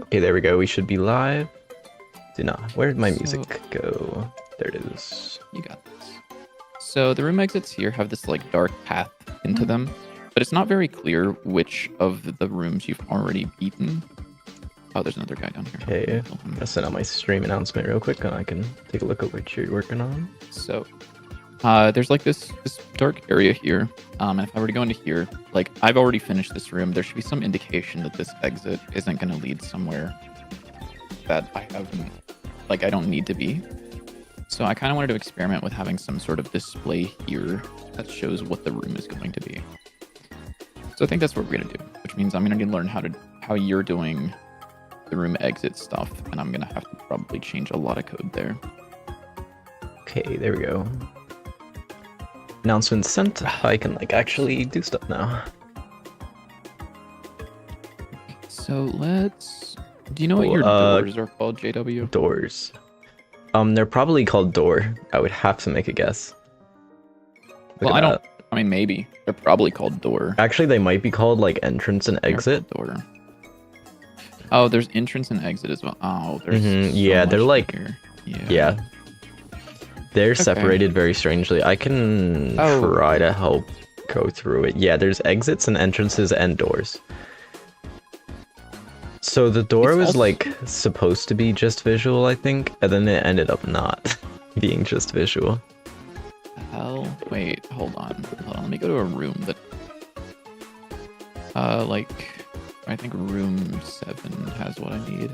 Okay, there we go. We should be live. Do not. Where did my So- music go? There it is. You got this. So the room exits here have this like dark path into them, but it's not very clear which of the rooms you've already beaten. Oh, there's another guy down here. Okay, Kill him. I'm gonna send out my stream announcement real quick, and I can take a look at what you're working on. So there's like this dark area here. And if I were to go into here, like I've already finished this room, there should be some indication that this exit isn't going to lead somewhere that I haven't, like I don't need to be. So I kind of wanted to experiment with having some sort of display here that shows what the room is going to be. So I think that's what we're going to do, which means I'm going to learn how you're doing the room exit stuff, and I'm going to have to probably change a lot of code there. Okay, there we go. Announcement sent. I can like actually do stuff now. So let's... Do you know what your doors are called, JW? Doors. They're probably called door. I would have to make a guess. Look Well, at I don't... that. I mean, maybe. They're probably called door. Actually, they might be called like entrance and exit. Door. Oh, there's entrance and exit as well. Oh, there's so yeah, they're much like... here. Yeah. They're separated very strangely. I can try to help go through it. Yeah, there's exits and entrances and doors. So the door was like supposed to be just visual, I think, and then it ended up not being just visual. Hell, wait, hold on. Let me go to a room that, like, I think room 7 has what I need.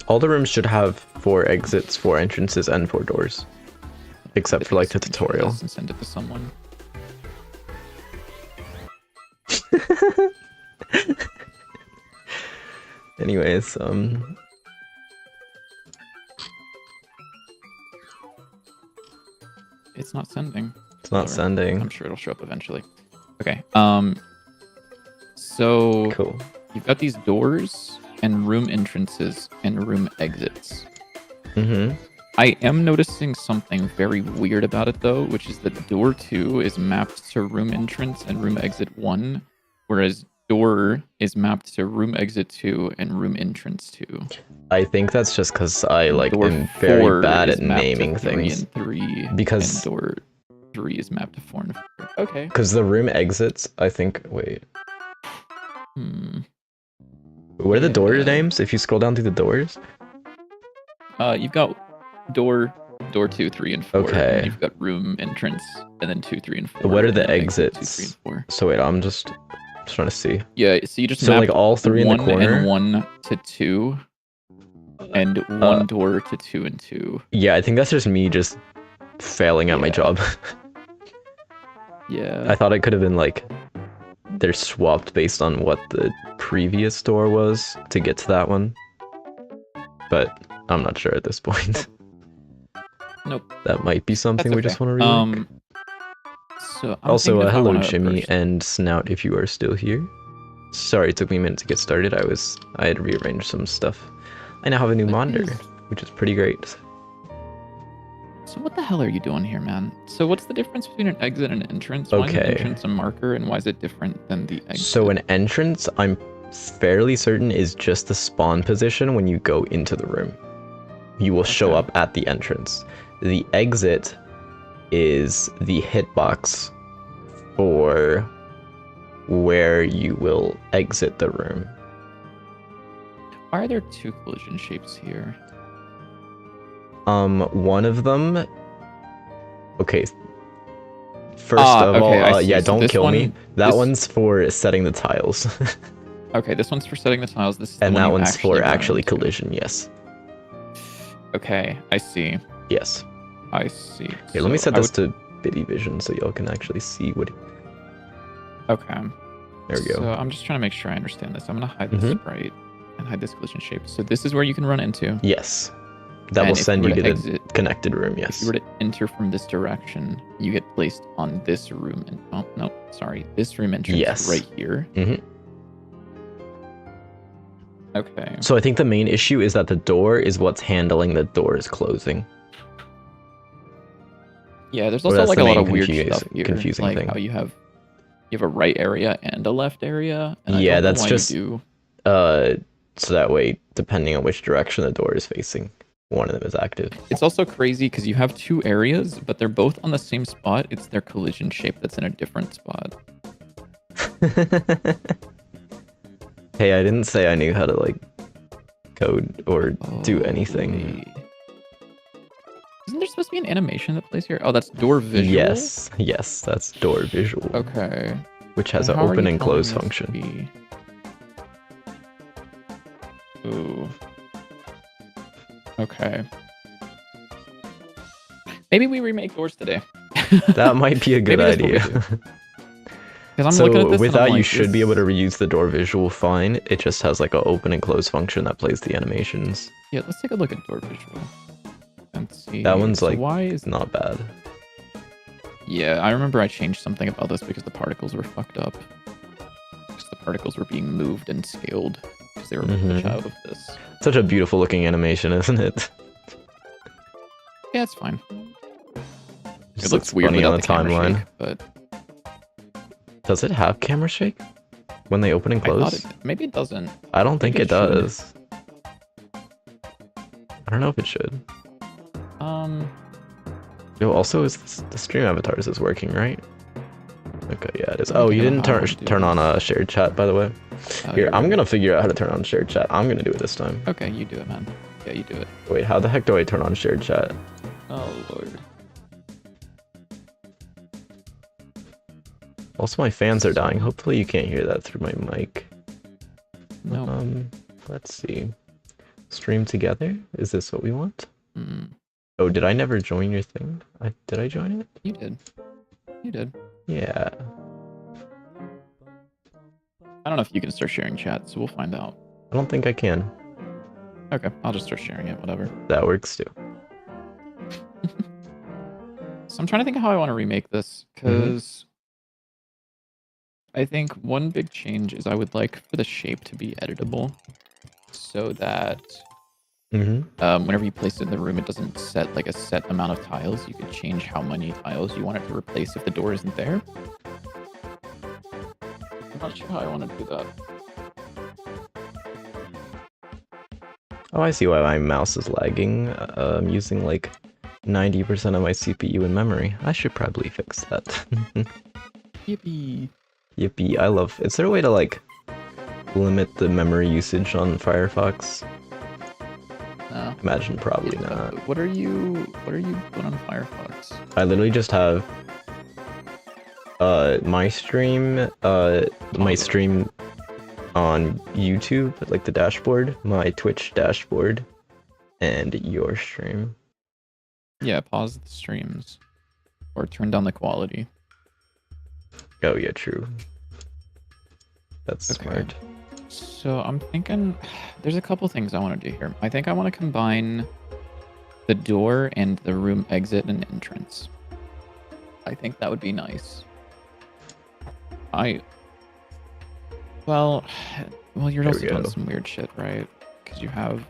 All the rooms should have 4 exits, 4 entrances, and 4 doors, except for like the tutorial. And send it to someone. Anyways, It's not sending. it's not sending. I'm sure it'll show up eventually. Okay. So Cool. you've got these doors and room entrances and room exits. Mm-hmm. I am noticing something very weird about it though, which is that door 2 is mapped to room entrance and room exit 1, whereas door is mapped to room exit 2 and room entrance 2. I think that's just because I like Door am very 4 bad is at mapped to naming 3 things. and 3, Because- and door 3 is mapped to 4 and 4. Okay. Because the room exits, I think. Wait, what are the door Yeah. names? If you scroll down through the doors. You've got door 2, 3, and 4. And Okay. then you've got room entrance, and then 2, 3, and 4. What are and the then exit exits? 2, 3, and 4. So wait, I'm just trying to see. Yeah, so you just So like mapped all 3 in the 1 corner. and 1 to 2, and 1 door to 2 and 2. Yeah, I think that's just me just failing at my Yeah. job. Yeah. I thought it could have been like they're swapped based on what the previous door was to get to that one. But I'm not sure at this point. Nope. That might be something That's we okay. just want to rework. So I'm Also, thinking if I hello wanna Jimmy first- and Snout if you are still here. Sorry it took me a minute to get started. I had rearranged some stuff. I now have a new monitor, which is pretty great. So what the hell are you doing here, man? So what's the difference between an exit and an entrance? Why is an Okay. entrance a marker, and why is it different than the exit? So an entrance, I'm fairly certain, is just the spawn position when you go into the room. You will show Okay. up at the entrance. The exit is the hitbox for where you will exit the room. Why are there 2 collision shapes here? One of them. Okay. First of all, I see. yeah, So don't this kill me. one- That this- one's for setting the tiles, Okay, this one's for setting the tiles. This is the and one that you one's for run actually into. collision. Yes, Okay, I see. yes. I see. Here, let me So set I this to Biddy Vision so y'all can actually see what. Okay. There we go. So I'm just trying to make sure I understand this. I'm gonna hide this Mhm. sprite and hide this collision shape. So this is where you can run into. Yes, that And will if you send were you to to the exit- connected room. If Yes. you were to enter from this direction, you get placed on this room. And oh no, sorry, this room entrance Yes. right here. Mhm. Okay. So I think the main issue is that the door is what's handling the doors closing. Yeah, there's Well, also that's like the a lot main of weird confusing- stuff here. confusing like thing. how you have a right area and a left area. And I Yeah, don't know that's why just- you do. So that way, depending on which direction the door is facing, one of them is active. It's also crazy because you have two areas, but they're both on the same spot. It's their collision shape that's in a different spot. Hey, I didn't say I knew how to like code or do anything. Wait. Isn't there supposed to be an animation that plays here? Oh, that's door visual? Yes, that's door visual. Okay. Which has an How are open you and close telling this function. to be- Ooh. Okay. Maybe we remake doors today. That might be a good Maybe idea. Because I'm So looking at this with and I'm that, you like, should be this- able to reuse the door visual fine. It just has like an open and close function that plays the animations. Yeah, let's take a look at door visual and see. That one's So like why is not bad. Yeah, I remember I changed something about this because the particles were fucked up. Because the particles were being moved and scaled because they were pushed out of this. Such a beautiful looking animation, isn't it? Yeah, it's fine. Just It looks looks weird funny without on the the camera timeline. shake, but Does it have camera shake when they open and I thought close? maybe it doesn't. I don't think maybe it it should. does. I don't know if it should. Yo, also, is the stream avatars is working, right? Okay, yeah, it is. Oh, you didn't turn on a shared chat, by the way. Oh, Here, you're I'm right. gonna figure out how to turn on shared chat. I'm gonna do it this time. Okay, you do it, man. Yeah, you do it. Wait, how the heck do I turn on shared chat? Oh lord. Also, my fans are dying. Hopefully, you can't hear that through my mic. No. Let's see. Stream together? Is this what we want? Mm, Oh, did I never join your thing? Did I join it? you did. You did. Yeah. I don't know if you can start sharing chat, so we'll find out. I don't think I can. Okay, I'll just start sharing it. Whatever. That works too. So I'm trying to think of how I want to remake this because I think one big change is I would like for the shape to be editable so that whenever you place it in the room, it doesn't set like a set amount of tiles. You could change how many tiles you want it to replace if the door isn't there. I'm not sure how I want to do that. Oh, I see why my mouse is lagging. I'm using like 90% of my CPU in memory. I should probably fix that. Yippee. Yippee, I love... Is there a way to like limit the memory usage on Firefox? No. Imagine probably not. What are you doing on Firefox? I literally just have my stream on YouTube, like the dashboard, my Twitch dashboard, and your stream. Yeah, pause the streams. Or turn down the quality. Oh yeah, true. That's smart. So I'm thinking there's a couple things I want to do here. I think I want to combine the door and the room exit and entrance. I think that would be nice. Well, you're also doing some weird shit, right? Because you have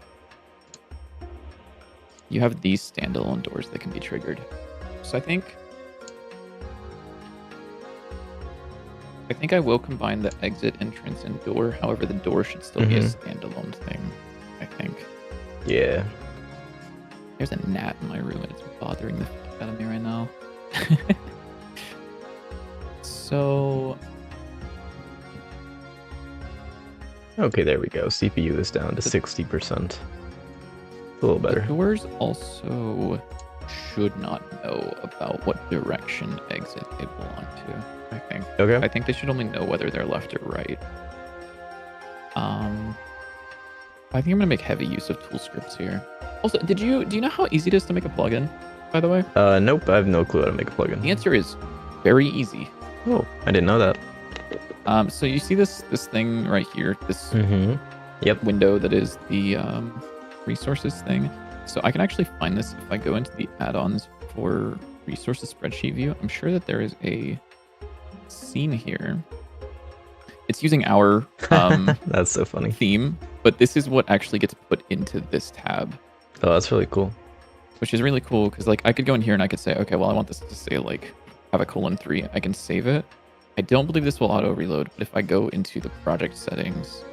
these standalone doors that can be triggered. So I think I will combine the exit, entrance, and door. However, the door should still be a standalone thing, I think. Yeah. There's a gnat in my room and it's bothering the fuck out of me right now. So... Okay, there we go. CPU is down to 60%. A little better. The doors also should not know about what direction exit they belong to, I think. Okay. I think they should only know whether they're left or right. I think I'm gonna make heavy use of tool scripts here. Also, do you know how easy it is to make a plugin, by the way? Nope, I have no clue how to make a plugin. The answer is very easy. Oh, I didn't know that. So you see this thing right here, this Yep. window that is the resources thing. So I can actually find this if I go into the add-ons for resources spreadsheet view. I'm sure that there is a scene here. It's using our That's so funny. theme, but this is what actually gets put into this tab, Oh, that's really cool. which is really cool because like I could go in here and I could say, okay, well I want this to say like have a :3. I can save it. I don't believe this will auto reload, but if I go into the project settings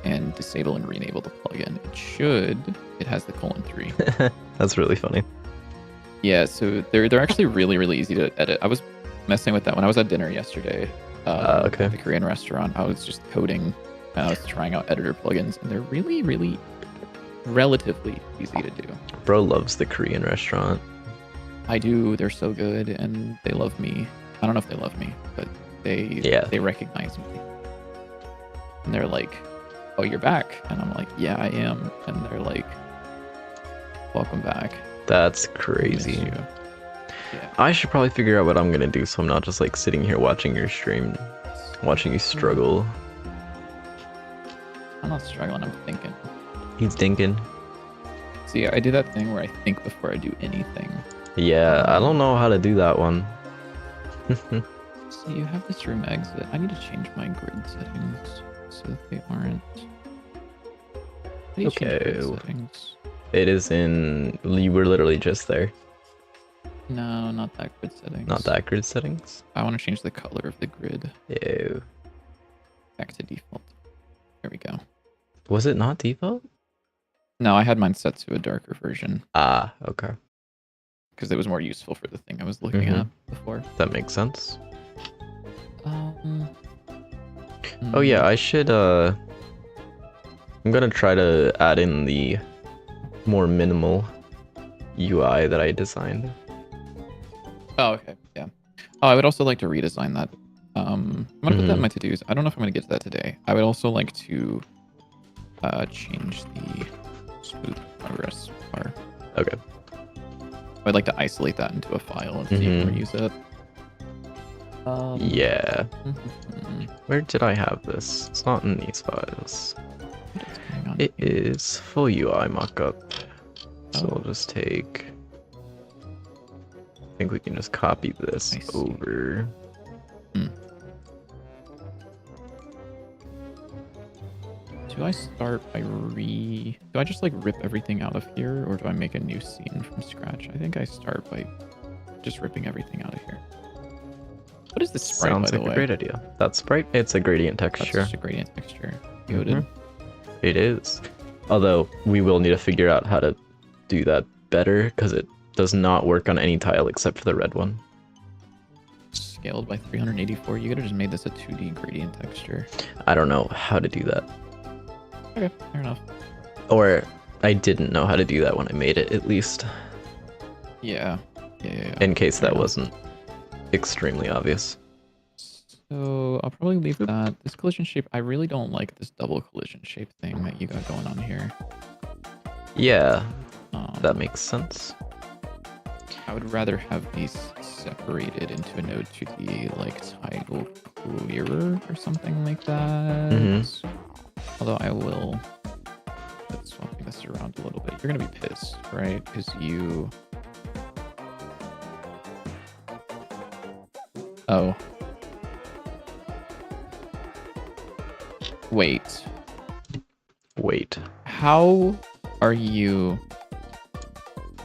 and disable and re-enable the plugin. It has the :3. That's really funny. Yeah, so they're actually really, really easy to edit. I was messing with that when I was at dinner yesterday. Okay. At the Korean restaurant. I was just coding and I was trying out editor plugins, and they're really, really relatively easy to do. Bro loves the Korean restaurant. I do. They're so good, and they love me. I don't know if they love me, but they recognize me. And they're like, "Oh, you're back," and I'm like, "Yeah, I am." And they're like, "Welcome back." That's I crazy. miss you. Yeah. I should probably figure out what I'm gonna do so I'm not just like sitting here watching your stream, watching you struggle. I'm not struggling. I'm thinking. He's thinking. See, I do that thing where I think before I do anything. Yeah, I don't know how to do that one. So you have this room exit. I need to change my grid settings so that they aren't. How do you change grid Okay. settings? It is in. You were literally just there. No, not that grid settings. Not that grid settings. I want to change the color of the grid Ew. back to default. There we go. Was it not default? No, I had mine set to a darker version Ah, okay. because it was more useful for the thing I was looking at before. That makes sense. Oh hmm. yeah, I should I'm gonna try to add in the more minimal UI that I designed. Oh, okay. Yeah. Oh, I would also like to redesign that. I'm gonna put that in my to-dos. I don't know if I'm gonna get to that today. I would also like to change the smooth progress bar. Okay. I'd like to isolate that into a file and see if we use it. Yeah. mhm. Where did I have this? It's not in these files. What is going on It here? is full UI mockup. So Oh. we'll just take. I think we can just copy this I see. over. Do I start by do I just like rip everything out of here, or do I make a new scene from scratch? I think I start by just ripping everything out of here. What is this sprite, Sounds by like the a way? great idea. That sprite, it's a gradient That's texture. just a gradient texture. Goated. It is. Although we will need to figure out how to do that better because it does not work on any tile except for the red one. Scaled by 384. You could have just made this a 2D gradient texture. I don't know how to do that. Okay, fair enough. Or I didn't know how to do that when I made it, at least. Yeah. In case Fair that enough. wasn't extremely obvious. So I'll probably leave that. This collision shape, I really don't like this double collision shape thing that you got going on here. Yeah, Um, that makes sense. I would rather have these separated into a node to the like title clearer or something like that. Although I will put swapping this around a little bit. You're gonna be pissed, right? Because you. Oh. Wait. How are you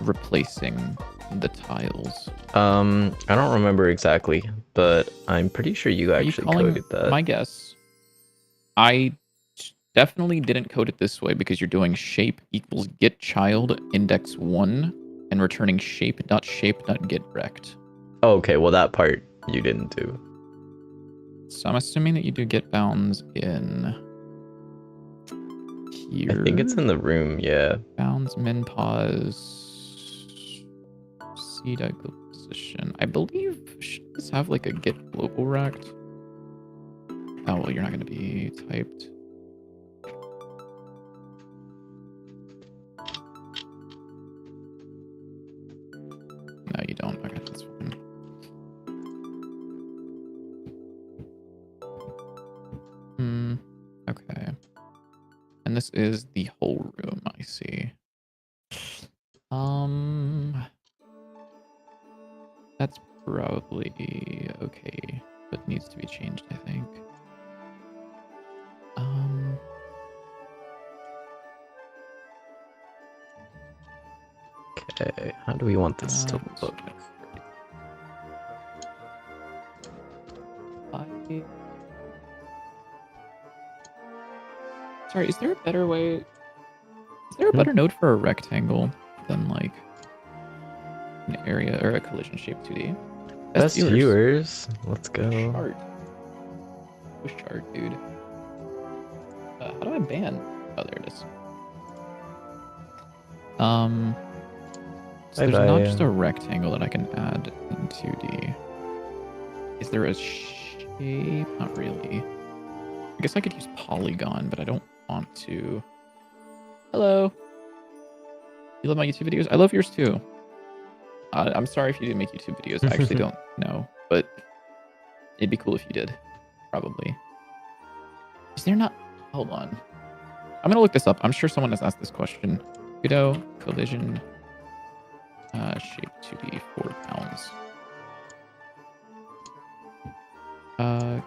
replacing the tiles? I don't remember exactly, but I'm pretty sure you Are you actually calling coded that. my guess? I definitely didn't code it this way because you're doing shape equals get child index 1 and returning shape.shape.get rect. Oh, okay, well that part you didn't do. So I'm assuming that you do get bounds in here. I think it's in the room, yeah. Bounds, min pause, c.global position. I believe, should this have like a get global rect? Oh, well, you're not going to be typed. No, you don't. Okay, that's fine. Okay. And this is the whole room, I see. That's probably okay, but needs to be changed, I think. Okay, how do we want this to look? Sorry, is there a better way? Is there a better node for a rectangle than like an area or a collision shaped 2D? Best viewers. Let's go. Shard. Push shard, dude. How do I ban? Oh, there it is. So there's not just a rectangle that I can add in 2D. Is there a shape? Not really. I guess I could use polygon, but I don't want to. Hello. You love my YouTube videos? I love yours too. I'm sorry if you didn't make YouTube videos. I actually don't know, but it'd be cool if you did. Probably. Is there not? Hold on. I'm gonna look this up. I'm sure someone has asked this question. Kudo collision shape 2D 4 pounds.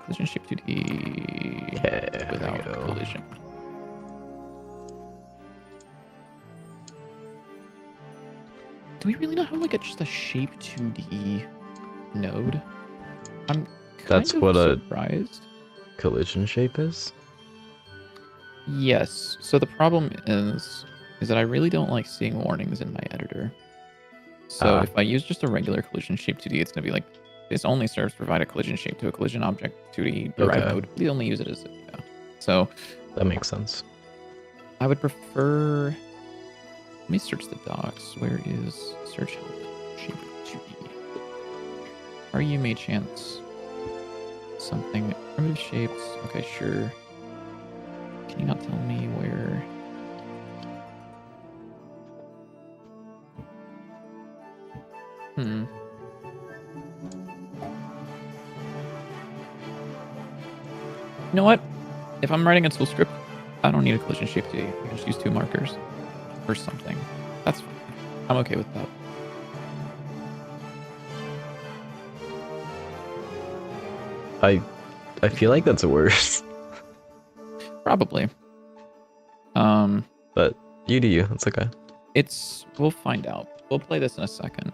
Collision shape 2D without collision. Do we really not have like just a shape 2D node? I'm kind of surprised. A collision shape is? Yes. So the problem is that I really don't like seeing warnings in my editor. So if I use just a regular collision shape 2D, it's gonna be like, this only serves to provide a collision shape to a collision object 2D derived node. We only use it as So that makes sense. I would prefer. Let me search the docs. Where is search help shape 2D? Are you may chance something primitive shapes? Okay, sure. Can you not tell me where? You know what? If I'm writing a tool script, I don't need a collision shape 2D. I can just use 2 markers or something. That's fine. I'm okay with that. I feel like that's worse. Probably. But you do you. It's okay. We'll find out. We'll play this in a second.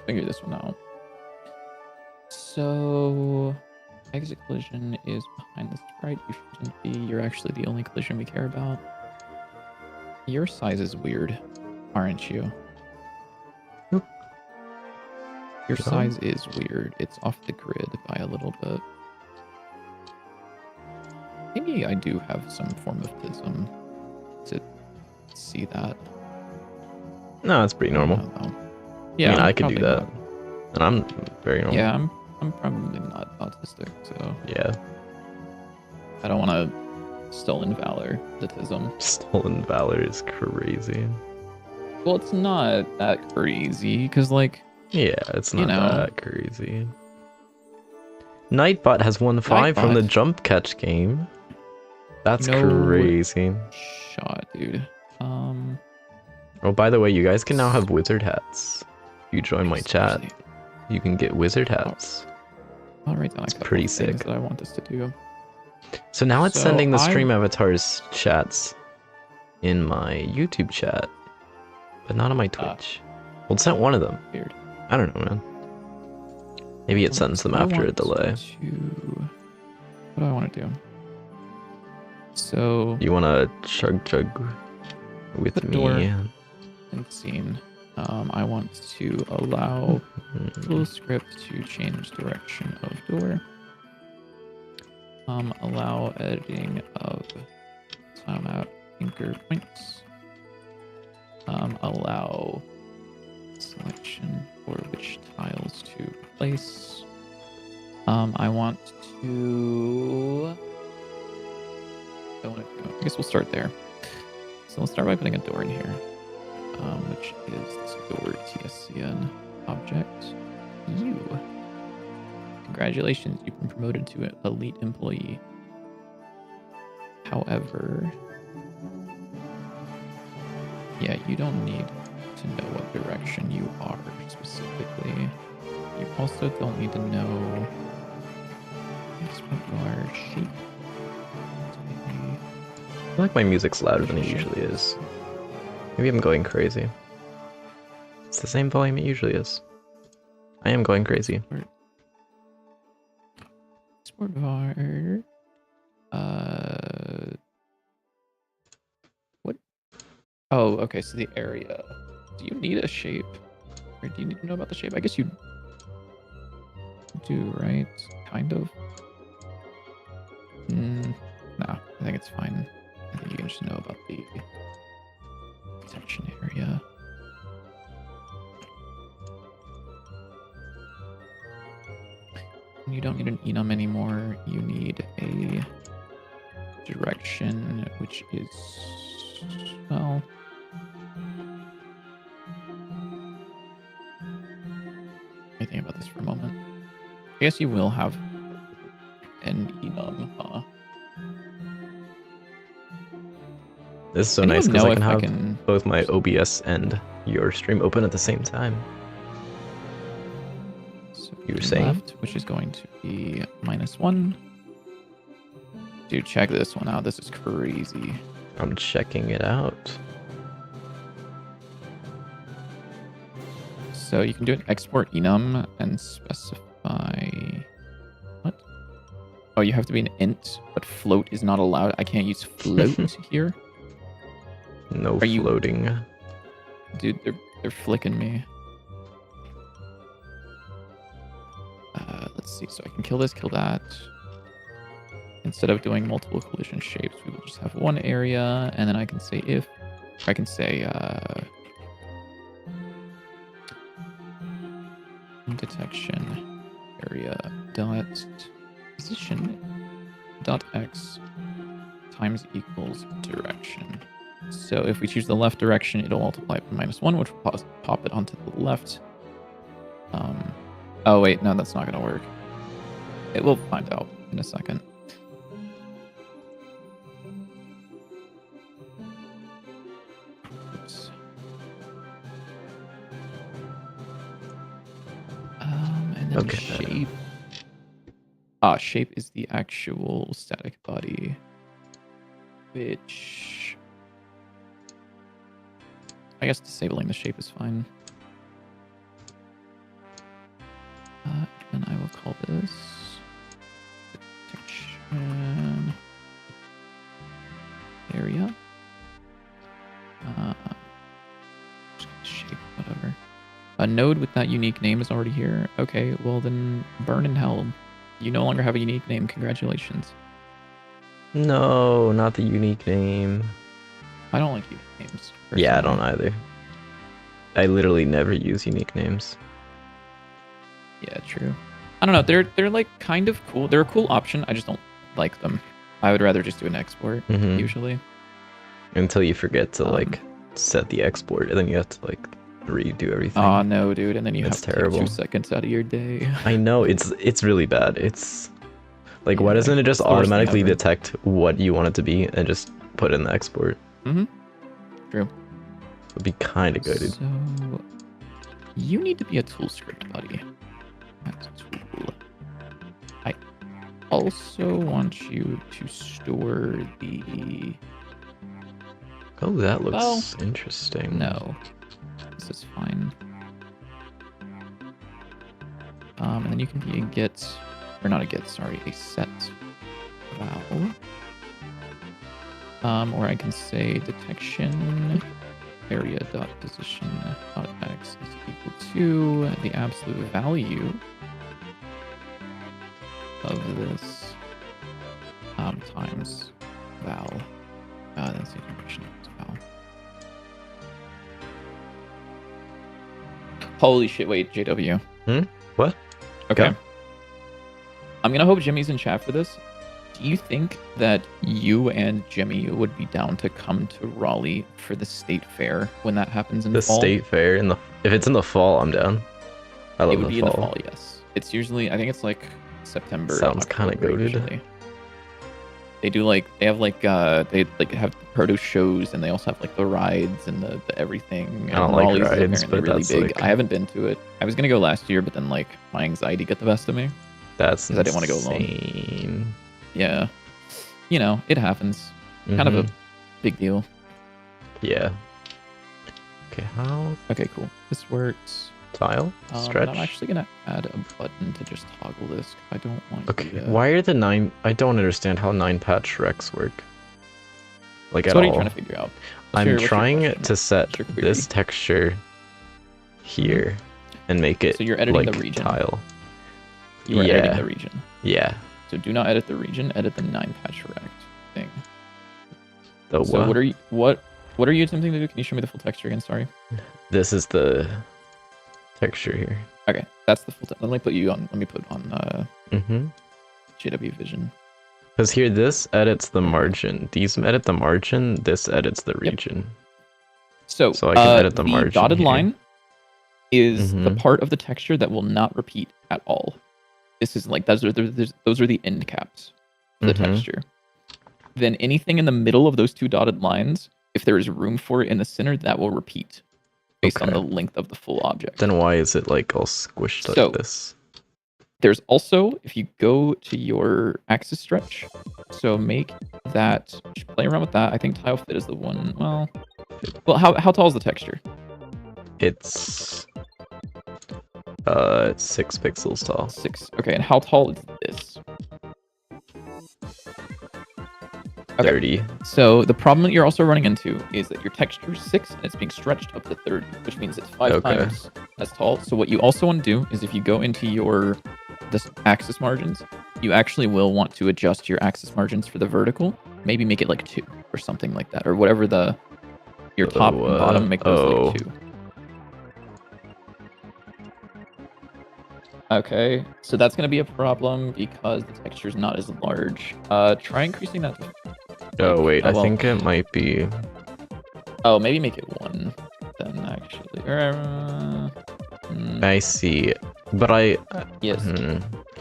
Figure this one out. So exit collision is behind the sprite. You shouldn't be. You're actually the only collision we care about. Your size is weird, aren't you? Your size is weird. It's off the grid by a little bit. Maybe I do have some form of tism to see that. No, it's pretty normal. Yeah, I mean, I could do that. And I'm very normal. Yeah, I'm probably not autistic, so yeah. I don't want to stolen valor the tism. Stolen valor is crazy. Well, it's not that crazy, because like... Yeah, it's not that crazy. Nightbot has won 5 from the jump catch game. That's crazy. Shot, dude. Oh, by the way, you guys can now have wizard hats. If you join my chat, you can get wizard hats. I'll write down it's pretty sick. That I want this to do. So now it's sending the stream avatars chats in my YouTube chat, but not on my Twitch. Well, it sent one of them. Weird. I don't know, man. Maybe it sends them after a delay. What do I want to do? So you want to chug with me? And scene. I want to allow tool script to change direction of door. Allow editing of timeout anchor points. Allow selection for which tiles to place. I want to. I guess we'll start there. So we'll start by putting a door in here, which is this door TSCN object. Congratulations, you've been promoted to an elite employee. However, yeah, you don't need to know what direction you are specifically. You also don't need to know what shape. I feel like my music's louder than it usually is. Maybe I'm going crazy. It's the same volume it usually is. I am going crazy. Sport var. Oh, okay. So the area. Do you need a shape, or do you need to know about the shape? I guess you do, right? Kind of. No, I think it's fine. I think you can just know about the protection area. You don't need an enum anymore. You need a direction, which is, well, let me think about this for a moment. I guess you will have an enum, huh? This is so nice because I can have both my OBS and your stream open at the same time. So you were saying? Left, which is going to be -1. Dude, check this one out. This is crazy. I'm checking it out. So you can do an export enum and specify... What? Oh, you have to be an int, but float is not allowed. I can't use float here. No floating. Dude, they're flicking me. Let's see. So I can kill this, kill that. Instead of doing multiple collision shapes, we will just have one area, and then I can say if... I can say... detection area dot position dot x times equals direction. So if we choose the left direction, it'll multiply it by -1, which will pop it onto the left. Oh wait, no, that's not gonna work. It will find out in a second. Oops. And then shape. Shape is the actual static body, which I guess disabling the shape is fine. And I will call this detection area. Shape, whatever. A node with that unique name is already here. Okay, well then burn in hell. You no longer have a unique name. Congratulations. No, not the unique name. I don't like unique names. Personally. Yeah, I don't either. I literally never use unique names. Yeah, true. I don't know. They're like kind of cool. They're a cool option. I just don't like them. I would rather just do an export usually. Until you forget to like set the export, and then you have to like redo everything. Oh no, dude! And then you have to terrible. take 2 seconds out of your day. I know it's really bad. It's like, why doesn't it just automatically detect what you want it to be and just put in the export? True. Would be kind of good. So you need to be a tool script buddy. That's tool. I also want you to store the... Oh, that looks interesting. No, this is fine. And then you can be a get, or not a get, sorry, a set val. Or I can say detection area dot position dot x is equal to the absolute value of this times val. That's the information of val. Holy shit! Wait, JW. What? Okay. Go. I'm gonna hope Jimmy's in chat for this. Do you think that you and Jimmy would be down to come to Raleigh for the state fair when that happens in the fall? The state fair if it's in the fall, I'm down. I love it would the be fall. in the fall, yes. It's usually, I think it's like September. Sounds kind of goated. They do they have they have the produce shows, and they also have like the rides and the everything. I don't like rides, but really that's big. I haven't been to it. I was gonna go last year, but then like my anxiety got the best of me. That's insane. I didn't want to go alone. Yeah, you know, it happens. Kind of a big deal. Yeah. Okay, how? Okay, cool. This works. Tile? Stretch? I'm actually gonna add a button to just toggle this. I don't want. Okay, why are the 9? I don't understand how 9 patch Rex work. like So at what are you all. trying to figure out? I'm what's your trying question? to set What's your query? this texture here and make it So you're editing like the region. tile. You are editing the region. Yeah. So do not edit the region. Edit the 9 patch rect thing. The So what? what are you attempting to do? Can you show me the full texture again? Sorry. This is the texture here. Okay, that's the full. Let me put you on. Let me put on Mm-hmm. JW Vision. Because here, this edits the margin. These edit the margin. This edits the region. So I can edit the the margin dotted here. line is the Mhm. part of the texture that will not repeat at all. This is like those are the end caps of the Mhm. texture. Then anything in the middle of those 2 dotted lines, if there is room for it in the center, that will repeat based on Okay. the length of the full object. Then why is it like all squished So- like this? There's also, if you go to your axis stretch, so make that, just play around with that. I think tile fit is the one. Well, how tall is the texture? It's 6 pixels tall. 6. Okay, and how tall is this? Okay. 30. So the problem that you're also running into is that your texture is 6 and it's being stretched up to 30, which means it's 5 Okay. times as tall. So what you also want to do is if you go into this axis margins, you actually will want to adjust your axis margins for the vertical. Maybe make it like 2 or something like that, or whatever your top and bottom, make those like 2. Okay, so that's going to be a problem because the texture is not as large. Try increasing that to... Oh wait, I think it might be. Oh, maybe make it 1 then, actually. I see, but I. Yes. Hmm.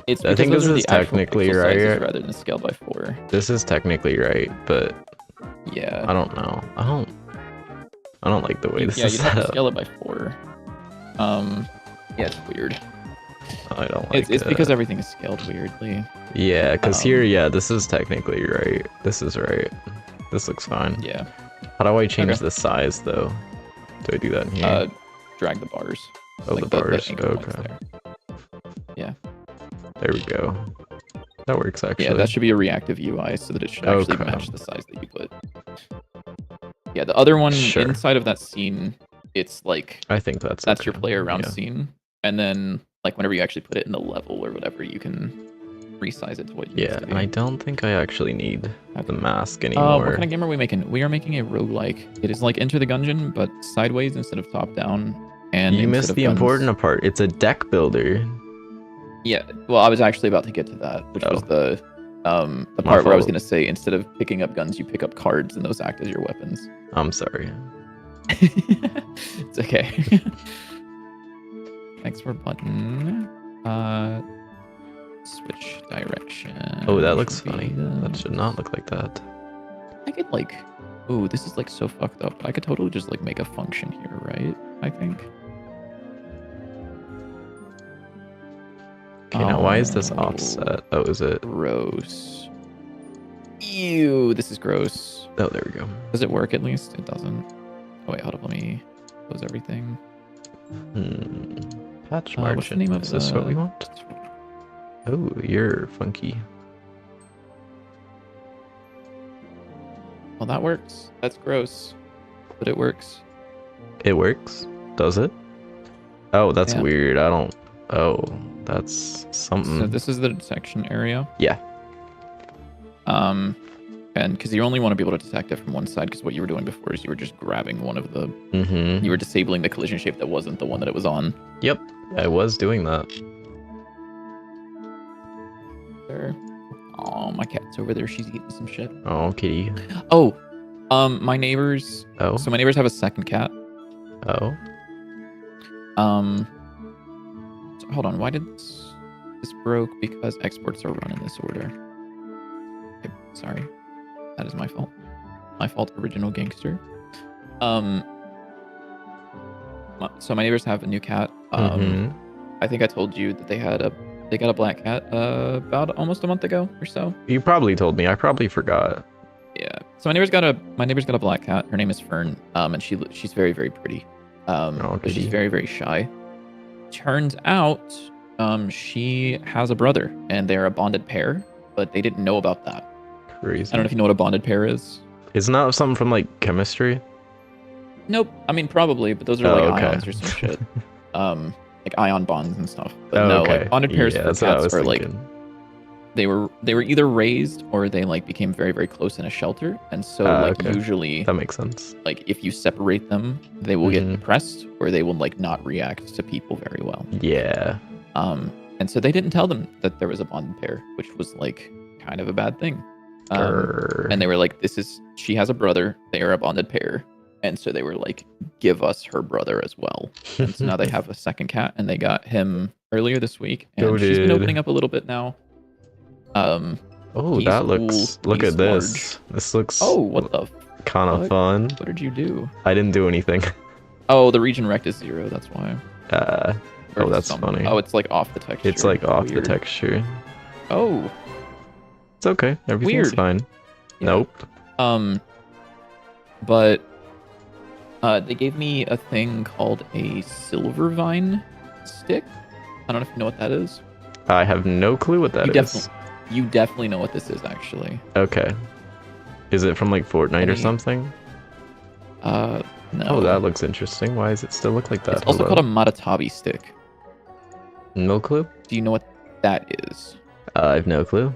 It's I because think those this are is the actual technically pixel sizes right. rather than scaled by 4. This is technically right, but Yeah. I don't know. I don't like the way this Yeah, is you'd set have to up. scale it by 4. Yeah, it's weird. I don't like It's it. because everything is scaled weirdly. Yeah, because here, yeah, this is technically right. This is right. This looks fine. Yeah. How do I change Okay. the size though? Do I do that in here? Drag the bars. Oh, like the bars. anchor points Okay. there. Yeah. There we go. That works actually. Yeah, that should be a reactive UI so that it should actually Okay. match the size that you put. Yeah, the other one Sure. inside of that scene, it's like I think that's your okay. player around Yeah. scene, and then like whenever you actually put it in the level or whatever, you can resize it to what you need Yeah, to be. and I don't think I actually need the mask What anymore. kind of game are we making? We are making a roguelike. It is like Enter the Gungeon, but sideways instead of top down. And You instead missed of the guns. important part. It's a deck builder. Yeah, well, I was actually about to get to that, which was the My part where I was fault. going to say instead of picking up guns, you pick up cards, and those act as your weapons. I'm sorry. It's okay. Export button. Switch direction. Oh, that looks should be funny. That should not look like that. I could like. Ooh, this is like so fucked up. I could totally just like make a function here, right? I think. Okay, now why is this offset? Oh, is it? Gross. Ew, this is gross. Oh, there we go. Does it work at least? It doesn't. Oh wait, hold up. Let me close everything. Patch What's the margin. name of Is this what we the- want? Oh, you're funky. Well, that works. That's gross, but it works. It works? Does it? Oh, that's Yeah. weird. I don't. Oh, that's something. So this is the detection area. Yeah. And because you only want to be able to detect it from one side, because what you were doing before is you were just grabbing one of the. Mm-hmm. You were disabling the collision shape that wasn't the one that it was on. Yep, I was doing that. There. Oh, my cat's over there. She's eating some shit. Oh, kitty. Oh, my neighbors. Oh. So my neighbors have a second cat. Oh. So hold on. Why did this broke? Because exports are run in this order. Okay, sorry, that is my fault. My fault, original gangster. So my neighbors have a new cat. Mhm. I think I told you that they got a black cat about almost a month ago or so. You probably told me. I probably forgot. Yeah. So my neighbor's got a black cat. Her name is Fern. And she's very, very pretty. But she's kitty. very, very shy. Turns out, she has a brother, and they're a bonded pair, but they didn't know about that. Crazy. I don't know if you know what a bonded pair is. Isn't that something from like chemistry? Nope. I mean, probably, but those are Oh, like okay. ions or some shit. Like ion bonds and stuff. But Oh, no, okay. like bonded pairs Yeah, for that's what I cats was are like thinking. they were either raised or they like became very very close in a shelter, and so like Okay. usually That makes sense. like if you separate them, they will get Mhm. depressed or they will like not react to people very well. Yeah. And so they didn't tell them that there was a bonded pair, which was like kind of a bad thing. Grr. And they were like, she has a brother, they are a bonded pair. And so they were like, give us her brother as well. And so now they have a second cat, and they got him earlier this week, and she's been opening up a little bit now. Oh, He's that looks. Look he's at this. large. This looks. Oh, what the kind of fuck? fun. What did you do? I didn't do anything. Oh, the region rect is 0, that's why. Oh, that's funny. Oh, it's like off the texture. It's like off the Weird. texture. Oh. It's okay. Everything's Weird. fine. Yeah. Nope. But they gave me a thing called a silver vine stick. I don't know if you know what that is. I have no clue what that is. You definitely know what this is, actually. Okay. Is it from like Fortnite or Any- something? No. Oh, that looks interesting. Why does it still look like that? It's also called a matatabi stick. No clue? Do you know what that is? I have no clue.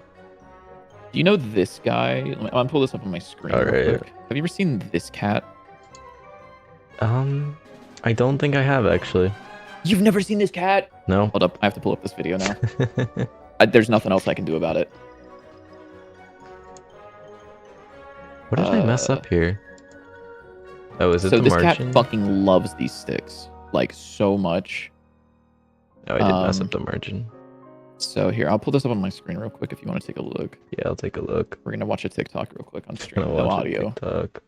Do you know this guy? I'm gonna pull this up on my screen real Alright. quick. Have you ever seen this cat? I don't think I have actually. You've never seen this cat? No. Hold up, I have to pull up this video now. There's nothing else I can do about it. What did I mess up here? Oh, is it So the this margin? cat fucking loves these sticks, like so much. Oh, I did mess up the margin. So here, I'll pull this up on my screen real quick if you want to take a look. Yeah, I'll take a look. We're gonna watch a TikTok real quick on stream, Gonna no watch a audio. TikTok.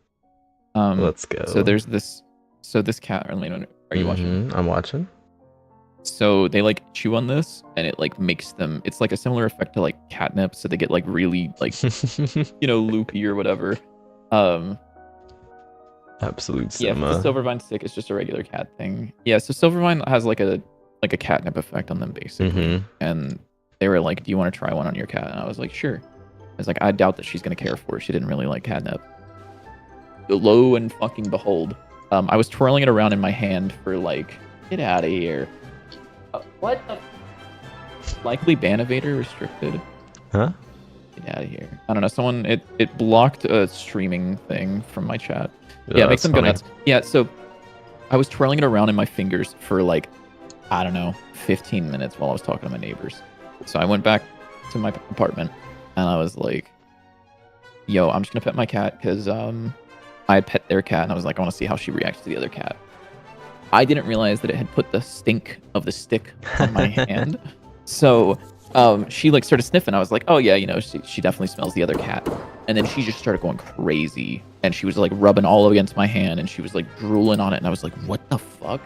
Um, Let's go. So there's this. So this cat. Are you watching? I'm watching. So they like chew on this, and it like makes them. It's like a similar effect to like catnip. So they get like really like loopy or whatever. Absolute Yeah, cinema. the Silvervine stick is just a regular cat thing. Yeah, so Silvervine has like a catnip effect on them basically. And they were like, "Do you want to try one on your cat?" And I was like, "Sure." I was like, "I doubt that she's gonna care for it. She didn't really like catnip." Lo and fucking behold, I was twirling it around in my hand for like, get out of here. What the? Likely ban evader restricted. Huh? Get out of here. I don't know. Someone it blocked a streaming thing from my chat. Oh, Yeah, it makes them funny. go nuts. Yeah, so I was twirling it around in my fingers for like, I don't know, 15 minutes while I was talking to my neighbors. So I went back to my apartment and I was like, yo, I'm just gonna pet my cat because I pet their cat and I was like, I want to see how she reacts to the other cat. I didn't realize that it had put the stink of the stick on my hand. So she like started sniffing. I was like, oh yeah, she definitely smells the other cat. And then she just started going crazy. And she was like rubbing all against my hand and she was like drooling on it. And I was like, what the fuck?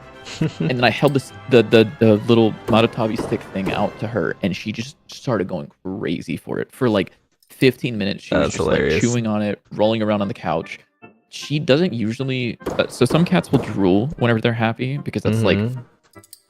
And then I held the little matatabi stick thing out to her and she just started going crazy for it. For like 15 minutes, she was just hilarious. like chewing on it, rolling around on the couch. She doesn't usually... so some cats will drool whenever they're happy because that's like...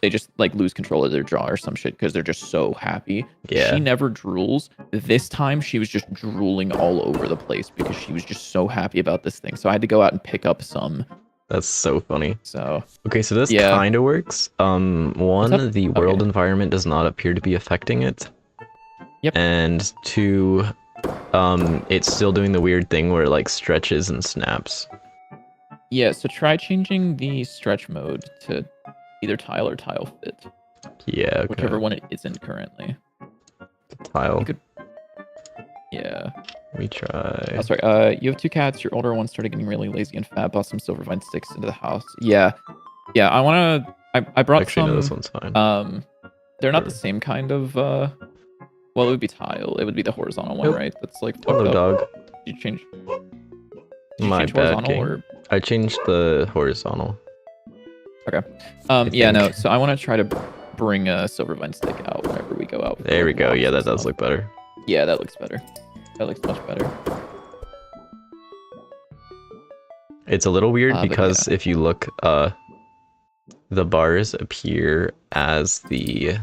They just like lose control of their jaw or some shit because they're just so happy. Yeah. She never drools. This time she was just drooling all over the place because she was just so happy about this thing. So I had to go out and pick up some. That's so funny. So okay, so this yeah. kind of works. One, the world environment does not appear to be affecting it. Yep. And two, it's still doing the weird thing where it like stretches and snaps. Yeah, so try changing the stretch mode to either tile or tile fit. Yeah, okay. Whichever one it isn't currently. Tile. You could... Yeah. Let me try. Oh, sorry. You have 2 cats. Your older one started getting really lazy and fat. Bought some Silvervine sticks into the house. Yeah. Yeah, I want to... I brought Actually, some... no, this one's fine. They're not the same kind of... Well, it would be tile. It would be the horizontal one, Nope. right? That's like fucked Hello, up. dog. Did you change... My change bad, horizontal King. or... I changed the horizontal. Okay. I Yeah, no. think. So I want to try to bring a Silvervine stick out whenever we go out. There we go. walks Yeah, and that does stuff. look better. Yeah, that looks better. That looks much better. It's a little weird But because if you look, the bars appear as the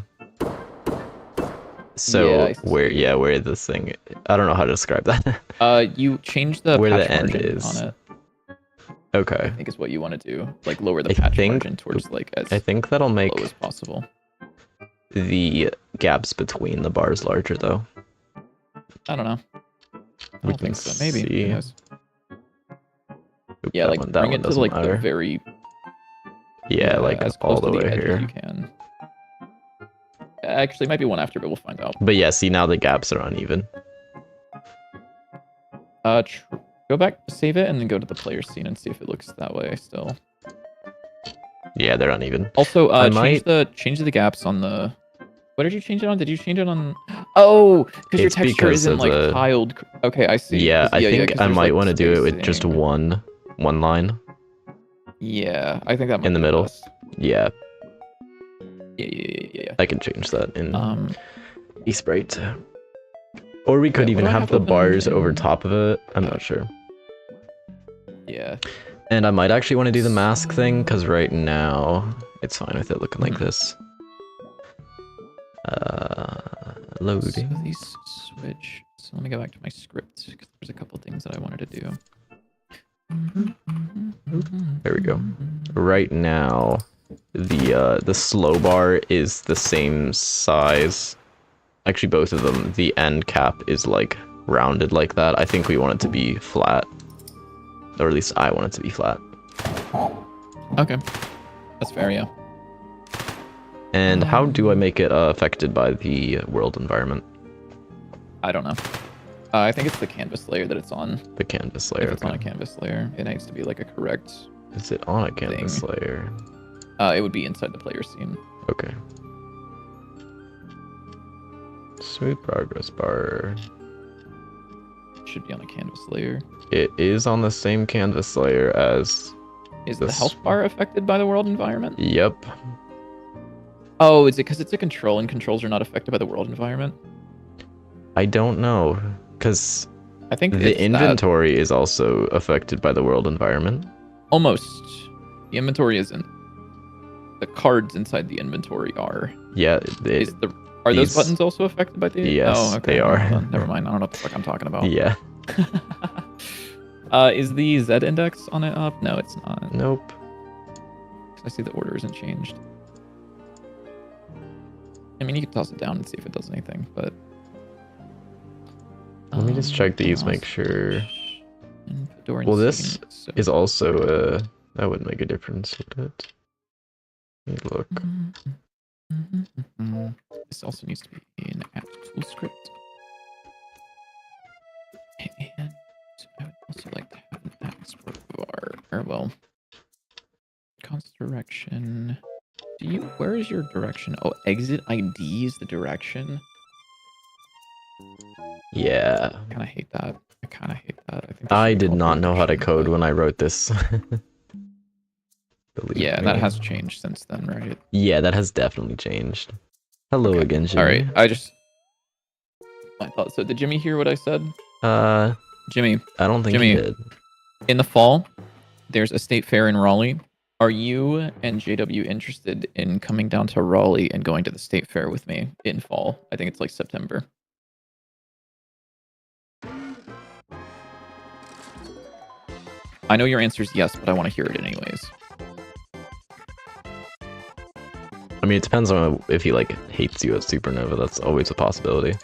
So I where, see. where this thing, I don't know how to describe that. You change the Where patch the end margin is. on it. I Okay. think is what you want to do. Like lower the I patch think margin towards like as I think that'll low make as possible. the gaps between the bars larger though. I don't know. I We don't can think so. Maybe. Who see. knows? Oop, Yeah, that like one, bring it to doesn't like the matter. very Yeah, like as all close the to the way edge as here. you can. Actually, it might be one after, but we'll find out. But yeah, see now the gaps are uneven. Go back, save it, and then go to the player scene and see if it looks that way still. Yeah, they're uneven. Also, I change the gaps on the. What did you change it on? Did you change it on? Oh, because your It's texture because isn't of like the. tiled. Okay, I see. Yeah, I think 'cause I there's, might like, want to do it with just spacing. one line Yeah, I think that might in the be middle. best. Yeah, Yeah. I can change that in Um, Sprite. Or we could what even do I have have the open bars over in- top of it. I'm not sure. Yeah. And I might actually want to do the mask thing, because right now it's fine with it looking like this. Loading. So these switch. So let me go back to my script because there's a couple things that I wanted to do. There we go. Right now, the slow bar is the same size. Actually, both of them. The end cap is like rounded like that. I think we want it to be flat, or at least I want it to be flat. Okay, that's fair. Yeah. And how do I make it affected by the world environment? I don't know. I think it's the canvas layer that it's on. The canvas layer. If it's on a canvas layer, it needs to be like a correct. Is it on a canvas thing. layer? It would be inside the player scene. Okay. Smooth progress bar. It should be on a canvas layer. It is on the same canvas layer as. Is the health bar affected by the world environment? Yep. Oh, is it because it's a control and controls are not affected by the world environment? I don't know, because I think the it's inventory is also affected by the world environment. Almost. The inventory isn't. The cards inside the inventory are. Yeah. Are those buttons also affected by the? Yes, oh, okay. they are. Never mind. I don't know what the fuck I'm talking about. Yeah. Is the Z index on it up? No, it's not. Nope. I see the order isn't changed. I mean, you can toss it down and see if it does anything, but. Let me just check these, make sure. Well, this is also that wouldn't make a difference, would it? Let me look. This also needs to be an app tool script. And I would also like to have an export bar, or well, const direction. Where is your direction? Oh, exit ID is the direction. Yeah. I kind of hate that. I think I did not know how to code when I wrote this. Yeah, that has changed since then, right? Yeah, that has definitely changed. Hello again, Jimmy. All right, I thought so. Did Jimmy hear what I said? Jimmy. I don't think he did. In the fall, there's a state fair in Raleigh. Are you and JW interested in coming down to Raleigh and going to the state fair with me in fall? I think it's like September. I know your answer is yes, but I want to hear it anyways. I mean, it depends on if he like hates you at Supernova. That's always a possibility.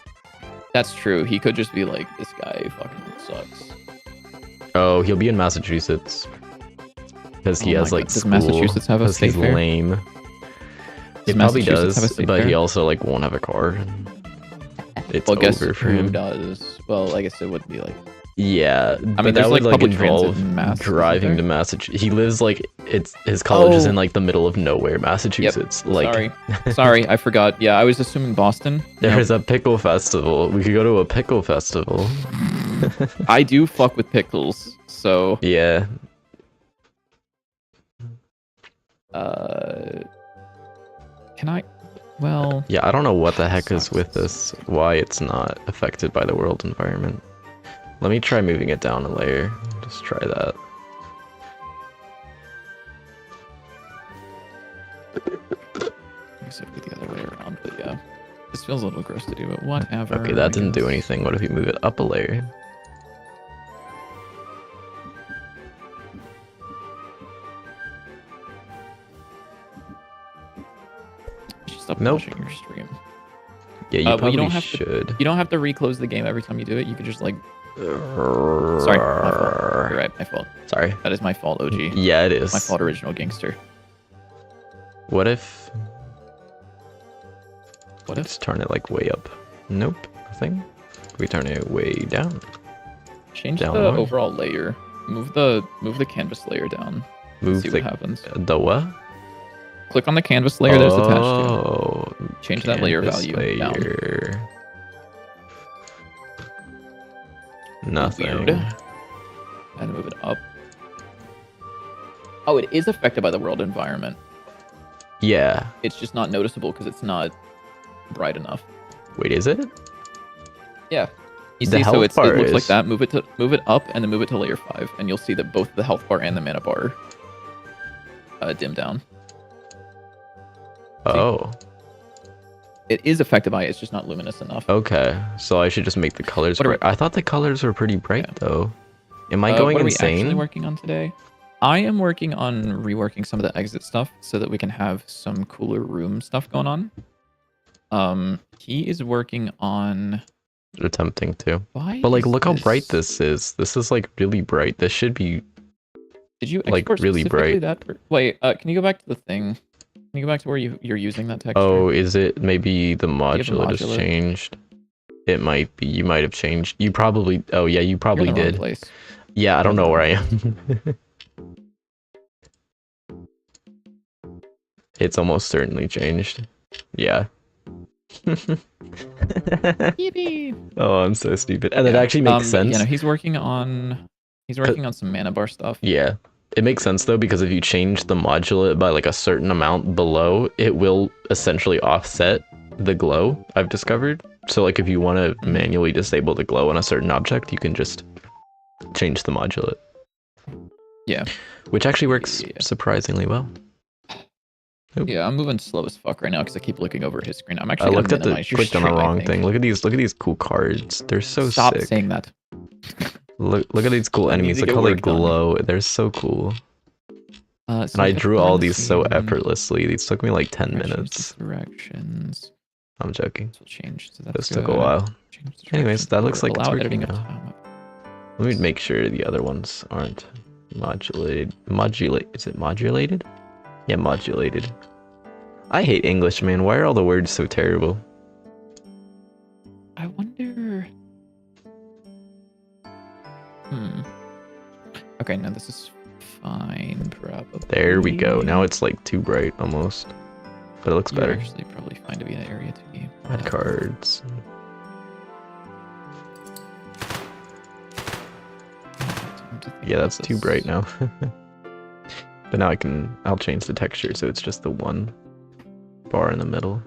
That's true. He could just be like, this guy fucking sucks. Oh, he'll be in Massachusetts because he has like Does Massachusetts have a state he's fair? lame. It probably does, but he also like won't have a car. It's over for him. Who does? Well, I guess it would be like. Yeah, I mean, that would like public involve transit in Mass, driving to Massachusetts. He lives like his college is in like the middle of nowhere, Massachusetts. Yep. Like, sorry, I forgot. Yeah, I was assuming Boston. There's a pickle festival. We could go to a pickle festival. I do fuck with pickles, so. Yeah. Can I? Well. Yeah, I don't know what the heck is with this. Why it's not affected by the world environment. Let me try moving it down a layer. Just try that. I guess it'd be the other way around, but yeah. This feels a little gross to do, but whatever. Okay, that I didn't do guess. anything. What if you move it up a layer? Should stop Nope. watching your stream. Yeah, you Well, probably you don't have should. You don't have to reclose the game every time you do it. You could just like. Sorry, my fault. You're right, my fault. Sorry. That is my fault, OG. Yeah, it is. My fault, original gangster. What if... What if? Just turn it like way up. Nope, nothing. We turn it way down. Change Down the one. overall layer. Move the canvas layer down. Move See the, what happens. the what? Click on the canvas layer that it's attached to. Oh, Change that layer canvas value down. layer. Nothing. Weird. And move it up. Oh, it is affected by the world environment. Yeah. It's just not noticeable because it's not bright enough. Wait, is it? Yeah. You The see, so health it bar looks like is. that. Move it up, and then move it to layer 5, and you'll see that both the health bar and the mana bar dim down. Oh. It is affected by it. It's just not luminous enough. Okay. So I should just make the colors What are we- bright. I thought the colors were pretty bright Yeah. though. Am I going what are we insane? actually working on today? I am working on reworking some of the exit stuff so that we can have some cooler room stuff going on. He is working on. Attempting to. Why? But like, is look how bright this is. This is like really bright. This should be. Did you like, export really specifically bright. That? Wait, can you go back to the thing? Can you go back to where you're using that texture? Oh, is it maybe the you have a modulate has modulate? changed? It might be. You might have changed. You probably. Oh yeah, you You're probably in the wrong did. place. Yeah, I don't know where I am. It's almost certainly changed. Yeah. Yippee! Oh, I'm so stupid. And it Yeah, actually makes sense. Yeah, no, he's working on some mana bar stuff. Yeah. It makes sense though, because if you change the modulate by like a certain amount below, it will essentially offset the glow, I've discovered. So like if you want to Mhm. manually disable the glow on a certain object, you can just change the modulate. Yeah. Which actually works Yeah. surprisingly well. Nope. Yeah, I'm moving slow as fuck right now because I keep looking over his screen. I'm I actually looked gonna at the minimize your clicked on the stream, I wrong think. thing. Look at these cool cards. They're so Stop sick. saying that. Look at these cool I need enemies. to Look get how they work done. glow. They're so cool. So And I drew behind all the these so scene, effortlessly. These took me like 10 change the minutes. Directions. I'm joking. This will change. So This that's took a good. while. Change the Anyways, directions that for looks like it's allow working editing of now. time. Let me make sure the other ones aren't modulated. Is it modulated? Yeah, modulated. I hate English, man. Why are all the words so terrible? I wonder. Okay, no, this is fine, probably. There we go. Now it's like too bright almost. But it looks You're better. actually probably fine to be in that area to be. Add cards. Yeah, that's too bright now. But now I'll change the texture so it's just the one bar in the middle.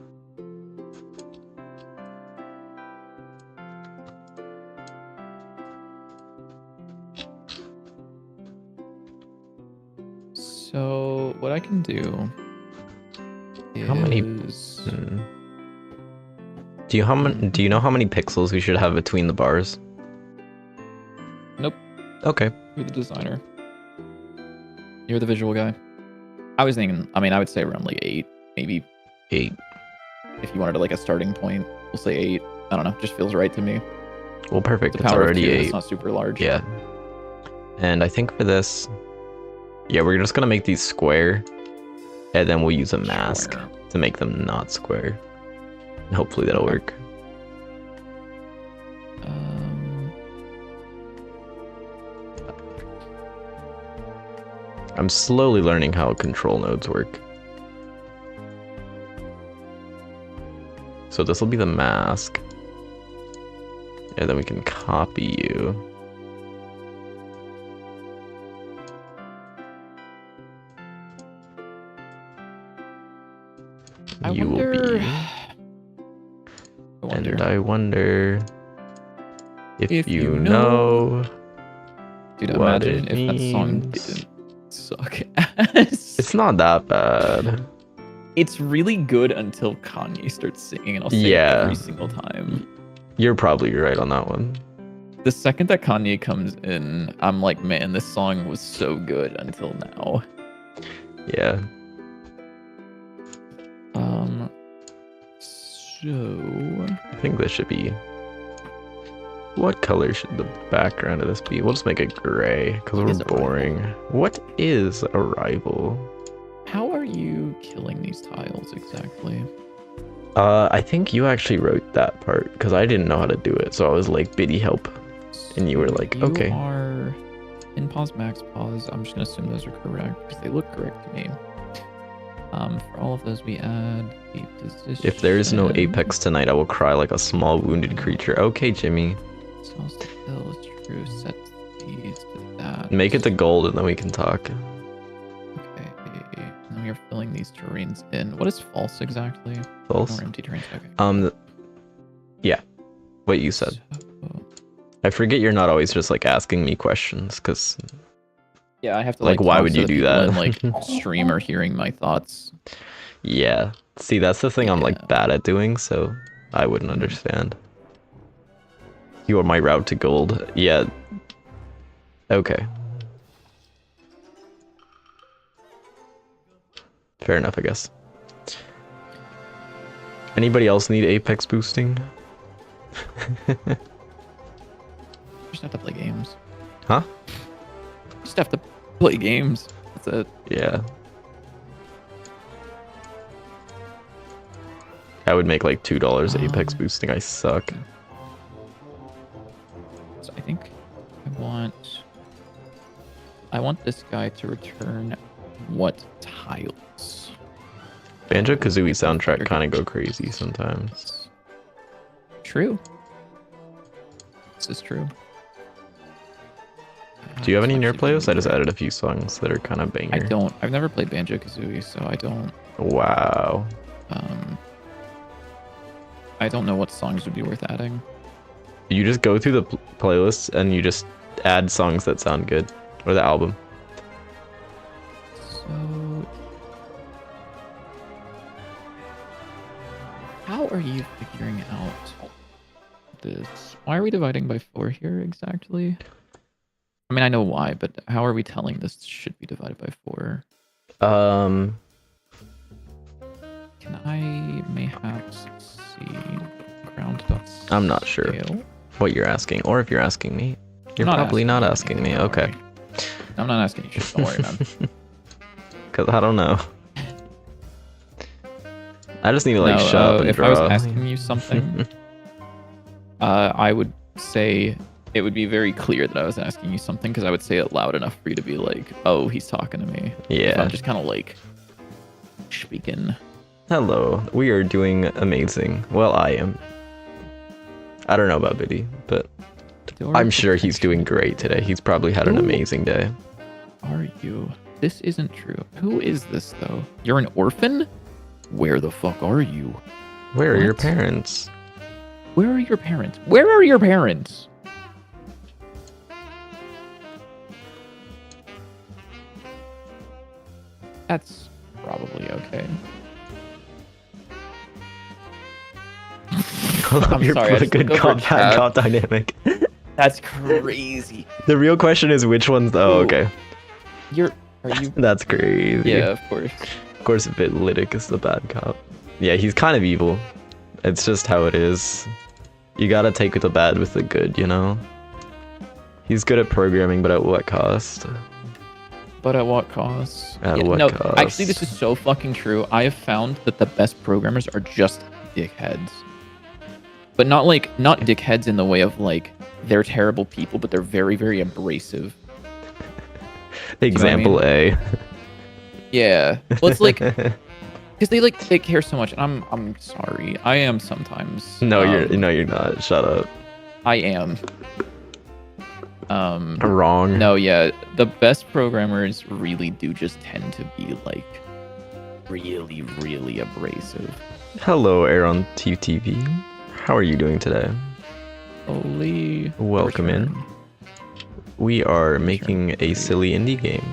So what I can do is How many- Do you know how many pixels we should have between the bars? Nope. Okay. You're the designer. You're the visual guy. I was thinking, I mean, I would say around like 8, maybe 8. if you wanted like a starting point, we'll say 8. I don't know, just feels right to me. Well, perfect. The It's power already of 2, 8. it's not super large. Yeah. And I think for this, yeah, we're just gonna make these square, and then we'll use a mask Square. to make them not square. And hopefully that'll Okay. work. I'm slowly learning how control nodes work. So this will be the mask. And then we can copy you. You will be. And I wonder if you know. Dude, what imagine it if that song means. didn't suck ass. It's not that bad. It's really good until Kanye starts singing, and I'll say it Yeah. every single time. You're probably right on that one. The second that Kanye comes in, I'm like, man, this song was so good until now. Yeah. So I think this should be... What color should the background of this be? We'll just make it gray, because What is we're Arrival? boring. What is Arrival? how are you killing these tiles exactly? I think you actually wrote that part, because I didn't know how to do it, so I was like, Biddy, help. And you were like, okay. You are in pause, max pause. I'm just gonna assume those are correct because they look correct to me. For all of those, we add the position. If there is no Apex tonight, I will cry like a small wounded creature. Okay, Jimmy. Cells to fill is true. Set these to that. Make it to gold and then we can talk. Okay. Now we are filling these terrains in. What is false exactly? False? More empty terrains. Okay. Yeah. What you said. So, I forget you're not always just like asking me questions, because yeah, I have to Like, why talk would so you that do people that? in, like stream are hearing my thoughts. yeah. See, that's the thing I'm like Yeah. bad at doing, so I wouldn't understand. You are my route to gold. Yeah. Okay. Fair enough, I guess. Anybody else need Apex boosting? Just have to play games. Huh? Just have to play games. That's it. Yeah. I would make like $2 Apex boosting. I suck. So I think I want this guy to return what tiles? Banjo-Kazooie soundtrack kind of go crazy sometimes. True. This is true. Do you have any It's near actually playlists? I just really added a few songs that are kind of banger. I don't. I've never played Banjo-Kazooie, so I don't. Wow. I don't know what songs would be worth adding. You just go through the playlists and you just add songs that sound good. Or the album. So, how are you figuring out this? Why are we dividing by 4 here exactly? I mean, I know why, but how are we telling this should be divided by 4? Can I mayhaps see ground dots? I'm not sure what you're asking, or if you're asking me. You're probably not asking me. Okay. I'm not asking you shit. Don't worry, man. Because I don't know. I just need to like shut up and if draw. I was asking you something, I would say it would be very clear that I was asking you something because I would say it loud enough for you to be like, "Oh, he's talking to me." If Yeah. I'm just kind of like speaking. Hello. We are doing amazing. Well, I am. I don't know about Biddy, but I'm sure he's doing great today. He's probably had an amazing day. Are you? This isn't true. Who is this though? You're an orphan? Where the fuck are you? Where are your What? parents? Where are your parents? Where are your parents? That's probably okay. I'm You're sorry, I a just good looked over chat. comp dynamic. That's crazy. The real question is which one's... Oh, Ooh. okay. Are you? That's crazy. Yeah, of course. Of course, Vitlytic is the bad cop. Yeah, he's kind of evil. It's just how it is. You gotta take the bad with the good, you know? He's good at programming, but at what cost? But at what cost? At what no, cost? actually, this is so fucking true. I have found that the best programmers are just dickheads. But not dickheads in the way of like they're terrible people, but they're very, very abrasive. Example A. Yeah. Well, it's like because they care so much. And I'm sorry. I am sometimes. No, you're not. Shut up. I am. Wrong. No, yeah. The best programmers really do just tend to be like really, really abrasive. Hello, Aaron TTV. How are you doing today? Holy. Welcome in. We are making a silly indie game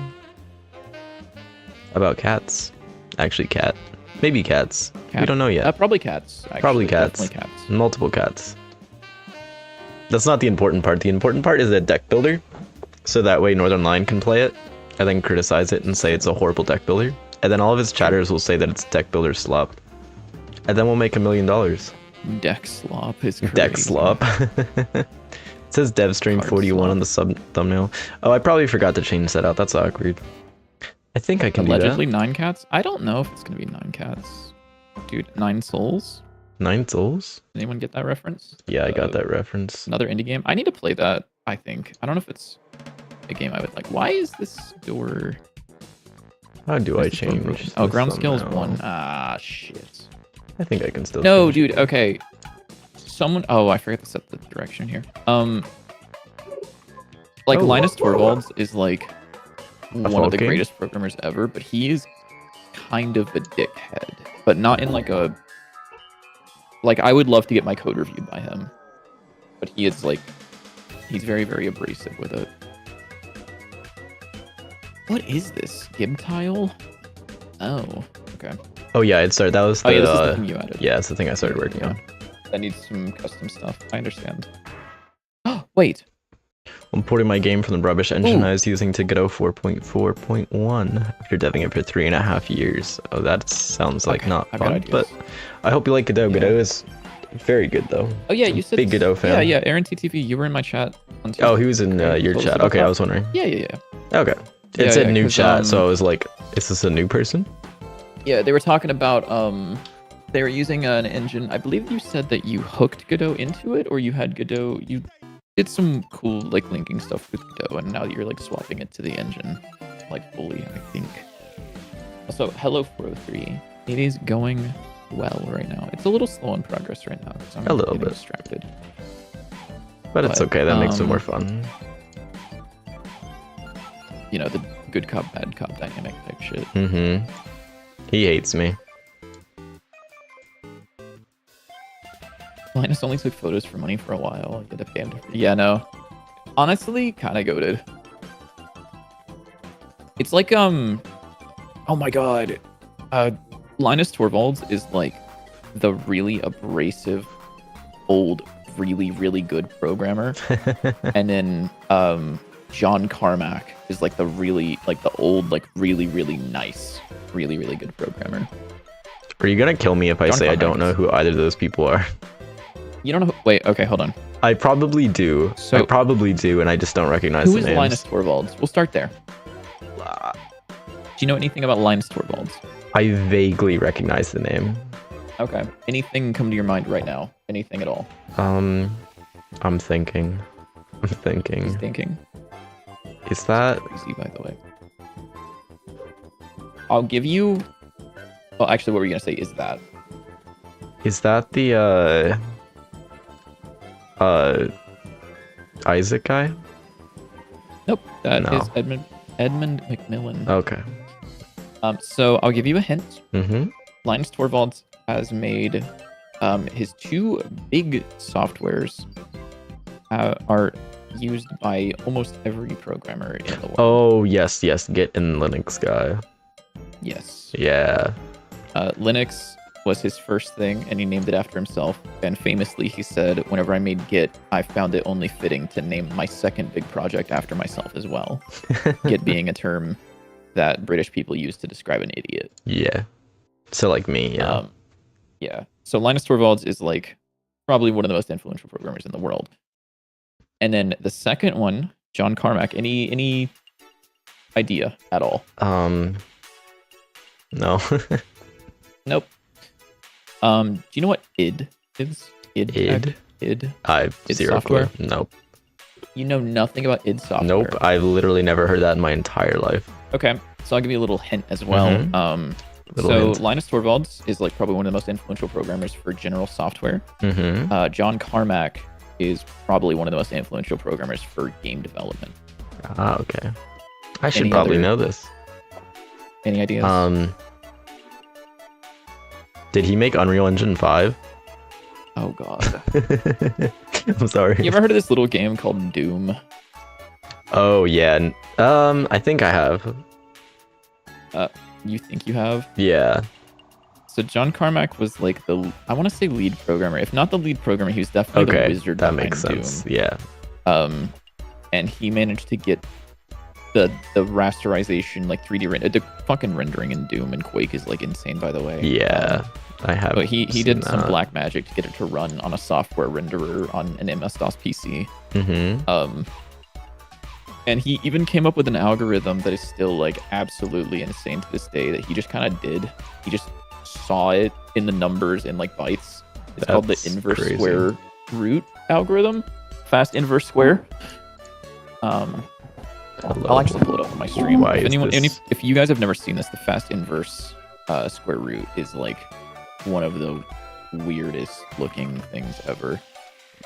about cats. Actually, cat. Maybe cats. We Cat? don't know yet. Probably cats. Actually. Probably cats. Definitely cats. Multiple cats. That's not the important part. The important part is a deck builder, so that way Northern Lion can play it, and then criticize it and say it's a horrible deck builder, and then all of his chatters will say that it's deck builder slop, and then we'll make $1 million. Deck slop is crazy. Deck slop. It says dev stream Card 41 slop. on the sub thumbnail. Oh, I probably forgot to change that out. That's awkward. I think I can Allegedly do that. 9 cats? I don't know if it's gonna be 9 cats. Dude, 9 souls? 9 souls? Anyone get that reference? Yeah, I got that reference. Another indie game. I need to play that, I think. I don't know if it's a game I would like. Why is this door... How do why I is this door change broken? Oh, this ground scale is thumbnail? 1. Ah, shit. I think I can still No, change. dude, okay. Someone... Oh, I forgot to set the direction here. Like, Oh, Linus whoa. Torvalds is, like, one of the fucking- greatest programmers ever, but he is kind of a dickhead. But not in, like, a... Like, I would love to get my code reviewed by him. But he is, like... He's very, very abrasive with it. What is this? Gib tile? Oh, okay. Oh yeah, it started. That was the, Oh, yeah, this is the thing you added. yeah, it's the thing I started working Yeah. on. That needs some custom stuff. I understand. Oh, wait. I'm porting my game from the rubbish engine Ooh. I was using to Godot 4.4.1 after deving it for 3.5 years. Oh, that sounds like Okay, not I've got fun, ideas. but I hope you like Godot. Yeah. Godot is very good though. Oh, yeah, I'm you a said... big Godot fan. Yeah, yeah, Aaron TTV, you were in my chat on Tuesday. Oh, he was in Okay, your told us chat. about Okay, that. I was wondering. Yeah, yeah, yeah. Okay, it Yeah, said yeah, new 'cause, chat, so I was like, is this a new person? Yeah, they were talking about, they were using an engine. I believe you said that you hooked Godot into it, or you had Godot, you did some cool, like, linking stuff with Godot, and now you're, like, swapping it to the engine, like, fully, I think. Also, hello 403. It is going well right now. It's a little slow in progress right now, because I'm A little getting bit. distracted. But it's But, okay. That makes it more fun. You know, the good cop, bad cop dynamic type shit. Mm-hmm. He hates me. Linus only took photos for money for a while. Get a band. Yeah, no. Honestly, kind of goated. It's like oh my god, Linus Torvalds is like the really abrasive, old, really really good programmer, and then John Carmack is like the really like the old like really really nice, really really good programmer. Are you gonna kill me if I John say I don't Carmack know is- who either of those people are? You don't know? Wait, okay, hold on. I probably do. So- I probably do, and I just don't recognize Who the is names. Linus Torvalds? We'll start there. Do you know anything about Linus Torvalds? I vaguely recognize the name. Okay. Anything come to your mind right now? Anything at all? I'm thinking. I'm He's thinking. thinking. Is that? Crazy, by the way. I'll give you. Oh, actually, what were you gonna say? Is that? Is that the Isaac guy? Nope. That is No. Edmund McMillan. Okay. So I'll give you a hint. Mm-hmm. Linus Torvalds has made his two big softwares are used by almost every programmer in the world. Oh yes, yes. Git and Linux guy. Yes. Yeah. Linux was his first thing, and he named it after himself. And famously, he said, "Whenever I made Git, I found it only fitting to name my second big project after myself as well." Git being a term that British people use to describe an idiot. Yeah. So like me, yeah. Yeah. So Linus Torvalds is like probably one of the most influential programmers in the world. And then the second one, John Carmack. Any idea at all? No. Nope. Do you know what id is? Id. Id? Tech? Id. I've Id zero software? clue. Nope. You know nothing about id software. Nope. I've literally never heard that in my entire life. Okay. So I'll give you a little hint as well. Mhm. Little So hint. Linus Torvalds is like probably one of the most influential programmers for general software. Mm-hmm. John Carmack is probably one of the most influential programmers for game development. Ah, okay. I should Any probably other- know this. Any ideas? Did he make Unreal Engine 5? Oh god. I'm sorry. You ever heard of this little game called Doom? Oh yeah. I think I have. You think you have? Yeah. So John Carmack was like I want to say lead programmer. If not the lead programmer, he was definitely the Okay, wizard that behind makes sense. Doom. Yeah. And he managed to get the rasterization, like 3D the fucking rendering in Doom and Quake is like insane, by the way. Yeah, I have. But he did some that. black magic to get it to run on a software renderer on an MS-DOS PC. Mm-hmm. And he even came up with an algorithm that is still like absolutely insane to this day that he just kind of did. He just saw it in the numbers in like bytes. It's called the inverse square root algorithm. Fast inverse square. I'll actually pull it up on my stream. If you guys have never seen this, the fast inverse square root is like one of the weirdest looking things ever.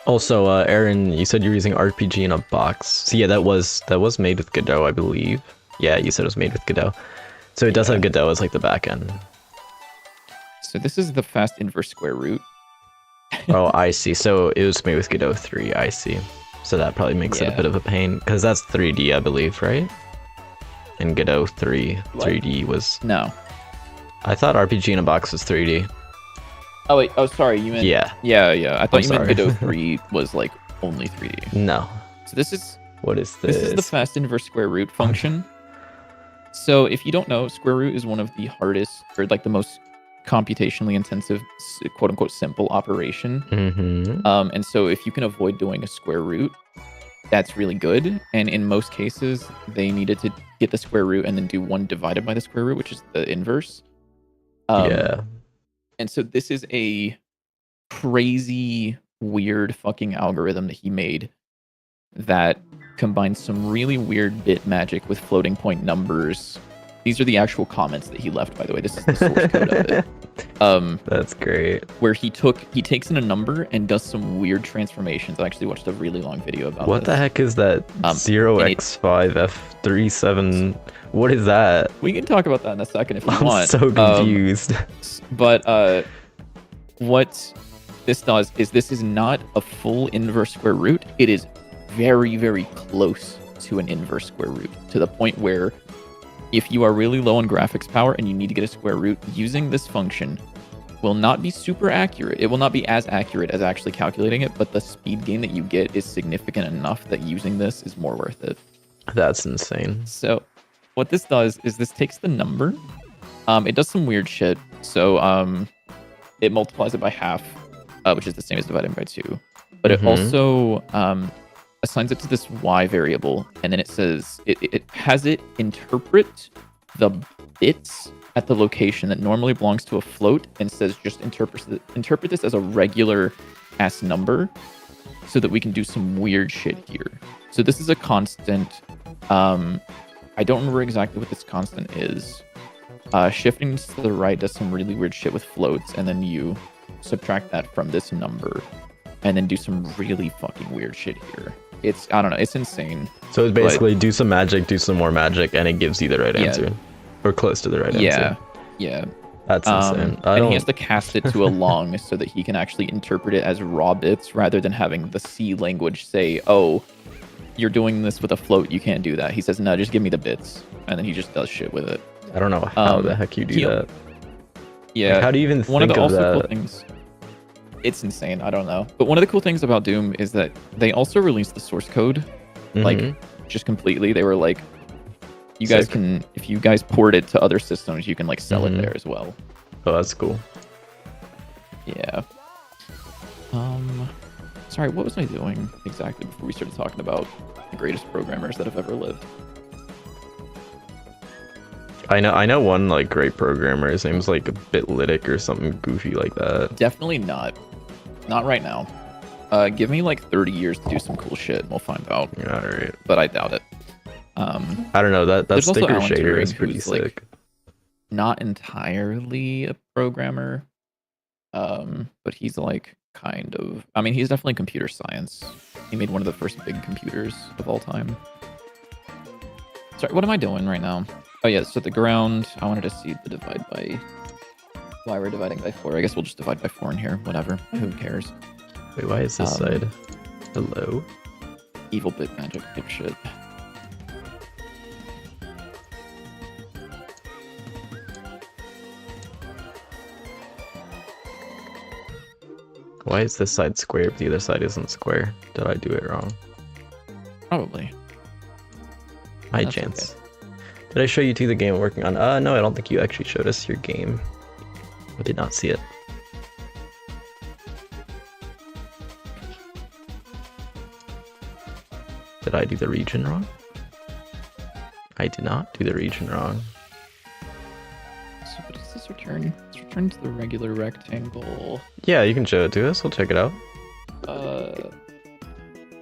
Also, Aaron, you said you're using RPG in a box. So yeah, that was made with Godot, I believe. Yeah, you said it was made with Godot. So it does have Godot as like the back end. So this is the fast inverse square root. Oh, I see. So it was made with Godot 3, I see. So that probably makes it a bit of a pain, because that's 3D, I believe, right? And Godot 3D was... No. I thought RPG in a box was 3D. Oh wait, sorry, you meant... Yeah. Yeah. I thought you meant Godot 3 was like only 3D. No. So this is... What is this? This is the fast inverse square root function. So if you don't know, square root is one of the hardest, or like the most computationally intensive, quote unquote, simple operation. Mm-hmm. And so if you can avoid doing a square root, that's really good. And in most cases, they needed to get the square root and then do 1 divided by the square root, which is the inverse. Yeah. And so this is a crazy, weird fucking algorithm that he made that combines some really weird bit magic with floating point numbers. These are the actual comments that he left, by the way. This is the source code of it. That's great. Where he takes in a number and does some weird transformations. I actually watched a really long video about what this. The heck is that 0x5f37? What is that? We can talk about that in a second if you I'm want. so confused. But what this does is this is not a full inverse square root. It is very, very close to an inverse square root, to the point where if you are really low on graphics power and you need to get a square root, using this function will not be super accurate. It will not be as accurate as actually calculating it, but the speed gain that you get is significant enough that using this is more worth it. That's insane. So what this does is this takes the number. It does some weird shit. So it multiplies it by half, which is the same as dividing by 2. But it also assigns it to this y variable, and then it says it has it interpret the bits at the location that normally belongs to a float, and says just interpret this as a regular ass number, so that we can do some weird shit here. So this is a constant. I don't remember exactly what this constant is. Shifting to the right does some really weird shit with floats, and then you subtract that from this number, and then do some really fucking weird shit here. I don't know, it's insane. So it's basically do some magic, do some more magic, and it gives you the right answer. Or close to the right answer. Yeah. That's insane. And he has to cast it to a long so that he can actually interpret it as raw bits, rather than having the C language say, oh, you're doing this with a float, you can't do that. He says, no, just give me the bits. And then he just does shit with it. I don't know how the heck you do that. Yeah. Like, how do you even think of that? Cool things, it's insane. I don't know. But one of the cool things about Doom is that they also released the source code, like, just completely. They were like, you guys can, if you guys port it to other systems, you can like sell it there as well. Oh, that's cool. Yeah. Sorry, what was I doing exactly before we started talking about the greatest programmers that have ever lived? I know one like great programmer. His name's like Bitlytic or something goofy like that. Definitely not. Not right now. Give me like 30 years to do some cool shit and we'll find out. Yeah, all right. But I doubt it. I don't know. That sticker shader is pretty sick. Like, not entirely a programmer, but he's like kind of. I mean, he's definitely computer science. He made one of the first big computers of all time. Sorry, what am I doing right now? Oh yeah, so the ground. I wanted to see the divide by. Why we're dividing by 4? I guess we'll just divide by 4 in here. Whatever. Who cares? Wait, why is this side? Hello. Evil bit magic dipshit. Why is this side square if the other side isn't square? Did I do it wrong? Probably. My That's chance. Did I show you the game I'm working on? No, I don't think you actually showed us your game. I did not see it. Did I do the region wrong? I did not do the region wrong. So what does this return? Let's return to the regular rectangle. Yeah, you can show it to us. We'll check it out.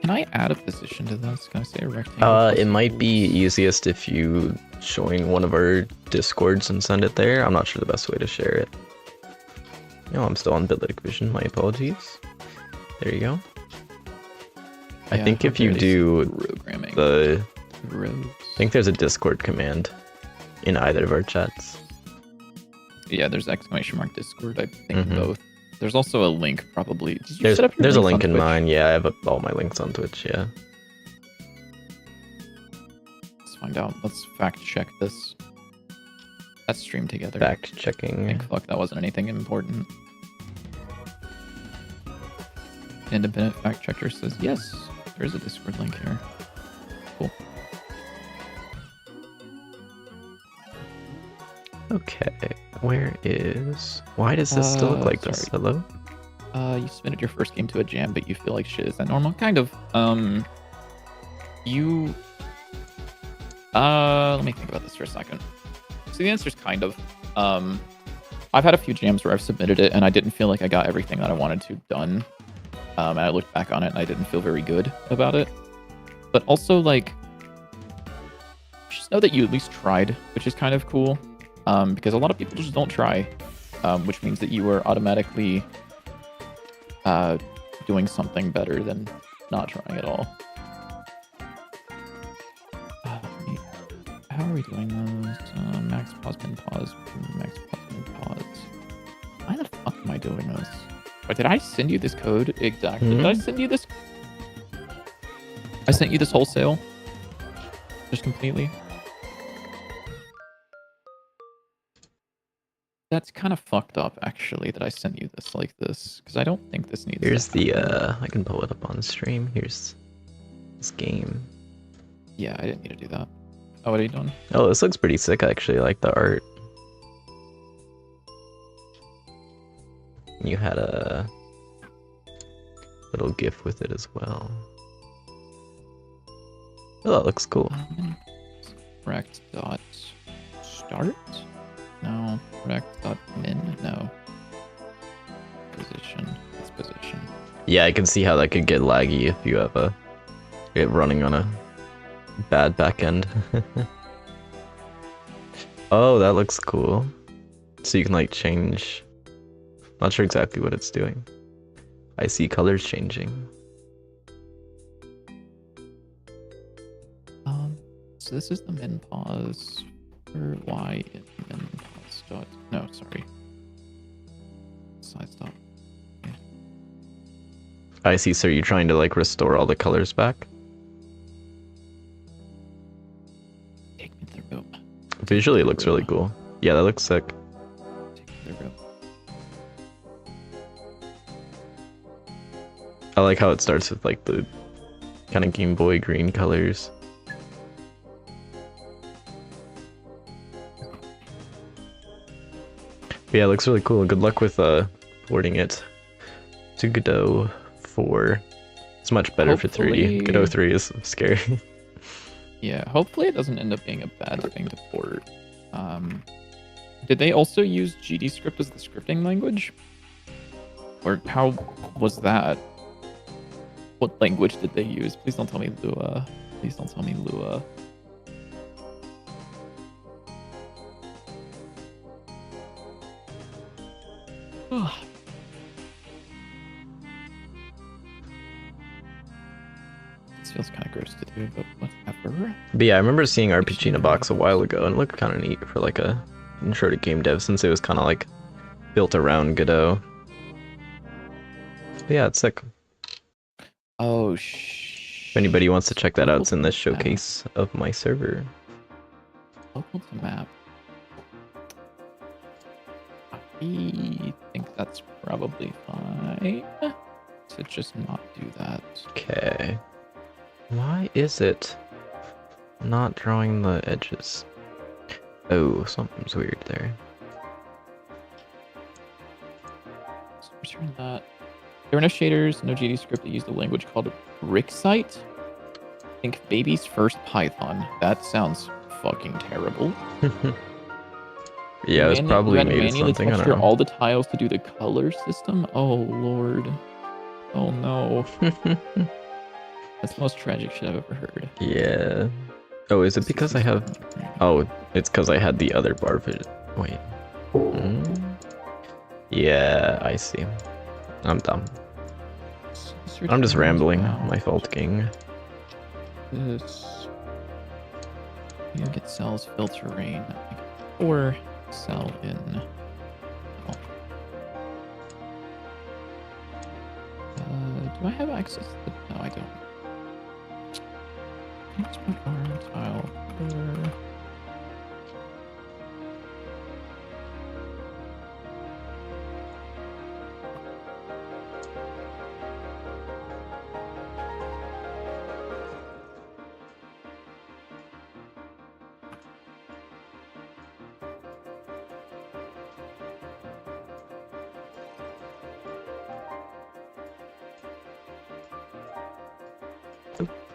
Can I add a position to this? Can I say a rectangle? It might be easiest if you join one of our Discords and send it there. I'm not sure the best way to share it. No, I'm still on Bitlytic Vision. My apologies. There you go. I think if you do the... I think there's a Discord command in either of our chats. Yeah, there's ! Discord. I think both. There's also a link, probably. Did you There's set up your there's a links link on in Twitch? mine. Yeah, I have all my links on Twitch. Yeah. Let's find out. Let's fact check this. Let's stream together. Fact checking. Thank fuck that wasn't anything important. Independent fact checker says yes. There's a Discord link here. Cool. Okay, where is... Why does this still look like this? Sorry. Hello? You submitted your first game to a jam, but you feel like shit. Is that normal? Kind of. You... let me think about this for a second. So the answer is kind of. I've had a few jams where I've submitted it, and I didn't feel like I got everything that I wanted to done. And I looked back on it, and I didn't feel very good about it. But also, like... just know that you at least tried, which is kind of cool. Because a lot of people just don't try, which means that you are automatically doing something better than not trying at all. How are we doing those? Max pause, min pause, max pause, min pause. Why the fuck am I doing this? Wait, did I send you this code? Exactly. Did I send you this? I sent you this wholesale? Just completely? That's kind of fucked up, actually, that I sent you this like this, because I don't think this needs. Here's the, I can pull it up on stream. Here's this game. Yeah, I didn't need to do that. Oh, what are you doing? Oh, this looks pretty sick, actually. I like the art. You had a little GIF with it as well. Oh, that looks cool. Rect dot start? No. Rect dot min? No. Position. It's position. Yeah, I can see how that could get laggy if you have it running on a bad backend. Oh, that looks cool. So you can like change. Not sure exactly what it's doing. I see colors changing. So this is the min pause for y in min pause dot. No, sorry. Side stop. Yeah. I see, so you're trying to like restore all the colors back? Take me to the room. Visually it looks really cool. Yeah, that looks sick. Take me to the room. I like how it starts with like the kind of Game Boy green colors. But yeah, it looks really cool. Good luck with porting it to Godot 4. It's much better for 3. Godot 3 is scary. Yeah, hopefully it doesn't end up being a bad thing to port. Did they also use GDScript as the scripting language? Or how was that? What language did they use? Please don't tell me Lua. Please don't tell me Lua. This feels kind of gross to do, but whatever. But yeah, I remember seeing RPG in a Box a while ago and it looked kind of neat for like a intro to game dev since it was kind of like built around Godot. But yeah, it's sick. Oh, If anybody wants to check that out, it's in the showcase of my server. Local to map. I think that's probably fine to just not do that. Okay. Why is it not drawing the edges? Oh, something's weird there. So return that. There are no shaders, no GD script that use the language called Rixite. Think baby's first Python. That sounds fucking terrible. Yeah, it's probably you had to made manually something. I don't texture know. all the tiles to do the color system. Oh lord. Oh no. That's the most tragic shit I've ever heard. Yeah. Oh, is it because I have? Oh, it's because I had the other bar vision. Wait. Yeah, I see. I'm dumb. I'm just rambling. My fault, King. This. You get cells filter rain. Or cell in. Oh. Do I have access to? No, I don't. Let's put our tile there.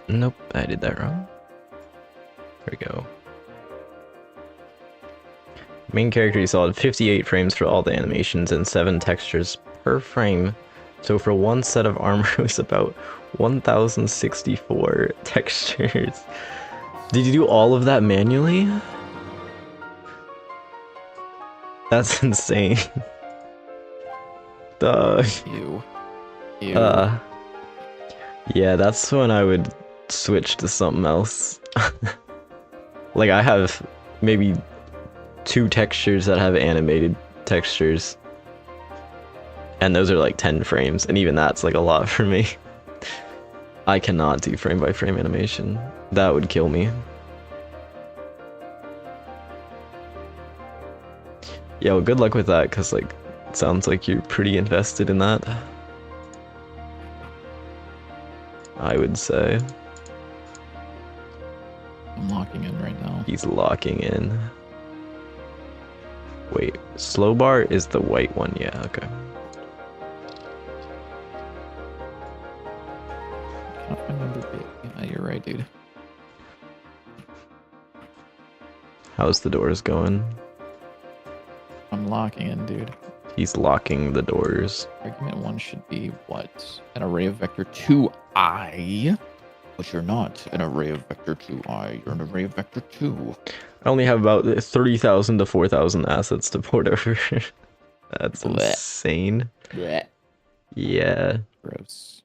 Nope, I did that wrong. There we go. Main character, you saw 58 frames for all the animations and 7 textures per frame. So for one set of armor, it was about 1064 textures. Did you do all of that manually? That's insane. Dog. Ew. Ew. Yeah, that's when I would switch to something else. Like, I have maybe 2 textures that have animated textures. And those are like 10 frames, and even that's like a lot for me. I cannot do frame by frame animation. That would kill me. Yeah, well, good luck with that, because like, it sounds like you're pretty invested in that. I would say. I'm locking in right now. He's locking in. Wait, slow bar is the white one, yeah, okay. Can't remember. Yeah, you're right, dude. How's the doors going? I'm locking in, dude. He's locking the doors. Argument 1 should be what? An array of vector 2i. But you're not an array of vector 2i. You're an array of vector 2. I only have about 30,000 to 4,000 assets to port over. That's Blech. insane. Blech. Yeah. Gross.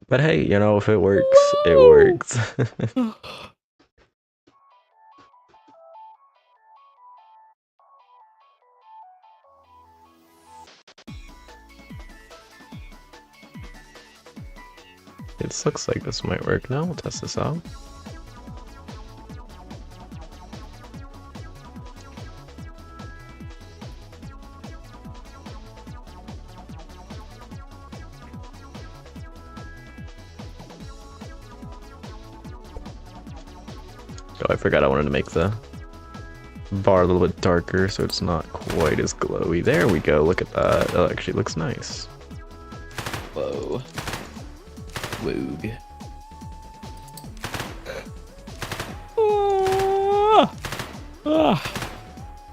But hey, you know, if it works, it works. It looks like this might work now. We'll test this out. Oh, I forgot I wanted to make the bar a little bit darker so it's not quite as glowy. There we go. Look at that. That actually looks nice. Whoa. Woog.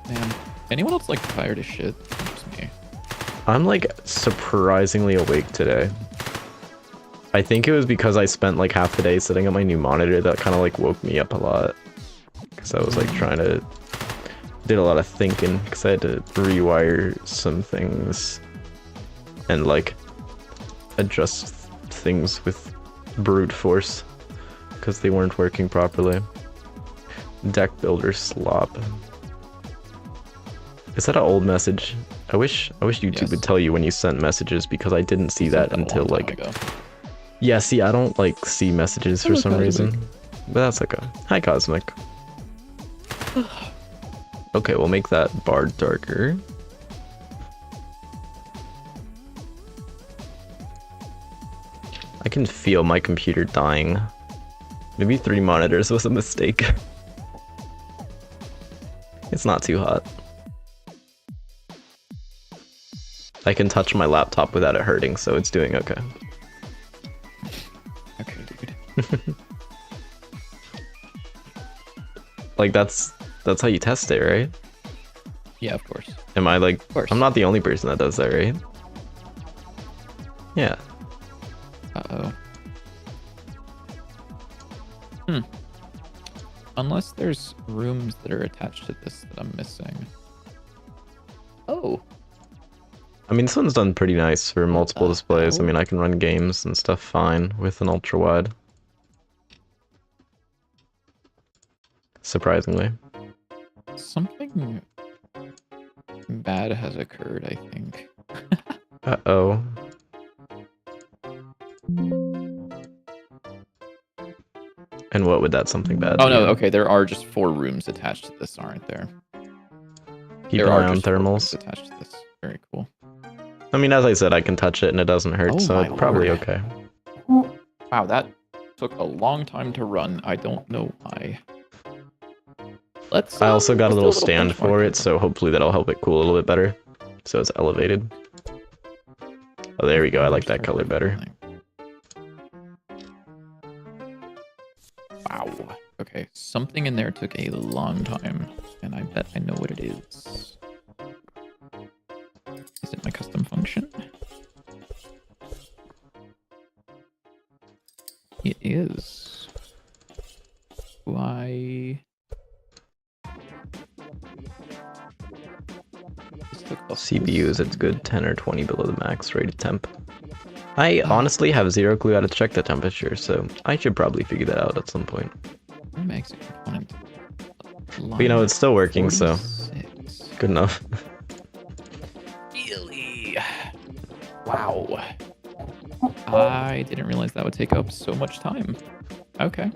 Man, anyone else like tired as shit? Just me. I'm like surprisingly awake today. I think it was because I spent like half the day sitting at my new monitor that kind of like woke me up a lot. Because I was like did a lot of thinking because I had to rewire some things and like adjust things with brute force because they weren't working properly. Deck builder slop. Is that an old message? I wish YouTube would tell you when you sent messages because I didn't see that until like yeah, see, I don't like see messages for some reason. But that's okay. Hi Cosmic. Okay, we'll make that bar darker. can feel my computer dying. Maybe 3 monitors was a mistake. It's not too hot. I can touch my laptop without it hurting, so it's doing okay. Okay, dude. Like that's how you test it, right? Yeah, of course. Am I like? Of course. I'm not the only person that does that, right? Yeah. Uh-oh. Unless there's rooms that are attached to this that I'm missing. Oh. I mean, this one's done pretty nice for multiple displays. I mean, I can run games and stuff fine with an ultra wide. Surprisingly. Something bad has occurred, I think. Uh-oh. And what would that something bad Oh be? no, okay, there are just 4 rooms attached to this, aren't there? Keep There an are eye on just 4 rooms thermals. attached to this. Very cool. I mean, as I said, I can touch it and it doesn't hurt, Oh so my it's probably lord. okay. Wow, that took a long time to run. I don't know why. I also got a let's do little stand for benchmarking. it, so hopefully that'll help it cool a little bit better. So it's elevated. Oh, there we go. I like that color better. Wow. Okay, something in there took a long time, and I bet I know what it is. Is it my custom function? It is. Why? CPU is at good 10 or 20 below the max rated temp. I honestly have zero clue how to check the temperature, so I should probably figure that out at some point. What makes a component? But you know, it's still working, so 46. good enough. Really? Wow. I didn't realize that would take up so much time. Okay.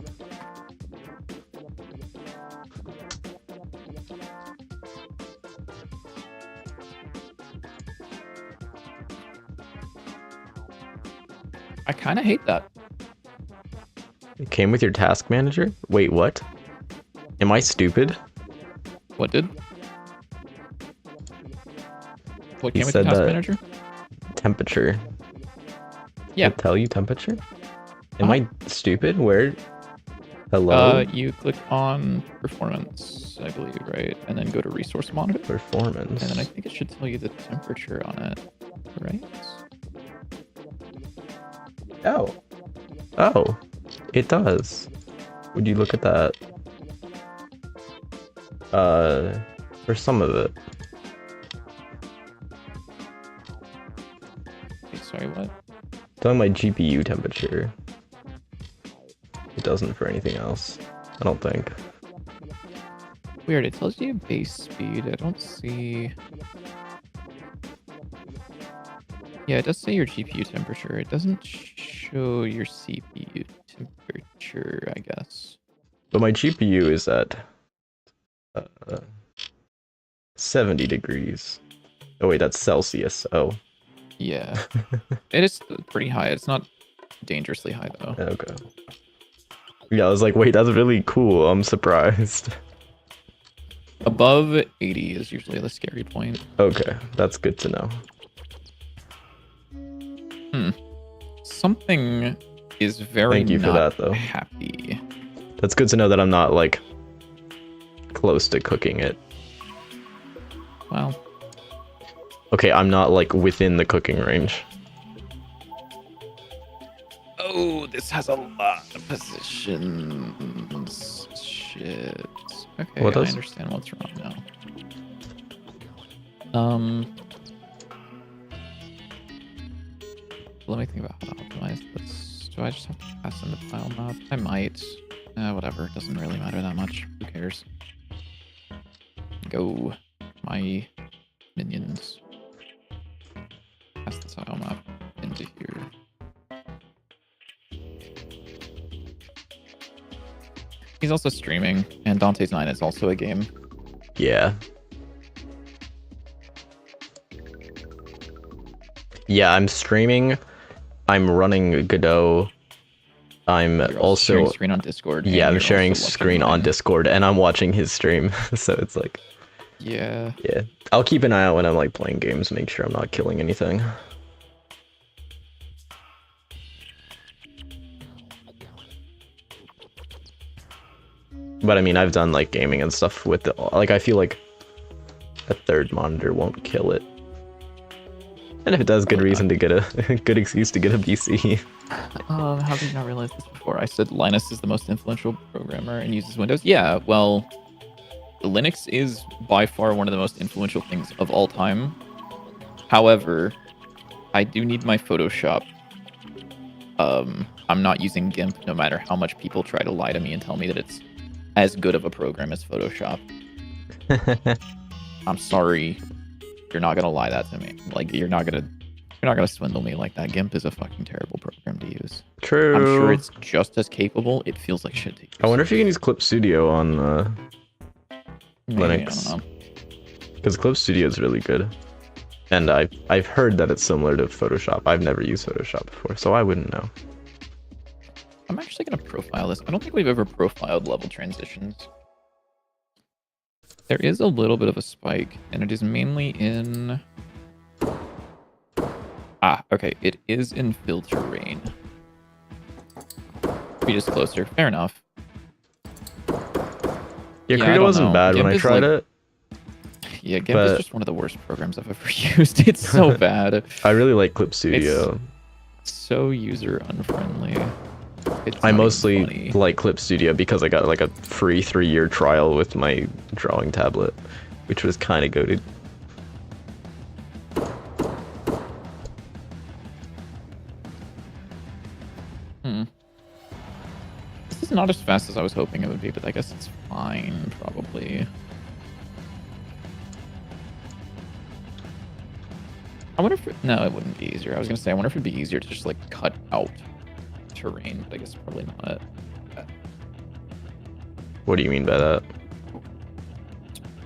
I kind of hate that. It came with your task manager? Wait, what? Am I stupid? What did? What He came with the said task that manager? temperature. Yeah. Did it tell you temperature? Am I stupid? Where? Hello? You click on performance, I believe, right? And then go to resource monitor. Performance. And then I think it should tell you the temperature on it, right? Oh. Oh. It does. Would you look at that? For some of it. Wait, sorry, what? Telling my GPU temperature. It doesn't for anything else. I don't think. Weird, it tells you base speed. I don't see... Yeah, it does say your GPU temperature. It doesn't show your CPU temperature, I guess. But my GPU is at 70 degrees. Oh wait, that's Celsius. Oh. Yeah. It is pretty high. It's not dangerously high, though. Okay. Yeah, I was like, wait, that's really cool. I'm surprised. Above 80 is usually the scary point. Okay, that's good to know. Something is very Thank you for that, though. happy. That's good to know that I'm not, like, close to cooking it. Well, Okay, I'm not, like, within the cooking range. oh, this has a lot of positions. Shit. Okay, What I does? understand what's wrong now. Let me think about how to optimize this. Do I just have to pass in the file map? I might. Whatever. It doesn't really matter that much. Who cares? Go. My minions. Pass the file map into here. He's also streaming, and Dante's 9 is also a game. Yeah. Yeah, I'm streaming I'm running Godot. I'm You're also also sharing screen on Discord. yeah, and I'm you're sharing also watching screen on mine. Discord, and I'm watching his stream. So it's like, Yeah. yeah, I'll keep an eye out when I'm like playing games, make sure I'm not killing anything. But I mean, I've done like gaming and stuff with the, like, I feel like a third monitor won't kill it. And if it does, good reason to get a good excuse to get a PC. How did you not realize this before? I said Linus is the most influential programmer and uses Windows. Yeah, well, Linux is by far one of the most influential things of all time. However, I do need my Photoshop. I'm not using GIMP no matter how much people try to lie to me and tell me that it's as good of a program as Photoshop. I'm sorry. You're not gonna lie that to me. Like you're not gonna swindle me like that. GIMP is a fucking terrible program to use. True. I'm sure it's just as capable. It feels like shit to use. I wonder if you can use Clip Studio on Maybe, Linux. I don't know. Because Clip Studio is really good. And I've heard that it's similar to Photoshop. I've never used Photoshop before, so I wouldn't know. I'm actually gonna profile this. I don't think we've ever profiled level transitions. There is a little bit of a spike, and it is mainly in... Ah, okay. It is in filter rain. Be just closer. Fair enough. Yeah, I Credo don't wasn't know. bad GIMP when I is, tried like- it. Yeah, GIMP But- is just one of the worst programs I've ever used. It's so bad. I really like Clip Studio. It's so user unfriendly. It's I not even mostly funny. like Clip Studio because I got like a free 3-year trial with my drawing tablet, which was kind of goated. This is not as fast as I was hoping it would be, but I guess it's fine, probably. I wonder if... No, it wouldn't be easier. I was going to say, I wonder if it'd be easier to just, like, cut out terrain, but I guess probably not. What do you mean by that?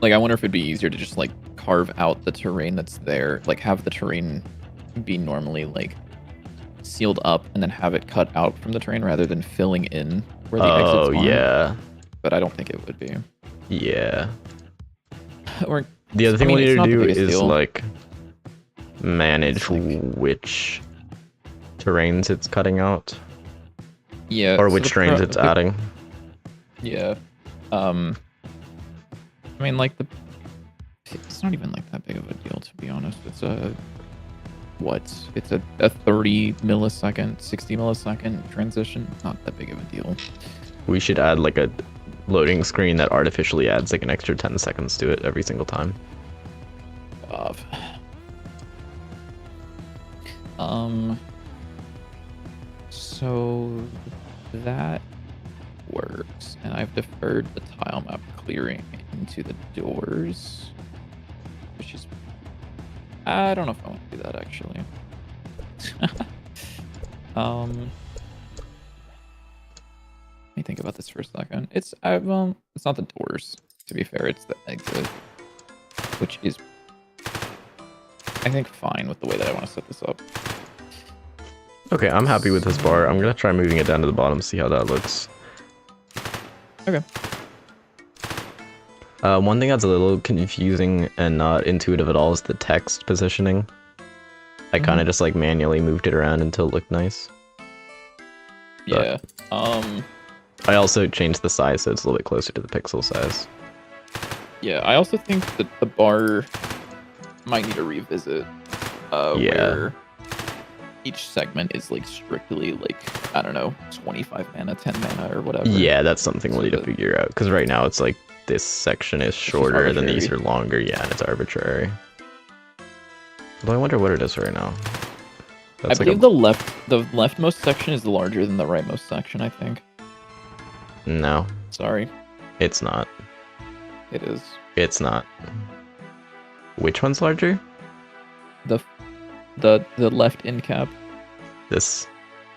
Like, I wonder if it'd be easier to just, like, carve out the terrain that's there. Like, have the terrain be normally, like, sealed up and then have it cut out from the terrain rather than filling in where the exits are. Yeah. But I don't think it would be. Yeah. Or The other thing mean, we it's need to not the do biggest is deal. like manage It's like- which terrains it's cutting out yeah, or so which the terrains it's adding. Yeah. I mean, like it's not even like that big of a deal, to be honest. It's a It's a 30 millisecond, 60 millisecond transition. Not that big of a deal. We should add like a loading screen that artificially adds like an extra 10 seconds to it every single time. So that works, and I've deferred the tile map clearing into the doors, which is... I don't know if I want to do that, actually. Let me think about this for a second. It's well, it's not the doors, to be fair, it's the exit, which is, I think, fine with the way that I want to set this up. Okay, I'm happy with this bar. I'm gonna try moving it down to the bottom, see how that looks. Okay. One thing that's a little confusing and not intuitive at all is the text positioning. I kind of just like manually moved it around until it looked nice. Yeah. I also changed the size so it's a little bit closer to the pixel size. Yeah, I also think that the bar might need a revisit. Where each segment is like strictly like, I don't know, 25 mana, 10 mana, or whatever. Yeah, that's something we'll So need to that- figure out, because right now it's like this section is shorter, then these are arbitrary. longer, yeah, and it's arbitrary. Although I wonder what it is right now. I That's believe the leftmost section is larger than the rightmost section, I think. No, Sorry, it's not. it is. It's not. Which one's larger? The left end cap This.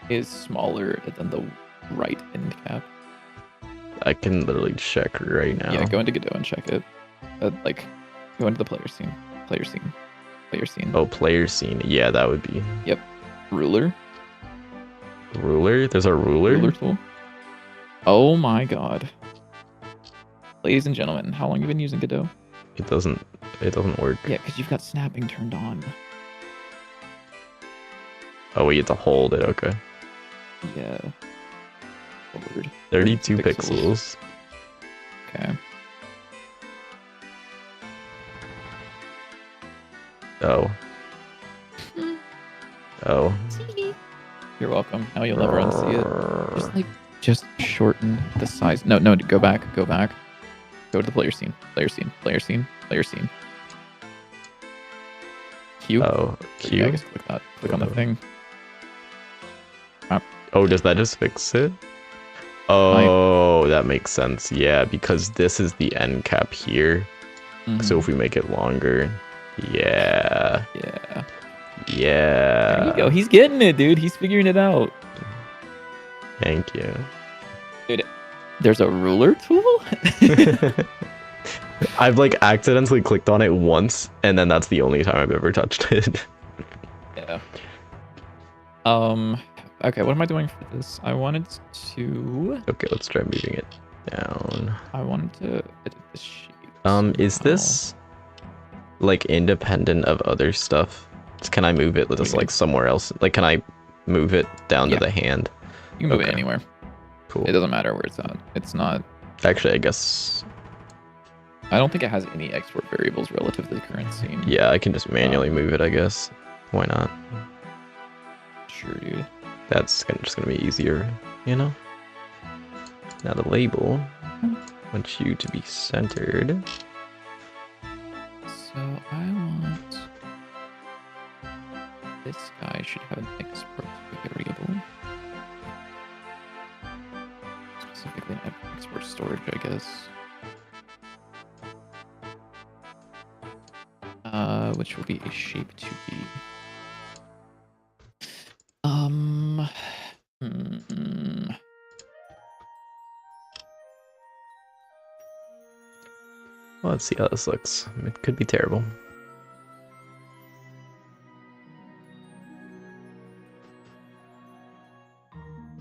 is smaller than the right end cap. I can literally check right now. Yeah, go into Godot and check it. Like, go into the player scene. Player scene. Oh, player scene. Yeah, that would be. Ruler. Ruler? There's a ruler? Ruler tool. Oh my god. Ladies and gentlemen, how long have you been using Godot? It doesn't work. Yeah, because you've got snapping turned on. Oh, we get to hold it, okay. Yeah. Forward. 32 pixels. Okay. Oh. Oh. You're welcome. Now you'll never unsee it. Just shorten the size. No, go back. Go to the player scene. Player scene. Q. Oh, Q? Yeah, I guess click that. Click on the thing. Oh, does that just fix it? Oh, that makes sense. Yeah, because this is the end cap here. So if we make it longer, yeah. There you go. He's getting it, dude. He's figuring it out. Thank you. Dude, there's a ruler tool? I've like accidentally clicked on it once, and then that's the only time I've ever touched it. Yeah. Okay, what am I doing for this? I wanted to... Okay, let's try moving it down. I wanted to edit the shape. Is this like independent of other stuff? Can I move it just like somewhere else? Like, can I move it down to the hand? You can move it anywhere. Cool. It doesn't matter where it's at. It's not... Actually, I guess... I don't think it has any export variables relative to the current scene. Yeah, I can just manually move it, I guess. Why not? Sure, dude. That's just gonna be easier, you know? Now the label. I want you to be centered. So I want... This guy should have an export variable. Specifically an export storage, I guess. Which will be a shape 2D. Well, let's see how this looks. It could be terrible.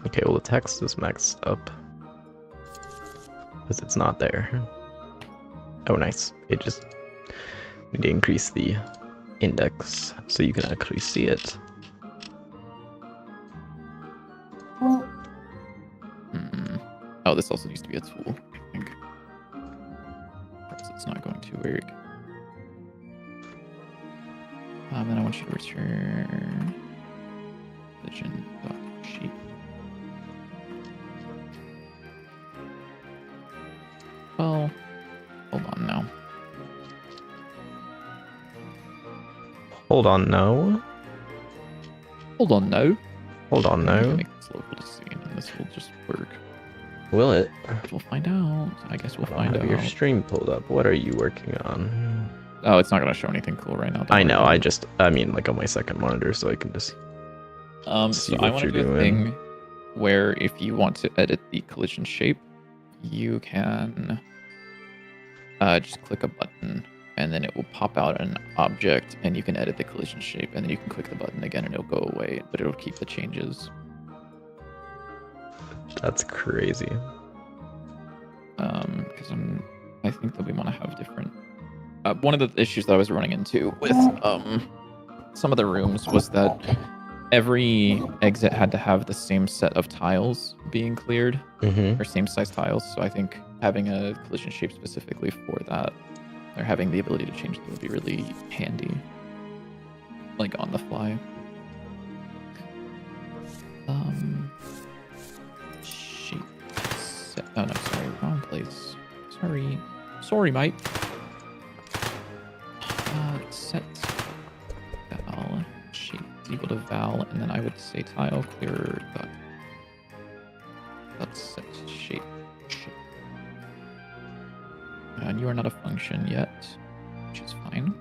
Okay, well the text is maxed up because it's not there. Oh, nice. It just need to increase the index so you can actually see it. Oh, this also needs to be a tool, I think. Perhaps it's not going to work. Then I want you to return vision.sheet. Well, hold on now. Hold on, no. Hold on, no. Hold on, no. Make this local to scene, and this will just work. Will it? We'll find out. I guess we'll find out. Your stream pulled up. What are you working on? Oh, it's not gonna show anything cool right now. I know. I mean, like on my second monitor, so I can just see so I what want you're to do a doing. thing where if you want to edit the collision shape, you can just click a button, and then it will pop out an object, and you can edit the collision shape, and then you can click the button again, and it'll go away, but it'll keep the changes. That's crazy. Because I think that we want to have different. One of the issues that I was running into with some of the rooms was that every exit had to have the same set of tiles being cleared, or same size tiles. So I think having a collision shape specifically for that, or having the ability to change them, would be really handy, like on the fly. Shape set. Oh no, sorry, wrong place. Sorry, mate. Set val shape equal to val, and then I would say tile clear dot set shape. And you are not a function yet, which is fine.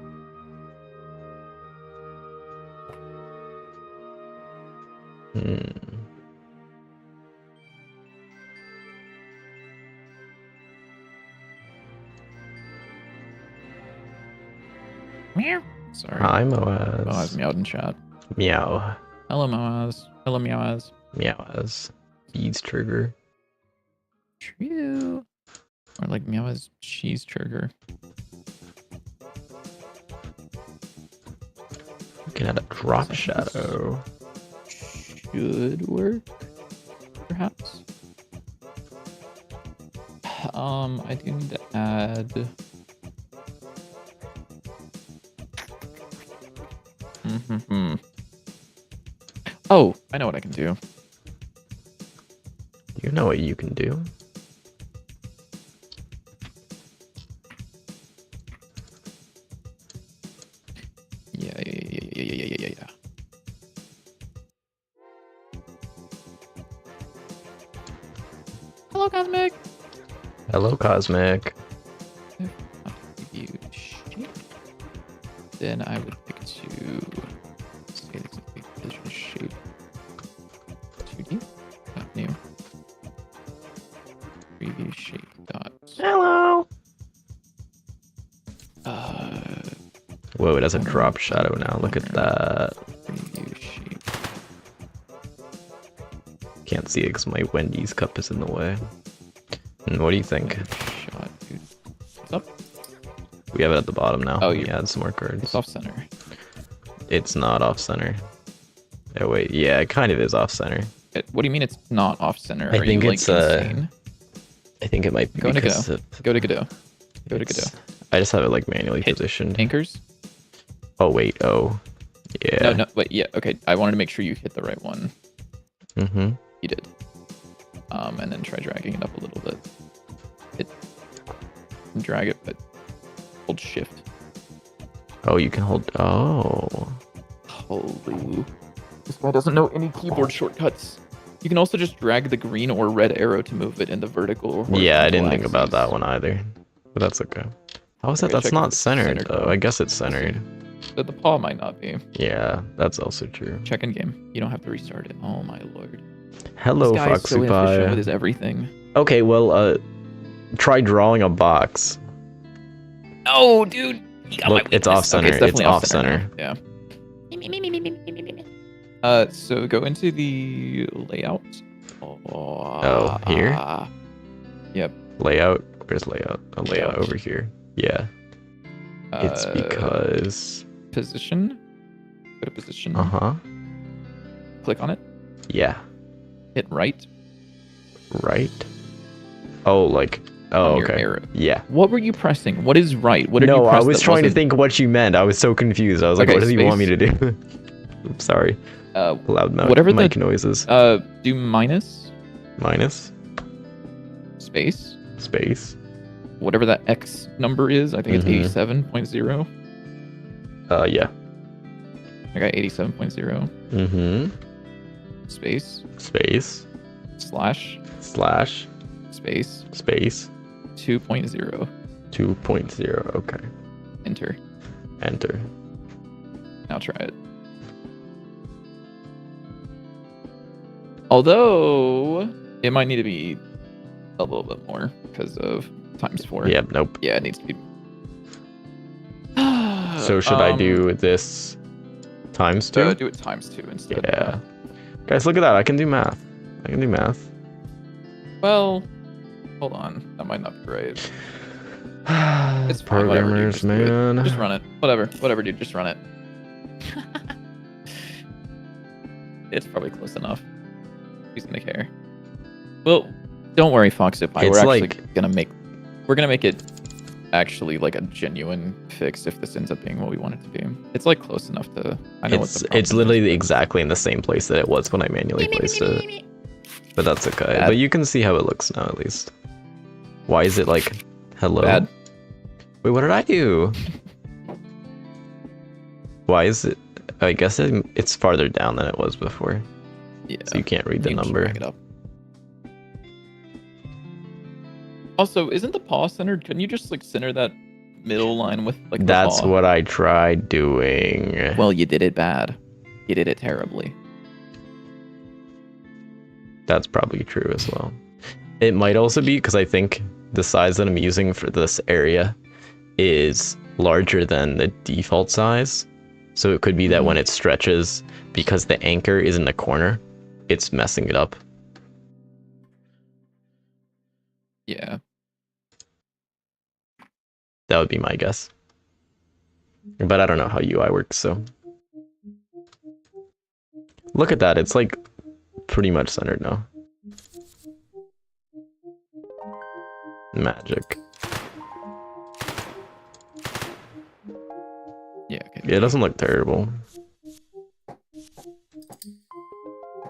Meow. Sorry. Hi, Moaz. Moaz meowed in chat. Meow. Hello, Moaz. Hello, Meowaz. Meow has beads trigger. True. Or like Meow has cheese trigger. You can add a drop So I think shadow. Should work, perhaps. I do need to add. Oh, I know what I can do. You know what you can do. Yeah. Hello, Cosmic. Hello, Cosmic. Then I would pick to say this is a position shape. 2D. Not new. Preview shape dot. Hello. Uh, Whoa, it has a drop shadow now. Look at that. preview shape. Can't see it because my Wendy's cup is in the way. And what do you think? Shot, dude. What's up? We have it at the bottom now. Oh, we you add some more cards. It's off center. It's not off center. Oh wait, yeah, it kind of is off center. What do you mean it's not off center? I think you, it's insane? I think it might be Go to because Godot. of Go to Godot. Go to it's- Godot. I just have it like manually Hit positioned. Anchors? Oh wait, oh. Yeah. No, wait, yeah, okay. I wanted to make sure you hit the right one. Mm-hmm. You did. And then try dragging it up a little bit. Drag it, but hold shift. Oh, you can hold. Oh. Holy. This guy doesn't know any keyboard shortcuts. You can also just drag the green or red arrow to move it in the vertical or horizontal Yeah, I didn't think about axes. that one either. But that's okay. How is that? Okay, That's check if not it's centered centered, though. though. I guess it's centered. The paw might not be. Yeah, that's also true. Check in game. You don't have to restart it. Oh my lord. Hello, This guy is so inefficient with his Foxupai. everything. Okay, well, try drawing a box. No, dude. He got Look, my it's weakness. off center. Okay, it's definitely off center. center. now. Yeah. So go into the layout. Oh, here? Yep. Layout. Where's layout? A layout Layout. over here. Yeah. It's because. Position. Go to position. Uh huh. Click on it. Yeah. Hit right. Right. Oh, like. Oh, on your okay. arrow. Yeah. What were you pressing? What is right? What did you No, press I was that trying to wasn't- think what you meant. I was so confused. I was like, Okay, what does he want me space. to do? I'm sorry. Loud whatever mic the- noises. Do minus Minus. space. Space. Whatever that X number is. I think it's Mhm. 87.0. Yeah. I got 87.0. Mm-hmm. Space. Space. Slash. Slash. Space. Space. 2.0. 2.0. Okay. Enter. Enter. Now try it. Although it might need to be a little bit more because of ×4. Yeah, nope. Yeah, it needs to be. So should I do this times 2? Do it ×2 instead. Yeah. Guys, look at that. I can do math. I can do math. Well, hold on. That might not be right. It's fine, whatever, dude, Programmers, just do it. man. Just run it. Whatever, dude. Just run it. It's probably close enough. Who's gonna care? Well, don't worry, Foxupai. It's We're actually like- gonna make. We're gonna make it actually like a genuine fix if this ends up being what we want it to be. It's like close enough to. I know what the problem It's is. literally exactly in the same place that it was when I manually placed it. But that's okay. Bad. But you can see how it looks now at least. Why is it like hello? Bad. Wait, what did I do? Why is it? I guess it's farther down than it was before, Yeah. so you can't read the You can just number. drag it up. Also, isn't the paw centered? Couldn't you just like center that middle line with like the That's paw? what I tried doing. Well, you did it bad. You did it terribly. That's probably true as well. It might also be because I think the size that I'm using for this area is larger than the default size. So it could be that when it stretches, because the anchor is in the corner, it's messing it up. Yeah. That would be my guess. But I don't know how UI works, so. Look at that, it's like pretty much centered now. Magic. Yeah. Okay. Yeah, it doesn't look terrible.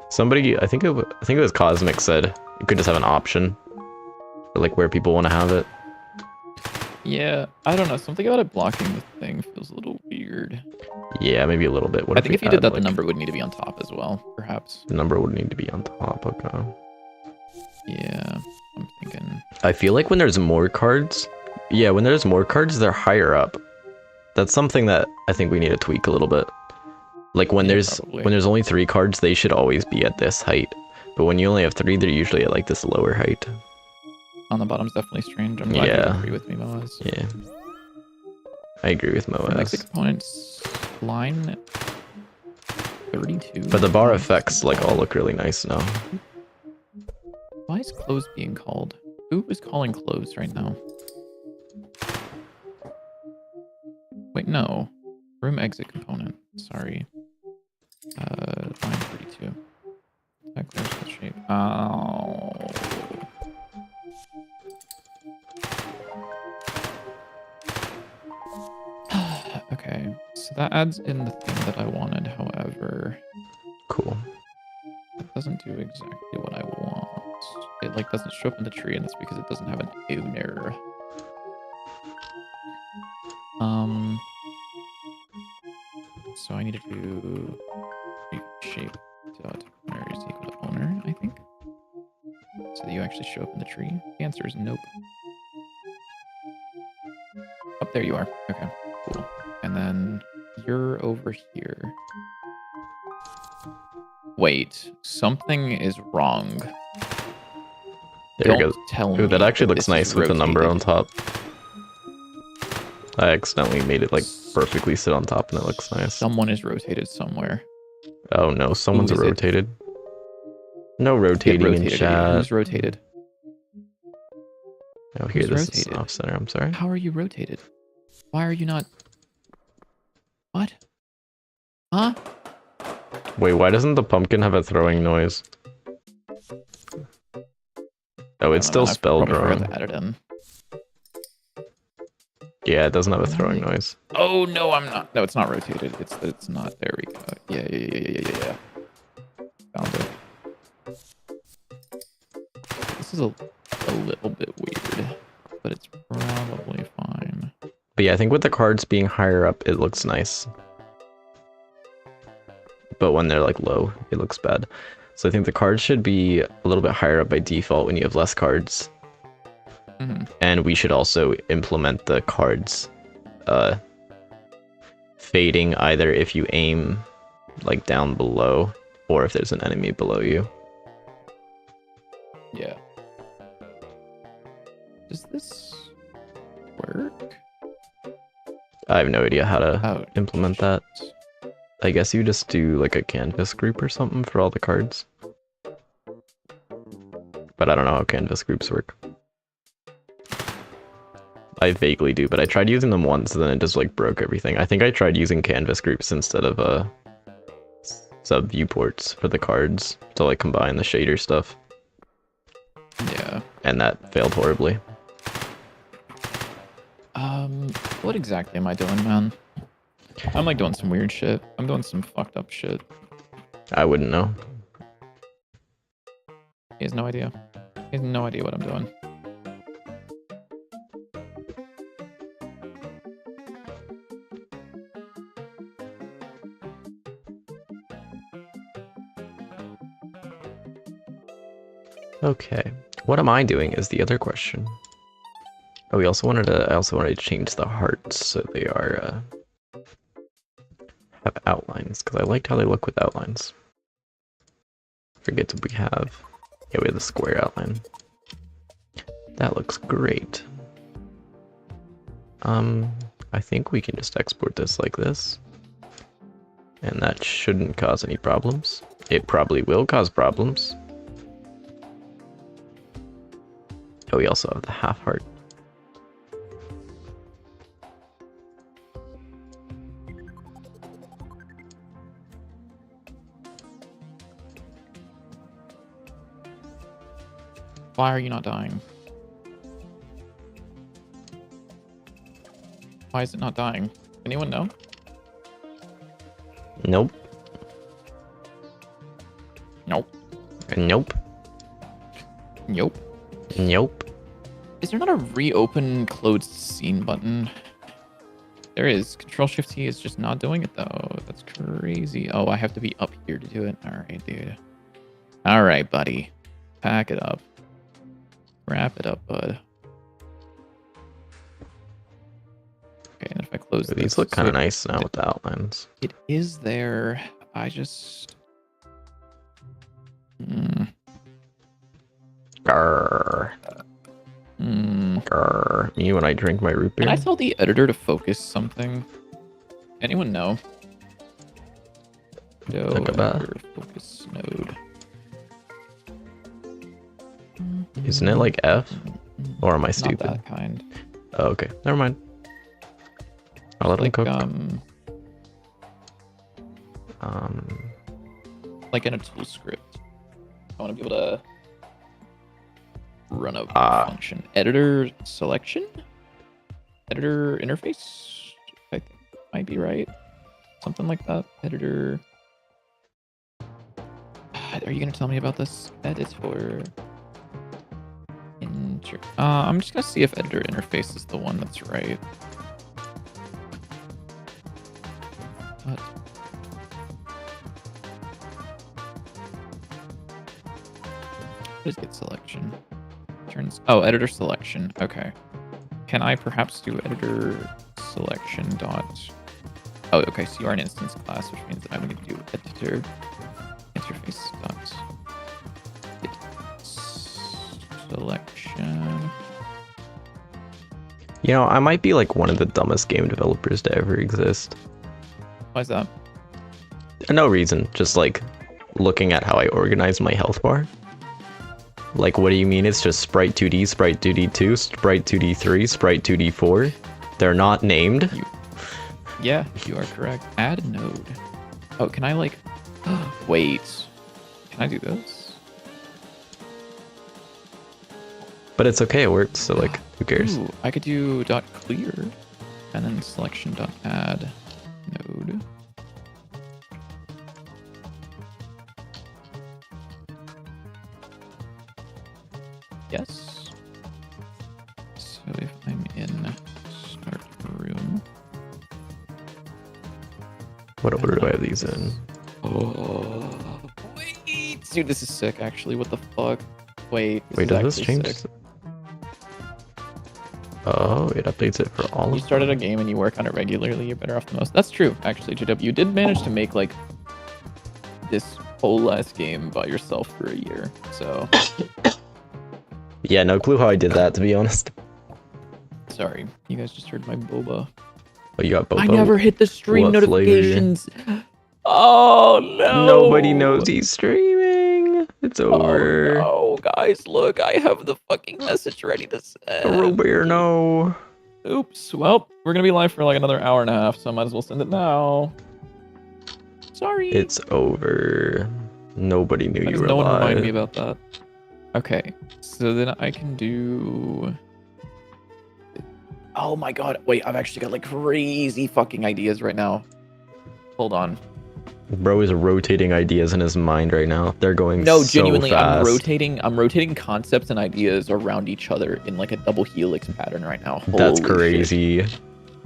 Somebody, I think it was Cosmic said you could just have an option for like where people want to have it. Yeah, I don't know. Something about it blocking the thing feels a little weird. Yeah, maybe a little bit. What I think we if you did had, that, like, the number would need to be on top as well, perhaps. the number would need to be on top. Okay. Yeah, I'm thinking. I feel like when there's more cards, yeah, when there's more cards, they're higher up. That's something that I think we need to tweak a little bit. Like when Yeah, there's probably. when there's only 3 cards, they should always be at this height. But when you only have 3, they're usually at like this lower height. On the bottom's definitely strange. I'm glad you Yeah. agree with me, Moaz. Yeah. I agree with The next Moaz. components line 32. But the bar effects like all look really nice now. Why is close being called? Who is calling close right now? Wait, no. Room exit component. Sorry. Line 32. That clears the shape. Oh. Okay, so that adds in the thing that I wanted, however, Cool. it doesn't do exactly what I want. It like doesn't show up in the tree, and it's because it doesn't have an owner. So I need to do shape dot owner is equal to owner, I think. So that you actually show up in the tree. The answer is nope. Oh, there you are. Okay, cool. And then you're over here. Wait, something is wrong. There we Don't go. tell Ooh, me that actually that looks this is nice with the number on rotated. top. I accidentally made it like perfectly sit on top and it looks nice. Someone is rotated somewhere. Oh no, someone's Who is it? rotated. No Get rotating in rotated. chat. Who's rotated? Oh, here, Who's this is rotated? off center. I'm sorry. How are you rotated? Why are you not? What? Huh? Wait, why doesn't the pumpkin have a throwing noise? Oh, it's still I spelled probably wrong. forgot to add it in. Yeah, it doesn't have a throwing noise. Oh no, I'm not. No, it's not rotated. It's not. There we go. Yeah. Found it. This is a little bit weird, but it's probably fine. But yeah, I think with the cards being higher up, it looks nice. But when they're like low, it looks bad. So I think the cards should be a little bit higher up by default when you have less cards. And we should also implement the cards fading either if you aim like down below or if there's an enemy below you. Yeah. Does this work? I have no idea how to Oh, implement that. I guess you just do like a canvas group or something for all the cards. But I don't know how canvas groups work. I vaguely do, but I tried using them once and then it just like broke everything. I think I tried using canvas groups instead of sub viewports for the cards to like combine the shader stuff. Yeah. And that failed horribly. What exactly am I doing, man? I'm like doing some weird shit. I'm doing some fucked up shit. I wouldn't know. He has no idea. He has no idea what I'm doing. Okay. What am I doing is the other question. Oh, I also wanted to change the hearts so they are have outlines, because I liked how they look with outlines. Forget that we have. Yeah, we have the square outline. That looks great. I think we can just export this like this. And that shouldn't cause any problems. It probably will cause problems. Oh, we also have the half heart. Why are you not dying? Why is it not dying? Anyone know? Nope. Nope. Nope. Nope. Nope. Is there not a reopen closed scene button? There is. Control-Shift-T is just not doing it, though. That's crazy. Oh, I have to be up here to do it. All right, dude. All right, buddy. Pack it up. Wrap it up, bud. Okay, and if I close These this, look kind of nice now with the outlines. It is there. I just... Grrr. Grrr. Me when I drink my root beer. Can I tell the editor to focus something? Anyone know? No, editor focus node. Isn't it like F? Or am I stupid? Not that kind. Oh, okay. Never mind. I'll let him cook. Like in a tool script. I want to be able to run a function. Editor selection? Editor interface? I think might be right. Something like that. Editor. Are you going to tell me about this? Editor. I'm just going to see if editor interface is the one that's right. What? What is git selection? Turns. Oh, editor selection. Okay. Can I perhaps do editor selection dot? Oh, okay. So you are an instance class, which means that I'm going to do editor interface dot git selection. You know, I might be like one of the dumbest game developers to ever exist. Why is that? No reason. Just like looking at how I organize my health bar. Like, what do you mean? It's just Sprite 2D, Sprite 2D2, Sprite 2D3, Sprite 2D4. They're not named. Yeah, you are correct. Add node. Oh, can I like... Wait. Can I do this? But it's okay, it works, so like, who cares? Ooh, I could do dot clear and then selection dot add node. Yes. So if I'm in start room. What order do I have these in? Oh, wait, dude, this is sick. Actually, what the fuck? Wait. Wait, does this change? Sick. Oh, it updates it for all of You started a game and you work on it regularly, you're better off than most. That's true, actually, JW. You did manage to make like this whole last game by yourself for a year, so. Yeah, no clue how I did that, to be honest. Sorry, you guys just heard my boba. Oh, you got boba? I never hit the stream What notifications. Flavor? Oh no! Nobody knows he's streaming. It's over. Oh no, guys, look, I have the fucking message ready to send. Robert, no. Oops. Well, we're gonna be live for like another hour and a half, so I might as well send it now. Sorry. It's over. Nobody knew you were no alive. one reminded me about that. Okay, so then I can do... Oh my god, wait, I've actually got like crazy fucking ideas right now. Hold on. Bro is rotating ideas in his mind right now. They're going No, so genuinely, fast. I'm rotating concepts and ideas around each other in like a double helix pattern right now. That's Holy crazy. shit.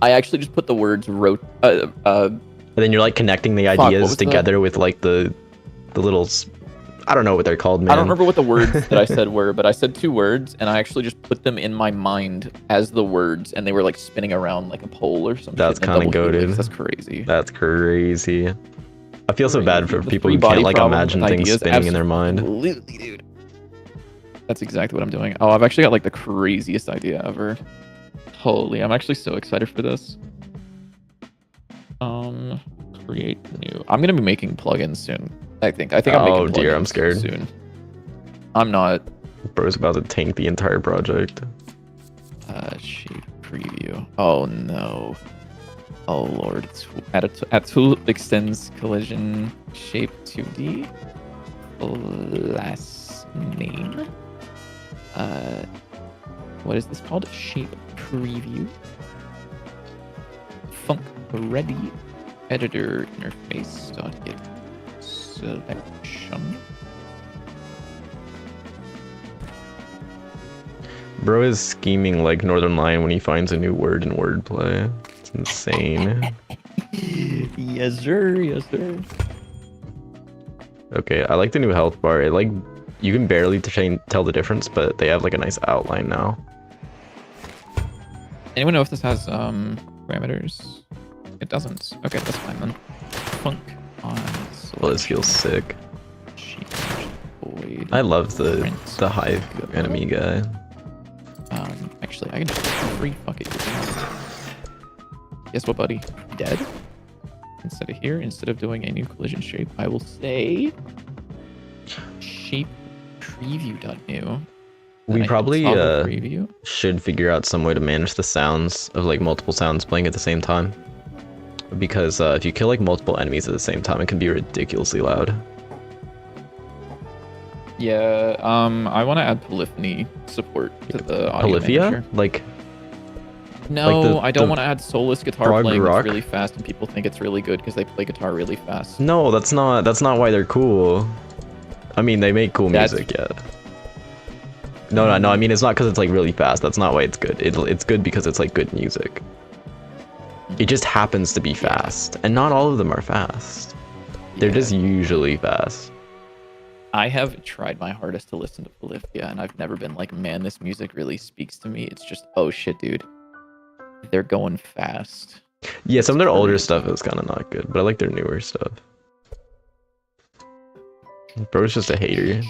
I actually just put the words And then you're like connecting the ideas together with like the little... I don't know what they're called, man. I don't remember what the words that I said were, but I said 2 words, and I actually just put them in my mind as the words, and they were like spinning around like a pole or something. That's kind of goated. That's crazy. That's crazy. I feel so bad for people who can't like imagine things spinning in their mind. Absolutely, dude. That's exactly what I'm doing. Oh, I've actually got like the craziest idea ever. Holy, I'm actually so excited for this. Create new. I'm gonna be making plugins soon. I think I'm Oh making dear, I'm plugins scared. soon. I'm not. Bro's about to tank the entire project. Shape preview. Oh no. Oh lord. It's at tool extends collision shape 2D. Last name. What is this called? Shape preview. Funk ready. Editor interface. Get selection. Bro is scheming like Northern Lion when he finds a new word in wordplay. It's insane. Yes sir, yes sir. Okay, I like the new health bar. It like you can barely tell the difference, but they have like a nice outline now. Anyone know if this has parameters? It doesn't. Okay, that's fine then. Funk on selection. Well, this feels sick. Change void. I love the Print. hive enemy guy. Actually, I can just free fuck it. Guess what, buddy? Dead. Instead of doing a new collision shape, I will say shape preview.new. We probably preview. should figure out some way to manage the sounds of like multiple sounds playing at the same time. Because if you kill like multiple enemies at the same time, it can be ridiculously loud. Yeah, I want to add polyphony support to the audio Polyphia? manager. Like No, I don't the want to add soulless guitar prog playing rock? really fast, and people think it's really good because they play guitar really fast. No, that's not why they're cool. I mean, they make cool music, yeah. No, I mean, it's not because it's like really fast. That's not why it's good. It's good because it's like good music. It just happens to be fast, and not all of them are fast. They're just usually fast. I have tried my hardest to listen to Polyphia, and I've never been like, man, this music really speaks to me. It's just, oh shit, dude. They're going fast. Yeah, some of their older stuff is kind of not good, but I like their newer stuff. Bro's just a hater.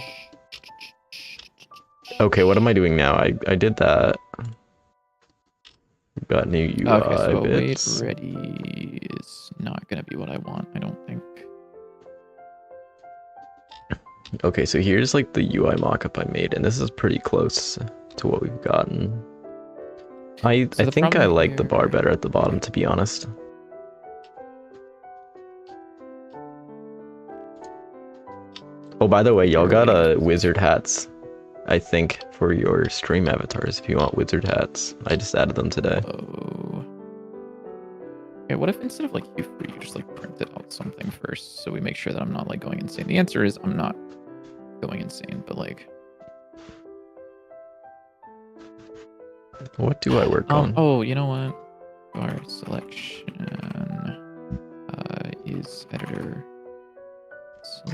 Okay, what am I doing now? I did that. Got new UI Okay, so bits. await ready is not gonna be what I want, I don't think. Okay, so here's like the UI mockup I made, and this is pretty close to what we've gotten. I think I like the bar better at the bottom, to be honest. Oh, by the way, y'all got wizard hats, I think, for your stream avatars if you want wizard hats. I just added them today. Oh. Okay, what if instead of like you free, you just like printed out something first, so we make sure that I'm not like going insane? The answer is I'm not going insane, but like. What do I work on? Oh, you know what? Bar selection is editor.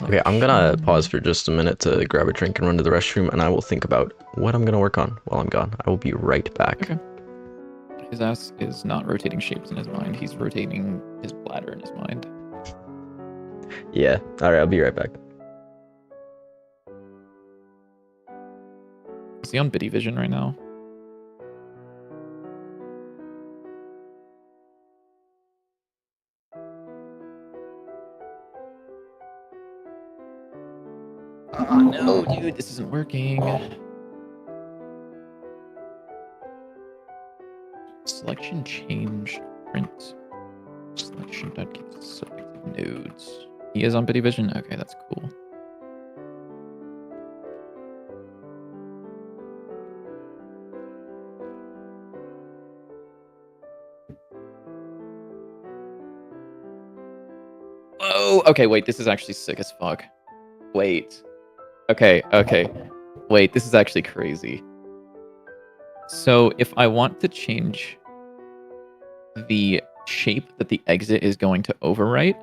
Okay, I'm gonna pause for just a minute to grab a drink and run to the restroom, and I will think about what I'm gonna work on while I'm gone. I will be right back. Okay. His ass is not rotating shapes in his mind. He's rotating his bladder in his mind. Yeah. All right, I'll be right back. Is he on Biddy Vision right now? Oh no, dude, this isn't working. Selection changed. Print. Selection.get selected nodes. He is on Biddy Vision? Okay, that's cool. Whoa! Okay, wait, this is actually sick as fuck. Wait. Okay. Wait, this is actually crazy. So if I want to change the shape that the exit is going to overwrite,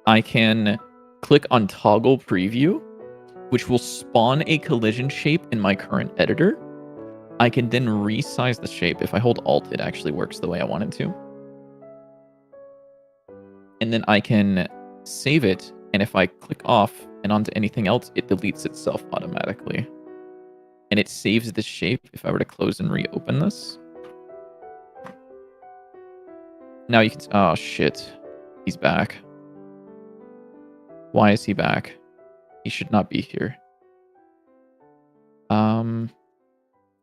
I can click on toggle preview, which will spawn a collision shape in my current editor. I can then resize the shape. If I hold Alt, it actually works the way I want it to. And then I can save it, and if I click off and onto anything else, it deletes itself automatically. And it saves this shape if I were to close and reopen this. Now you can... Oh, shit. He's back. Why is he back? He should not be here.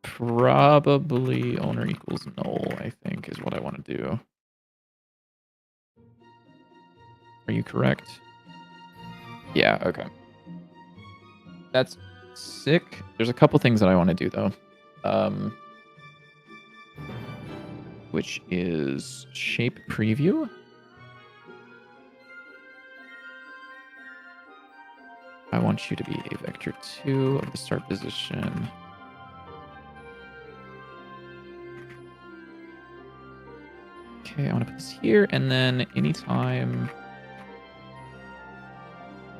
Probably owner equals null, I think, is what I want to do. Are you correct? Yeah, okay. That's sick. There's a couple things that I want to do, though. Which is shape preview. I want you to be a vector 2 of the start position. Okay, I want to put this here, and then anytime...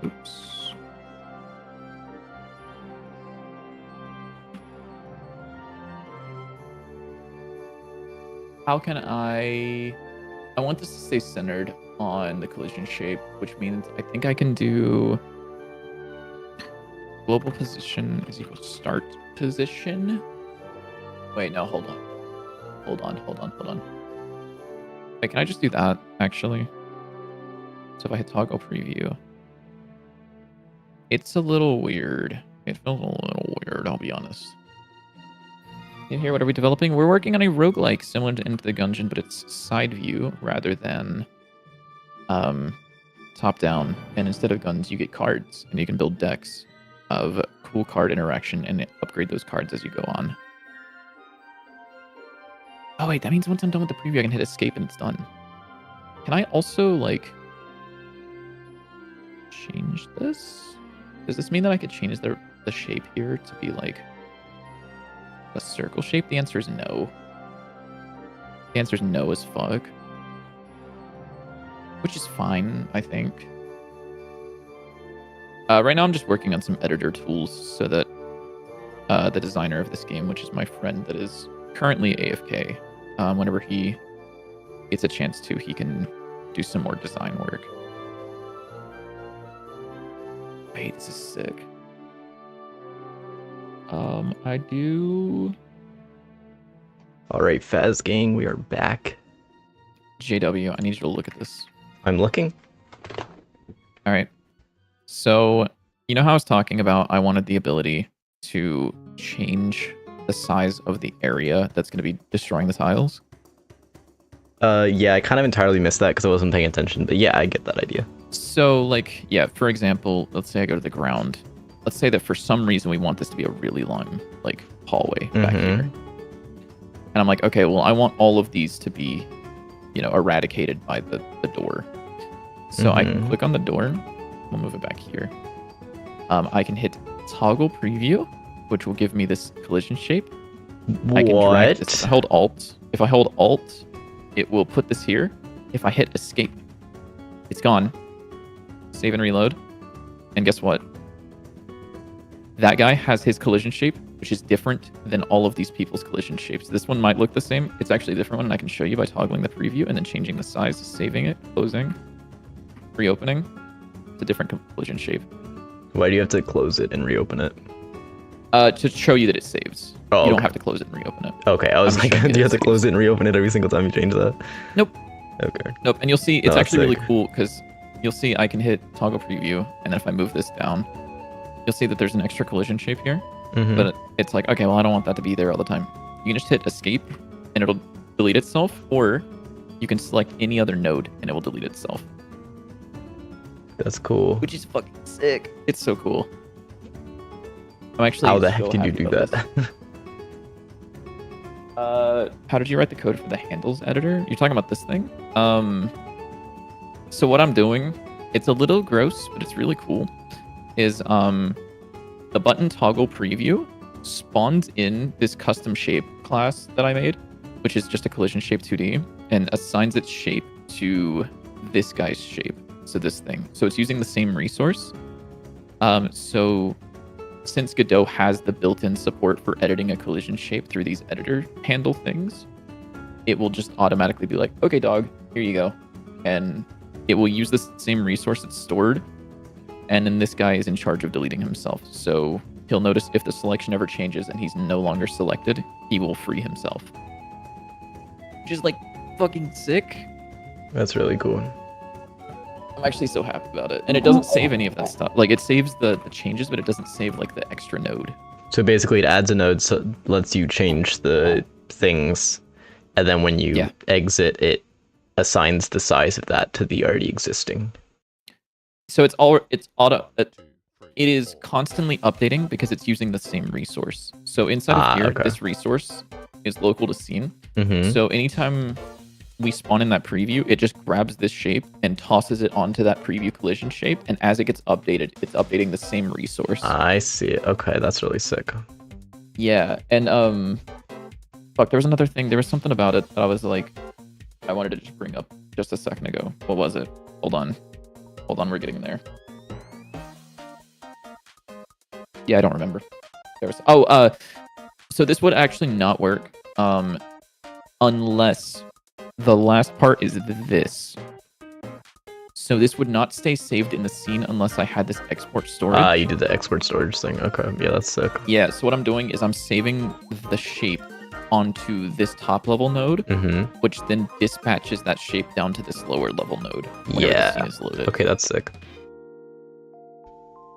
Oops. How can I want this to stay centered on the collision shape, which means I think I can do global position is equal to start position. Wait, no, hold on. Wait, can I just do that, actually? So if I hit toggle preview, it's a little weird. It feels a little weird, I'll be honest. In here, what are we developing? We're working on a roguelike similar to Into the Gungeon, but it's side view rather than top down. And instead of guns, you get cards, and you can build decks of cool card interaction and upgrade those cards as you go on. Oh wait, that means once I'm done with the preview, I can hit escape and it's done. Can I also, like, change this? Does this mean that I could change the shape here to be, like, a circle shape? The answer is no. The answer is no as fuck. Which is fine, I think. Right now I'm just working on some editor tools so that the designer of this game, which is my friend that is currently AFK, whenever he gets a chance to, he can do some more design work. Wait, this is sick. I do... Alright, Faz gang, we are back. JW, I need you to look at this. I'm looking. Alright. So, you know how I was talking about I wanted the ability to change the size of the area that's going to be destroying the tiles? Yeah, I kind of entirely missed that because I wasn't paying attention, but yeah, I get that idea. So, like, yeah, for example, let's say I go to the ground. Let's say that for some reason we want this to be a really long, like, hallway back here. And I'm like, okay, well, I want all of these to be, you know, eradicated by the door. So I can click on the door. We'll move it back here. I can hit toggle preview, which will give me this collision shape. I can drag this. If I hold Alt, it will put this here. If I hit escape, it's gone. Save and reload. And guess what? That guy has his collision shape, which is different than all of these people's collision shapes. This one might look the same. It's actually a different one, and I can show you by toggling the preview and then changing the size, saving it, closing, reopening. It's a different collision shape. Why do you have to close it and reopen it? To show you that it saves. Oh, you don't have to close it and reopen it. Okay, I was like, do you have to close it and reopen it every single time you change that? Nope. Okay. Nope, and you'll see it's actually really cool because you'll see I can hit toggle preview, and then if I move this down, you'll see that there's an extra collision shape here. But it's like, okay, well, I don't want that to be there all the time. You can just hit escape, and it'll delete itself, or you can select any other node, and it will delete itself. That's cool. Which is fucking sick. It's so cool. I'm actually How the heck did you do that? How did you write the code for the handles editor? You're talking about this thing? So what I'm doing, it's a little gross, but it's really cool, is the button toggle preview spawns in this custom shape class that I made, which is just a collision shape 2D, and assigns its shape to this guy's shape. So this thing. So it's using the same resource. So since Godot has the built-in support for editing a collision shape through these editor handle things, it will just automatically be like, okay, dog, here you go. And it will use the same resource it's stored. And then this guy is in charge of deleting himself. So he'll notice if the selection ever changes and he's no longer selected, he will free himself. Which is like fucking sick. That's really cool. I'm actually so happy about it. And it doesn't save any of that stuff. Like, it saves the changes, but it doesn't save, like, the extra node. So basically it adds a node, so it lets you change the things, and then when you exit, it assigns the size of that to the already existing. So it is constantly updating because it's using the same resource. So inside of here, this resource is local to scene. So anytime we spawn in that preview, it just grabs this shape and tosses it onto that preview collision shape. And as it gets updated, it's updating the same resource. I see. Okay, that's really sick. Yeah, and fuck, there was another thing. There was something about it that I was like, I wanted to just bring up just a second ago. What was it? Hold on, we're getting there. Yeah, I don't remember. So this would actually not work unless the last part is this. So this would not stay saved in the scene unless I had this export storage. You did the export storage thing. Okay, yeah, that's sick. Yeah, so what I'm doing is I'm saving the shape onto this top level node, which then dispatches that shape down to this lower level node whenever the scene is loaded. Okay, that's sick.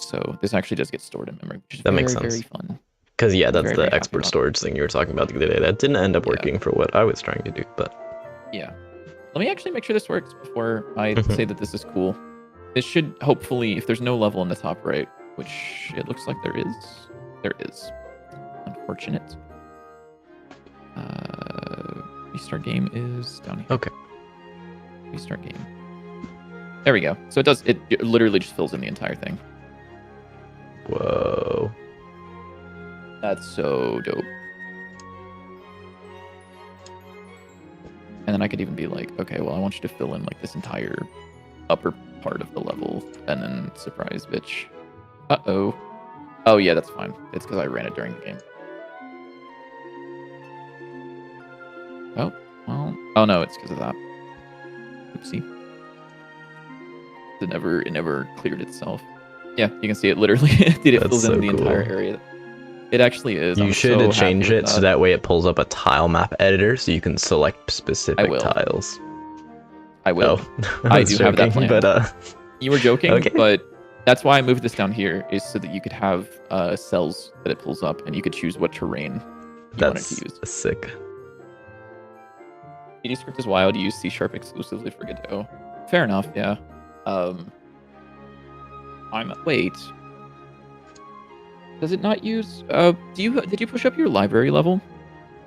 So this actually does get stored in memory, which is makes sense. Very fun. Because yeah, that's the export storage thing you were talking about the other day. That didn't end up working for what I was trying to do, but yeah. Let me actually make sure this works before I say that this is cool. This should hopefully, if there's no level in the top right, which it looks like there is. Unfortunate. Restart game is down here. Okay. Restart game. There we go. So it literally just fills in the entire thing. Whoa. That's so dope. And then I could even be like, okay, well, I want you to fill in like this entire upper part of the level, and then surprise, bitch. Uh-oh. Oh, yeah, that's fine. It's because I ran it during the game. Oh, well. Oh, no, it's because of that. Oopsie. It never cleared itself. Yeah, you can see it literally. It fills in the entire area. It actually is. You should change it so that way it pulls up a tile map editor so you can select specific tiles. I will. Oh, I do have that plan. But, you were joking, but that's why I moved this down here, is so that you could have cells that it pulls up and you could choose what terrain you wanted to use. That's sick. GDScript is wild. You use C# exclusively for Godot. Fair enough, yeah. Wait. Does it not use? Did you push up your library level?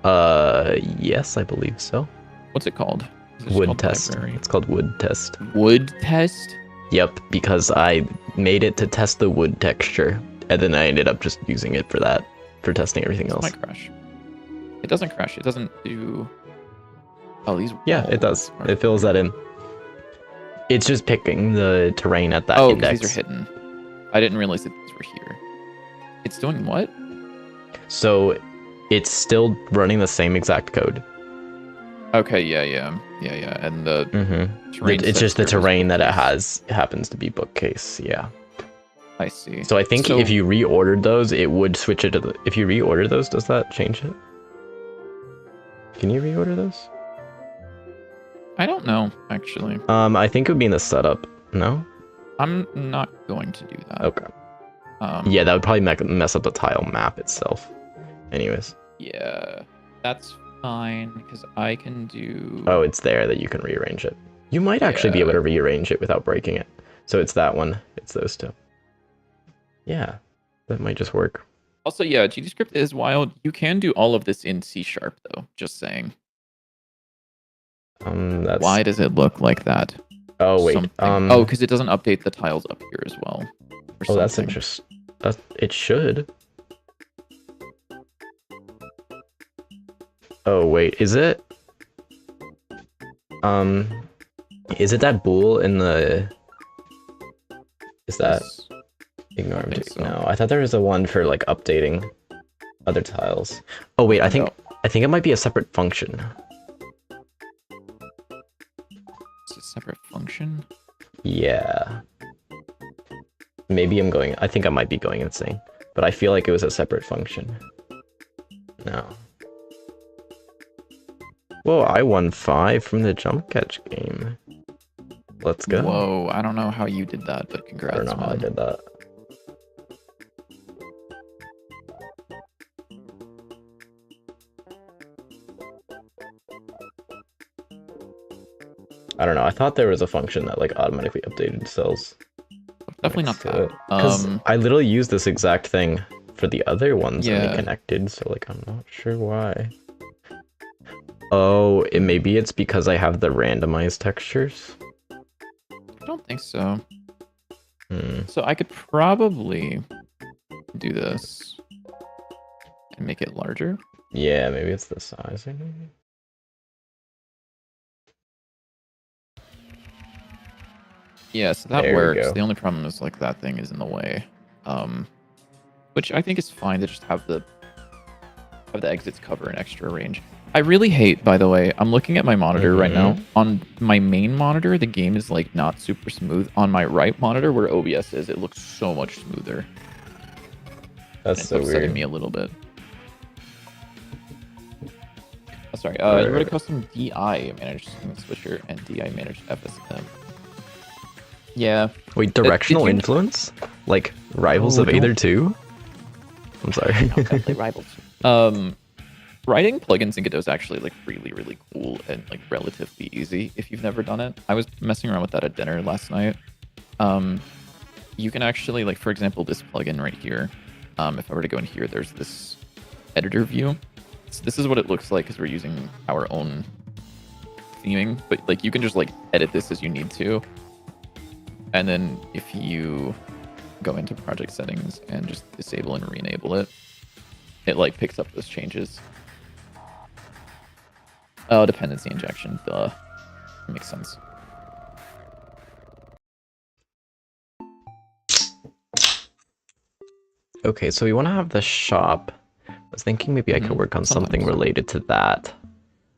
Yes, I believe so. What's it called? Wood test. It's called wood test. Wood test? Yep, because I made it to test the wood texture, and then I ended up just using it for that, for testing everything else. It might crash. It doesn't crash. It doesn't do. Oh, these. Yeah, it does. It fills that in. It's just picking the terrain at that index. Oh, these are hidden. I didn't realize that these were here. It's doing what? So, it's still running the same exact code. Okay, yeah. And the terrain. It's just the terrain that it has happens to be bookcase. Yeah. I see. So I think if you reordered those, it would switch it to the. If you reorder those, does that change it? Can you reorder those? I don't know, actually. I think it would be in the setup. No. I'm not going to do that. Okay. Yeah, that would probably mess up the tile map itself. Anyways. Yeah, that's fine, because I can do... Oh, it's there that you can rearrange it. You might actually be able to rearrange it without breaking it. So it's that one. It's those two. Yeah, that might just work. Also, yeah, GDScript is wild. You can do all of this in C#, though. Just saying. That's... Why does it look like that? Oh, wait. Oh, because it doesn't update the tiles up here as well. Oh, that's interesting. It should. Oh, wait. Is it? Is it that bool in the... Is that... Ignore him. So. No, I thought there was a one for, like, updating other tiles. Oh, wait. I think it might be a separate function. It's a separate function? Yeah. Maybe I think I might be going insane. But I feel like it was a separate function. No. Whoa, I won 5 from the jump catch game. Let's go. Whoa, I don't know how you did that, but I congrats, don't know how I man. did that. I don't know. I thought there was a function that like automatically updated cells. Definitely not that. Because I literally used this exact thing for the other ones and they Yeah. connected, so like I'm not sure why. Oh, maybe it's because I have the randomized textures. I don't think so. Hmm. So I could probably do this and make it larger. Yeah, maybe it's the sizing. Yeah, so that There we works. go. The only problem is like that thing is in the way. Which I think is fine to just have the exits cover an extra range. I really hate, by the way, I'm looking at my monitor right now. On my main monitor, the game is like not super smooth. On my right monitor, where OBS is, it looks so much smoother. That's It's so upsetting weird. me a little bit. Oh, sorry, Right, you wrote a right. custom DI managed switcher and DI managed FSM. Yeah. Wait, directional you- influence? Like Rivals Oh, of Aether don't- 2? I'm sorry. Definitely rivals. Writing plugins in Godot is actually like really, really cool and like relatively easy if you've never done it. I was messing around with that at dinner last night. You can actually, like, for example, this plugin right here. If I were to go in here, there's this editor view. So this is what it looks like because we're using our own theming, but like you can just like edit this as you need to. And then if you go into project settings and just disable and re-enable it, it like picks up those changes. Oh, dependency injection, duh. Makes sense. Okay, so we want to have the shop. I was thinking maybe I could work on something Sometimes. related to that.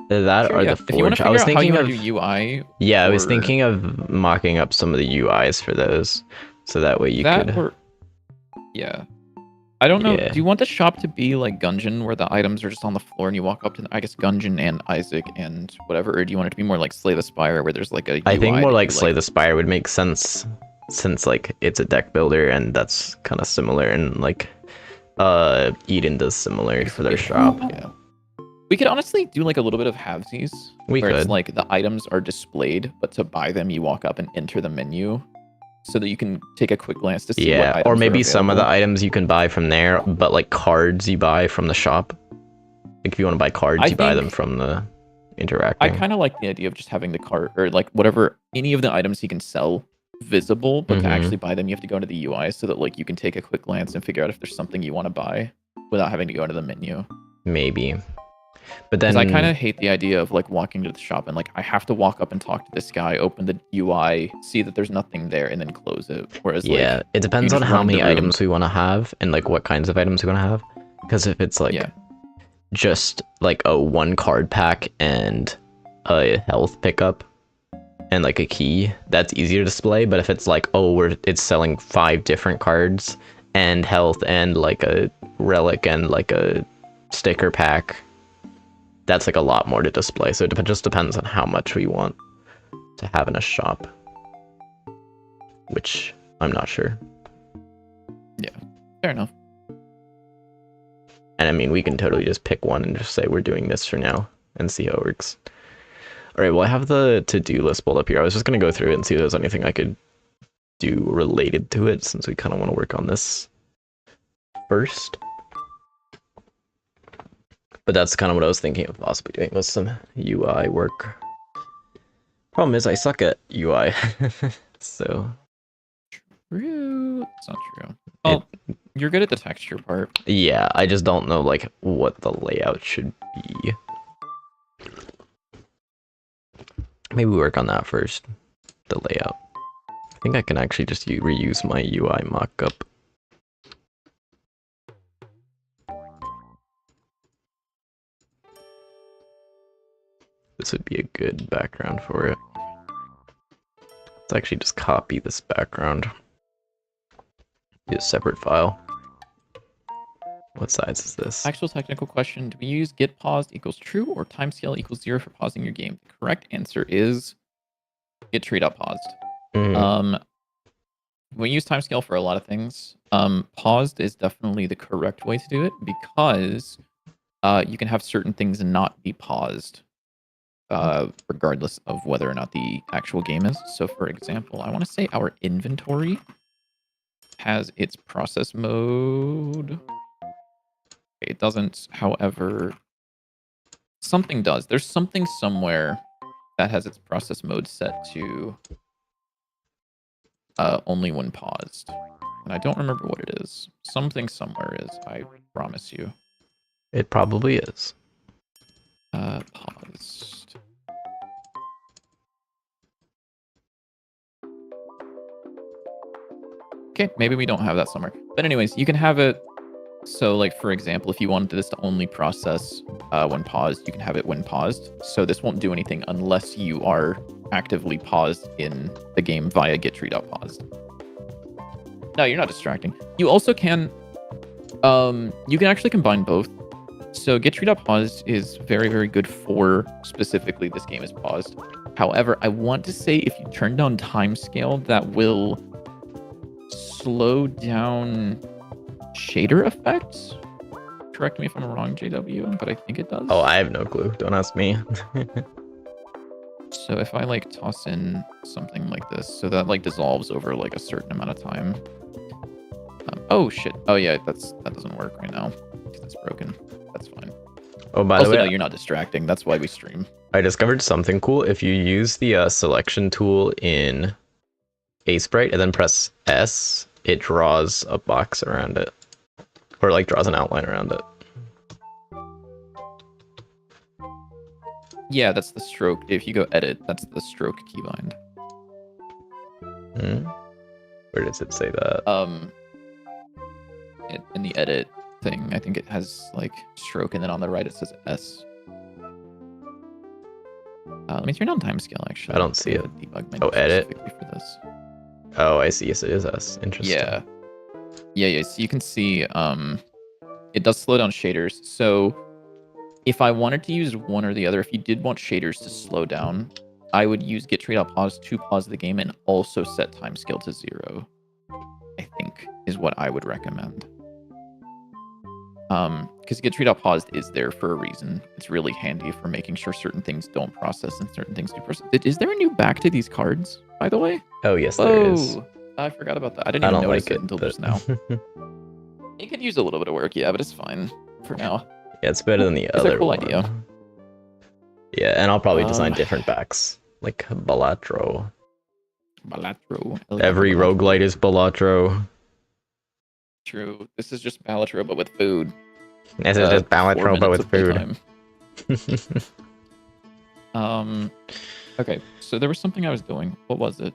That Sure, or yeah. the If you want forge. to I figure was out how you thinking want of to do UI, yeah, I was or- thinking of mocking up some of the UIs for those, so that way you that could. or yeah. I don't know. Yeah. Do you want the shop to be like Gungeon, where the items are just on the floor and you walk up to, I guess, Gungeon and Isaac and whatever, or do you want it to be more like Slay the Spire, where there's like a I UI think more that like you, Slay the Spire would make sense, since like it's a deck builder and that's kind of similar, and like Eden does similar for their shop. Yeah. We could honestly do like a little bit of halvesies, We where could. it's like the items are displayed, but to buy them, you walk up and enter the menu, so that you can take a quick glance to see what Yeah, items or are maybe some of the available. items you can buy from there, but like cards you buy from the shop. Like if you want to buy cards, you buy them from the interacting. I kind of like the idea of just having the cart, or like whatever, any of the items he can sell visible, but to actually buy them, you have to go into the UI, so that like you can take a quick glance and figure out if there's something you want to buy without having to go into the menu. Maybe. But then Because I kind of hate the idea of like walking to the shop and like I have to walk up and talk to this guy, open the UI, see that there's nothing there, and then close it. Whereas yeah, like, it depends you on just how run the many room. items we want to have and like what kinds of items we want to have. Because if it's like just like a one card pack and a health pickup and like a key, that's easier to display. But if it's like, oh, it's selling 5 different cards and health and like a relic and like a sticker pack, that's like a lot more to display. So it just depends on how much we want to have in a shop, which I'm not sure. Yeah, fair enough. And I mean, we can totally just pick one and just say we're doing this for now and see how it works. All right, well, I have the to-do list pulled up here. I was just going to go through it and see if there's anything I could do related to it, since we kind of want to work on this first. But that's kind of what I was thinking of possibly doing, was some UI work. Problem is, I suck at UI. So... True. It's not true. Well, you're good at the texture part. Yeah, I just don't know like what the layout should be. Maybe we work on that first. The layout. I think I can actually just reuse my UI mockup. This would be a good background for it. Let's actually just copy this background. Be a separate file. What size is this? Actual technical question: do we use get paused equals true or timescale equals 0 for pausing your game? The correct answer is get tree.paused. Mhm. We use timescale for a lot of things. Paused is definitely the correct way to do it because you can have certain things not be paused, regardless of whether or not the actual game is. So, for example, I want to say our inventory has its process mode. It doesn't, however, something does. There's something somewhere that has its process mode set to only when paused. And I don't remember what it is. Something somewhere is, I promise you. It probably is. Paused. Okay, maybe we don't have that somewhere. But anyways, you can have it. So, like, for example, if you wanted this to only process when paused, you can have it when paused. So this won't do anything unless you are actively paused in the game via getTree.paused. No, you're not distracting. You also can, you can actually combine both. So getTree.paused is very, very good for specifically this game is paused. However, I want to say if you turn down timescale, that will slow down shader effects. Correct me if I'm wrong, JW, but I think it does. Oh, I have no clue. Don't ask me. So if I like toss in something like this, so that like dissolves over like a certain amount of time. Oh shit. Oh yeah, that doesn't work right now because it's broken. That's fine. Oh, by Also, the way, no, you're not distracting. That's why we stream. I discovered something cool. If you use the selection tool in Sprite and then press S, it draws a box around it. Or like draws an outline around it. Yeah, that's the stroke. If you go edit, that's the stroke keybind. Where does it say that? In the edit thing, I think it has like stroke, and then on the right it says S. Let me turn down timescale. Actually, I don't see it. Debug menu Oh, edit. specifically for this. Oh, I see. Yes, it is S. Interesting. Yeah. So you can see, it does slow down shaders. So if I wanted to use one or the other, if you did want shaders to slow down, I would use getTree.pause to pause the game and also set timescale to 0. I think is what I would recommend. Because getTree.paused is there for a reason. It's really handy for making sure certain things don't process and certain things do process. Is there a new back to these cards, by the way? Oh, yes, there is. I forgot about that. I didn't even notice like it until just now. It could use a little bit of work, yeah, but it's fine for now. Yeah, it's better than the other It's a cool one. idea. Yeah, and I'll probably design different backs, like Balatro. Every roguelite is Balatro. True. This is just Balatro, but with food. This is just Balatro, but with food. Okay, so there was something I was doing. What was it?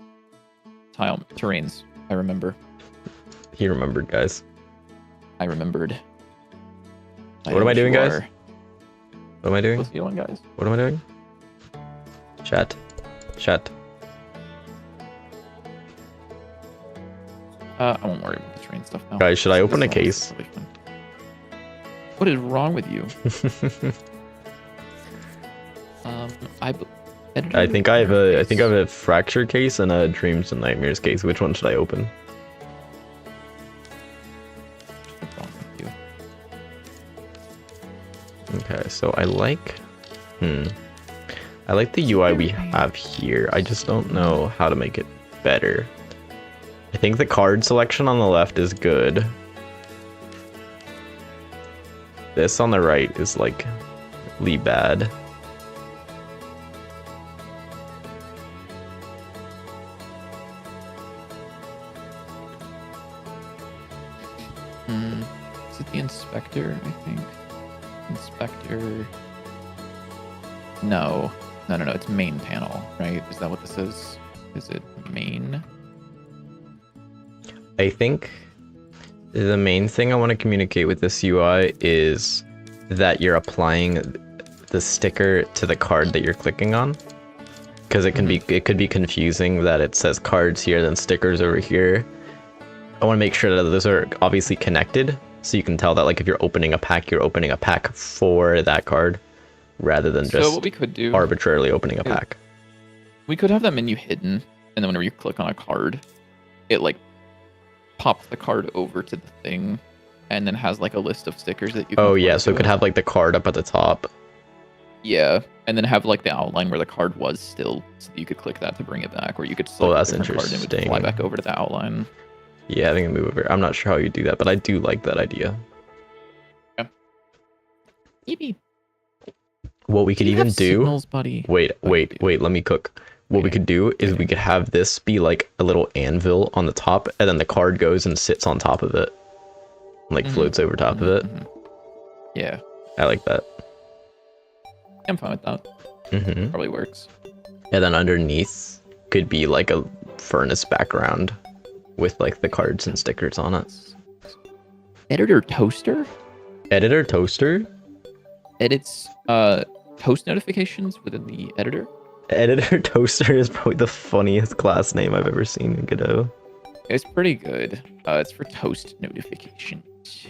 Terrains. I remember. He remembered, guys. I remembered. What am I doing, guys? What am I doing? What's he doing, guys? What am I doing? Chat. I won't worry about the terrain stuff now. Guys, should I open a case? What is wrong with you? I think I have a fracture case and a dreams and nightmares case. Which one should I open? What's wrong with you? Okay, so I like the UI we have here. I just don't know how to make it better. I think the card selection on the left is good. This on the right is like really bad. Is it the inspector, I think? Inspector. No. It's main panel, right? Is that what this is? Is it main? I think the main thing I want to communicate with this UI is that you're applying the sticker to the card that you're clicking on, because it could be confusing that it says cards here, then stickers over here. I want to make sure that those are obviously connected, so you can tell that like if you're opening a pack, you're opening a pack for that card, rather than just what we could do arbitrarily opening a pack. We could have that menu hidden, and then whenever you click on a card, it like pops the card over to the thing, and then has like a list of stickers that you can Oh apply yeah, so to it could have like the card up at the top. Yeah, and then have like the outline where the card was still, so you could click that to bring it back, or you could Oh, select that's a different card and it would fly interesting. back over to the outline. Yeah, I think move over. I'm not sure how you do that, but I do like that idea. Maybe. What we could even do. Signals, buddy. Wait, let me cook. What we could do is we could have this be like a little anvil on the top, and then the card goes and sits on top of it. Like floats over top of it. Yeah. I like that. I'm fine with that. Probably works. And then underneath could be like a furnace background with like the cards and stickers on it. Editor toaster? Editor toaster? Edits toast notifications within the editor? Editor toaster is probably the funniest class name I've ever seen in Godot. It's pretty good. It's for toast notifications.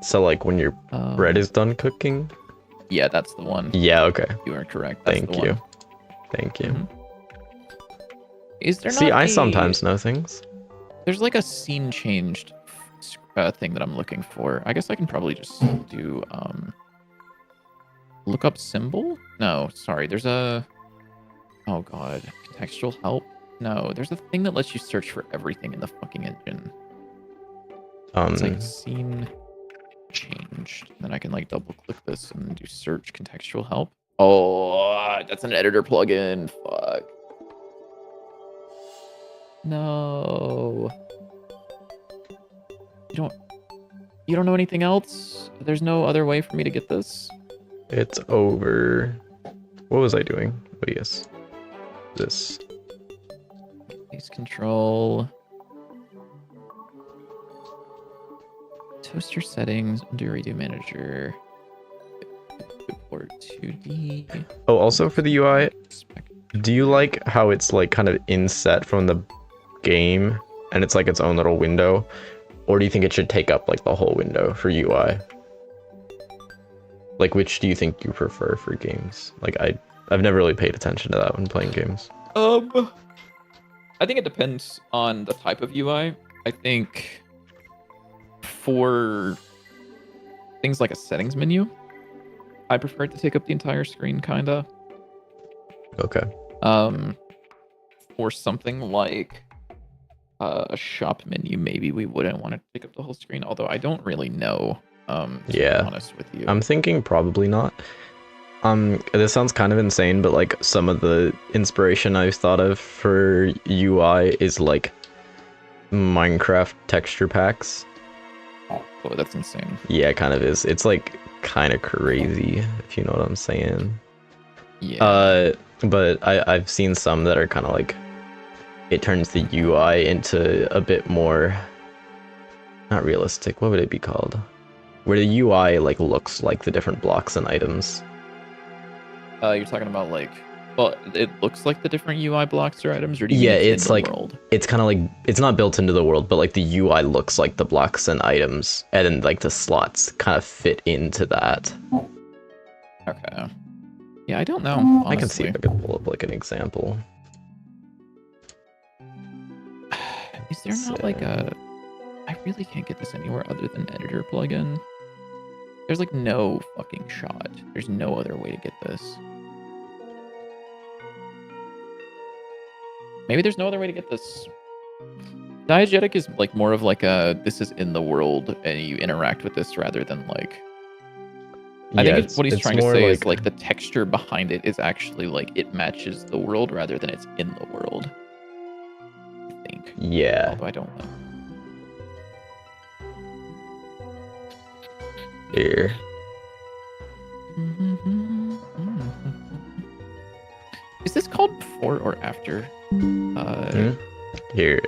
So like when your bread is done cooking? Yeah, that's the one. Yeah, okay. You are correct. That's Thank the you. one. Thank you. Is there See, not I sometimes know things. There's like a scene changed thing that I'm looking for. I guess I can probably just do look up symbol? No, sorry. There's a oh god, contextual help. No, there's a thing that lets you search for everything in the fucking engine. It's like scene changed. Then I can like double click this and do search contextual help. Oh, that's an editor plugin. Fuck. No. You don't know anything else? There's no other way for me to get this? It's over. What was I doing? Oh yes. This. Case control. Toaster settings. Undo redo manager. Port 2D. Oh, also for the UI, do you like how it's like kind of inset from the game and it's like its own little window? Or do you think it should take up like the whole window for UI? Like, which do you think you prefer for games? Like, I've never really paid attention to that when playing games. I think it depends on the type of UI. I think for things like a settings menu, I prefer it to take up the entire screen, kinda. Okay. For something like a shop menu, maybe we wouldn't want to take up the whole screen, although I don't really know, to be honest with you. I'm thinking probably not. This sounds kind of insane, but like some of the inspiration I've thought of for UI is like Minecraft texture packs. Oh, that's insane. Yeah, it kind of is. It's like kind of crazy, if you know what I'm saying. Yeah. But I've seen some that are kind of like, it turns the UI into a bit more, not realistic, what would it be called? Where the UI like looks like the different blocks and items. You're talking about like, well, it looks like the different UI blocks or items, or do you Yeah, mean it's in the like, world? it's kind of like, it's not built into the world, but like the UI looks like the blocks and items, and then like the slots kind of fit into that. Okay. Yeah, I don't know, honestly. I can see if I could pull up like an example. Is there not like a... I really can't get this anywhere other than editor plugin. There's like no fucking shot. There's no other way to get this. Maybe there's no other way to get this. Diegetic is like more of like a, this is in the world and you interact with this rather than like... I think what he's trying to say is like the texture behind it is actually like it matches the world rather than it's in the world. I think. Yeah. Although I don't know. Here. Is this called before or after? Here.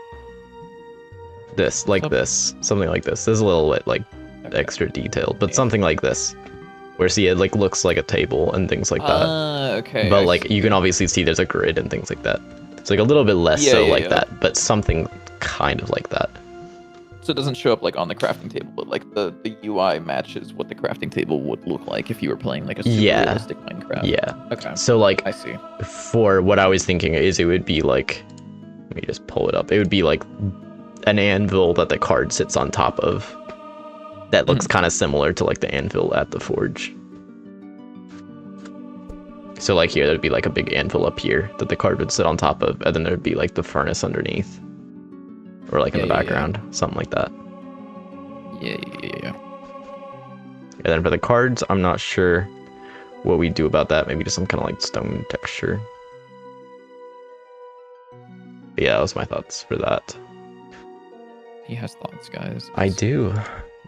This, like this. Something like this. This is a little bit like extra detailed, but something like this. Where see it like looks like a table and things like that. Okay. But like you can obviously see there's a grid and things like that. It's like a little bit less like that, but something kind of like that. so it doesn't show up like on the crafting table, but like the UI matches what the crafting table would look like if you were playing like a super realistic Minecraft. Yeah. Okay. So like, I see. for what I was thinking is it would be like, let me just pull it up. It would be like an anvil that the card sits on top of. That looks kind of similar to like the anvil at the forge. So like here, there'd be like a big anvil up here that the card would sit on top of, and then there'd be like the furnace underneath. Or like in the background, something like that. Yeah. And then for the cards, I'm not sure what we do about that. Maybe just some kind of like stone texture. But yeah, that was my thoughts for that. He has thoughts, guys. I do.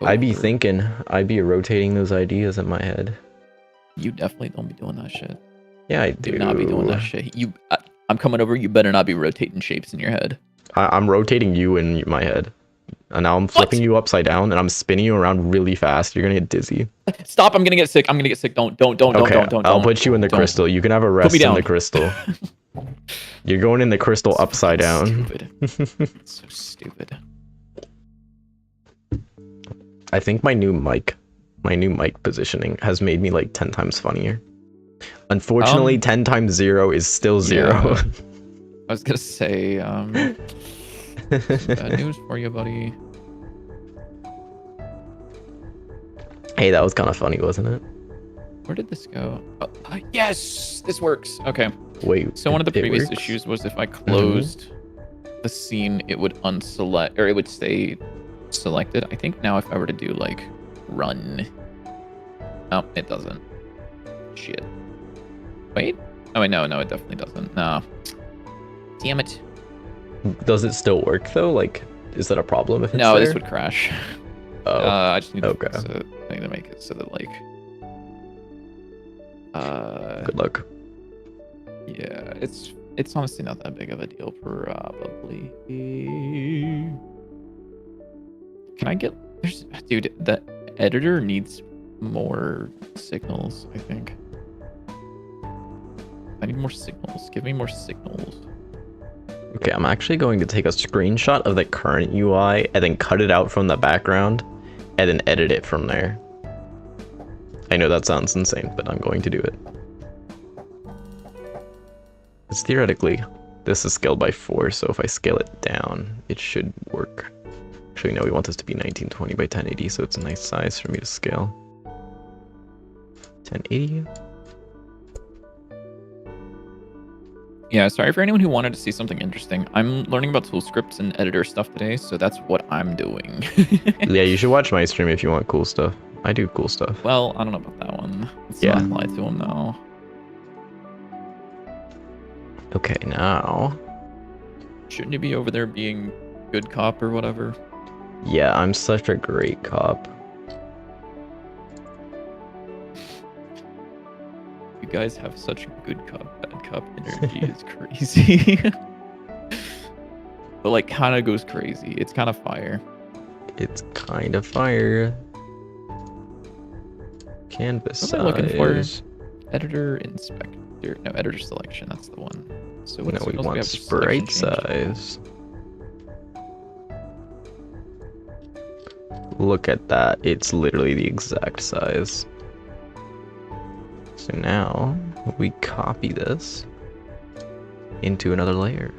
I'd be thinking, I'd be rotating those ideas in my head. You definitely don't be doing that shit. Yeah, I do. Do not be doing that shit. I'm coming over. You better not be rotating shapes in your head. I'm rotating you in my head. And now I'm flipping you upside down and I'm spinning you around really fast. You're gonna get dizzy. Stop, I'm gonna get sick. Don't. I'll put you in the crystal. You can have a rest in the crystal. You're going in the crystal upside down. Stupid. So stupid. I think my new mic positioning has made me like 10 times funnier. Unfortunately, 10 times 0 is still 0. Yeah. I was gonna say, some bad news for you, buddy. Hey, that was kind of funny, wasn't it? Where did this go? Oh, yes, this works. Okay. Wait. So one of the previous issues was if I closed the scene, it would unselect, or it would stay selected. I think now if I were to do like run, oh, it doesn't. Shit. Wait. Oh wait, no, it definitely doesn't. No. Damn it. Does it still work though? Like, is that a problem if it's No, there? this would crash. Oh. I just need to Okay. fix it. I need to make it so that like. Good luck. Yeah, it's honestly not that big of a deal, probably. Can I get? Dude, the editor needs more signals. I think. I need more signals. Give me more signals. Okay, I'm actually going to take a screenshot of the current UI and then cut it out from the background and then edit it from there. I know that sounds insane, but I'm going to do it. Because theoretically, this is scaled by 4, so if I scale it down, it should work. Actually, no, we want this to be 1920 by 1080, so it's a nice size for me to scale. 1080. Yeah, sorry for anyone who wanted to see something interesting. I'm learning about tool scripts and editor stuff today, so that's what I'm doing. Yeah, you should watch my stream if you want cool stuff. I do cool stuff. Well, I don't know about that one. Let's Yeah. not lie to him now. Okay, now. Shouldn't you be over there being good cop or whatever? Yeah, I'm such a great cop. You guys have such good cop, bad cop energy. It's crazy. But like, kind of goes crazy. It's kind of fire. It's kind of fire. Canvas What am I looking for? size. Editor inspector. No, editor selection. That's the one. So what No, we else want have for selection sprite change? size. Look at that. It's literally the exact size. So now we copy this into another layer.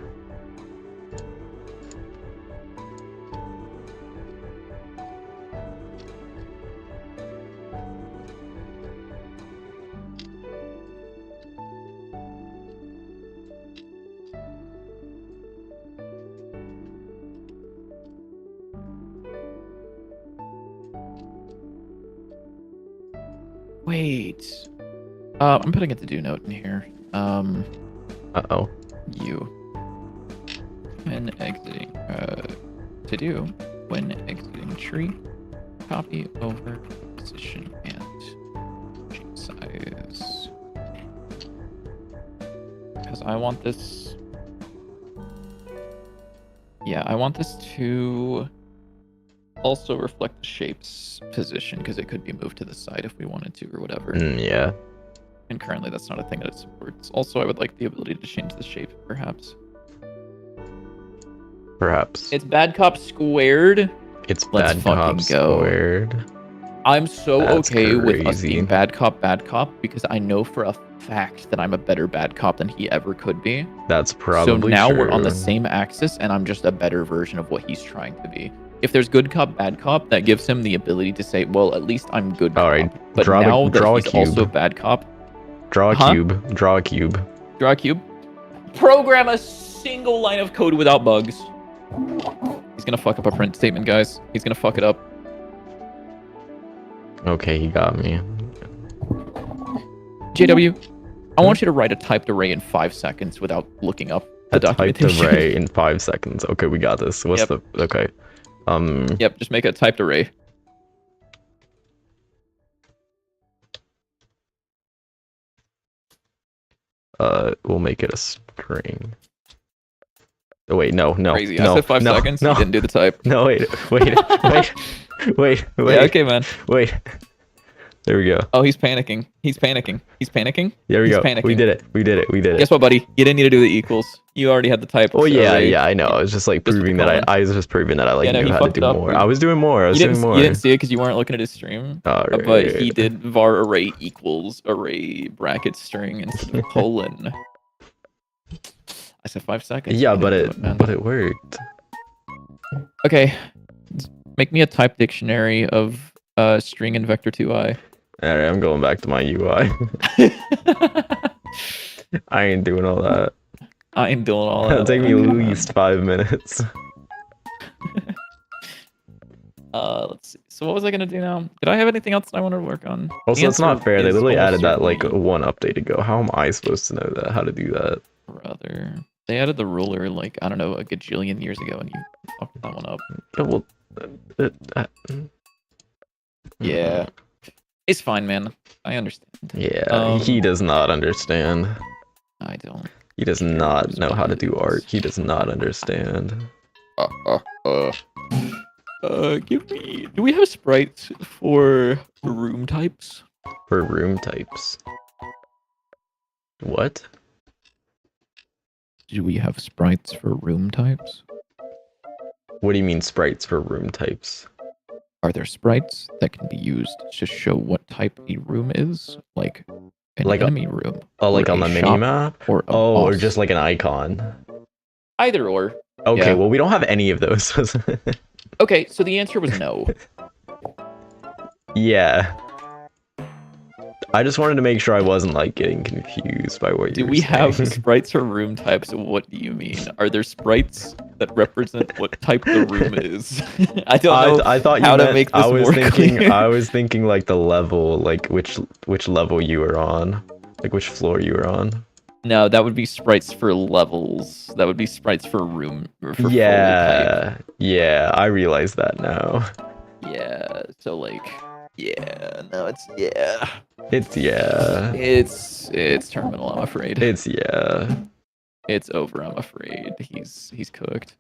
Wait. I'm putting it to do note in here. Uh-oh. You. When exiting, to do when exiting tree, copy over position and shape size. Because I want this. Yeah, I want this to also reflect the shape's position because it could be moved to the side if we wanted to or whatever. Yeah. And currently that's not a thing that it supports. Also, I would like the ability to change the shape, perhaps. Perhaps. It's bad cop squared. It's Let's bad fucking cop go. squared. I'm so That's okay with us crazy. being bad cop, because I know for a fact that I'm a better bad cop than he ever could be. That's So probably now true. we're on the same axis, and I'm just a better version of what he's trying to be. If there's good cop, bad cop, that gives him the ability to say, well, at least I'm good cop. All right, But draw now draw that a he's cube. also bad cop, Draw a Huh? cube. Draw a cube. draw a cube. Program a single line of code without bugs. He's gonna fuck up a print statement, guys. He's gonna fuck it up. Okay, he got me. JW, I want you to write a typed array in 5 seconds without looking up the A typed documentation. array in 5 seconds. Okay, we got this. What's Yep. the okay? Yep, just make a typed array. We'll make it a string. Oh wait, no. Crazy. No, I said 5 no, seconds. No, You didn't do the type. No, wait. Wait. Yeah, okay, man. Wait. There we go. Oh, he's panicking. He's panicking. He's panicking. There we He's go. panicking. We did it. Guess what, buddy? You didn't need to do the equals. You already had the type. Oh yeah, array. I know. I was just like Just proving with the that I was just proving that I like Yeah, no, knew he how to fucked do it up. more. I was doing more. You didn't see it because you weren't looking at his stream. Alright. But he did var array equals array bracket string instead of colon. I said 5 seconds. Yeah, You but didn't do man. it worked. Okay, make me a type dictionary of string and vector 2i. Alright, I'm going back to my UI. I ain't doing all that. I ain't doing all that. It'll take me at least 5 minutes. Let's see. So what was I gonna do now? Did I have anything else that I wanted to work on? Also, The it's not answer fair. They is literally almost added that like certainly one update ago. How am I supposed to know that? How to do that? brother. They added the ruler like I don't know a gajillion years ago, and you fucked that one up. Oh, well, Yeah, it's fine, man. I understand. Yeah, he does not understand. I don't. He does not know how to do art. He does not understand. Give me. Do we have sprites for room types? For room types. What? Do we have sprites for room types? What do you mean sprites for room types? Are there sprites that can be used to show what type a room is? Like an Like enemy room? Oh, like or on a the shop, mini map? Or a Oh, or boss? just like an icon. Either or. Okay, Yeah. well, we don't have any of those. Okay, so the answer was no. Yeah. I just wanted to make sure I wasn't like getting confused by what you Do were we have saying. sprites for room types? What do you mean? Are there sprites that represent what type the room is? I don't know I thought you how to meant, make this I was more thinking clear. I was thinking like the level, like which level you were on, like which floor you were on. No, that would be sprites for levels. That would be sprites for room. Or for Yeah, yeah, I realize that now. fully type. Yeah. So like, yeah. No, it's yeah. It's yeah. It's terminal. I'm afraid. It's yeah. It's over. I'm afraid. He's cooked.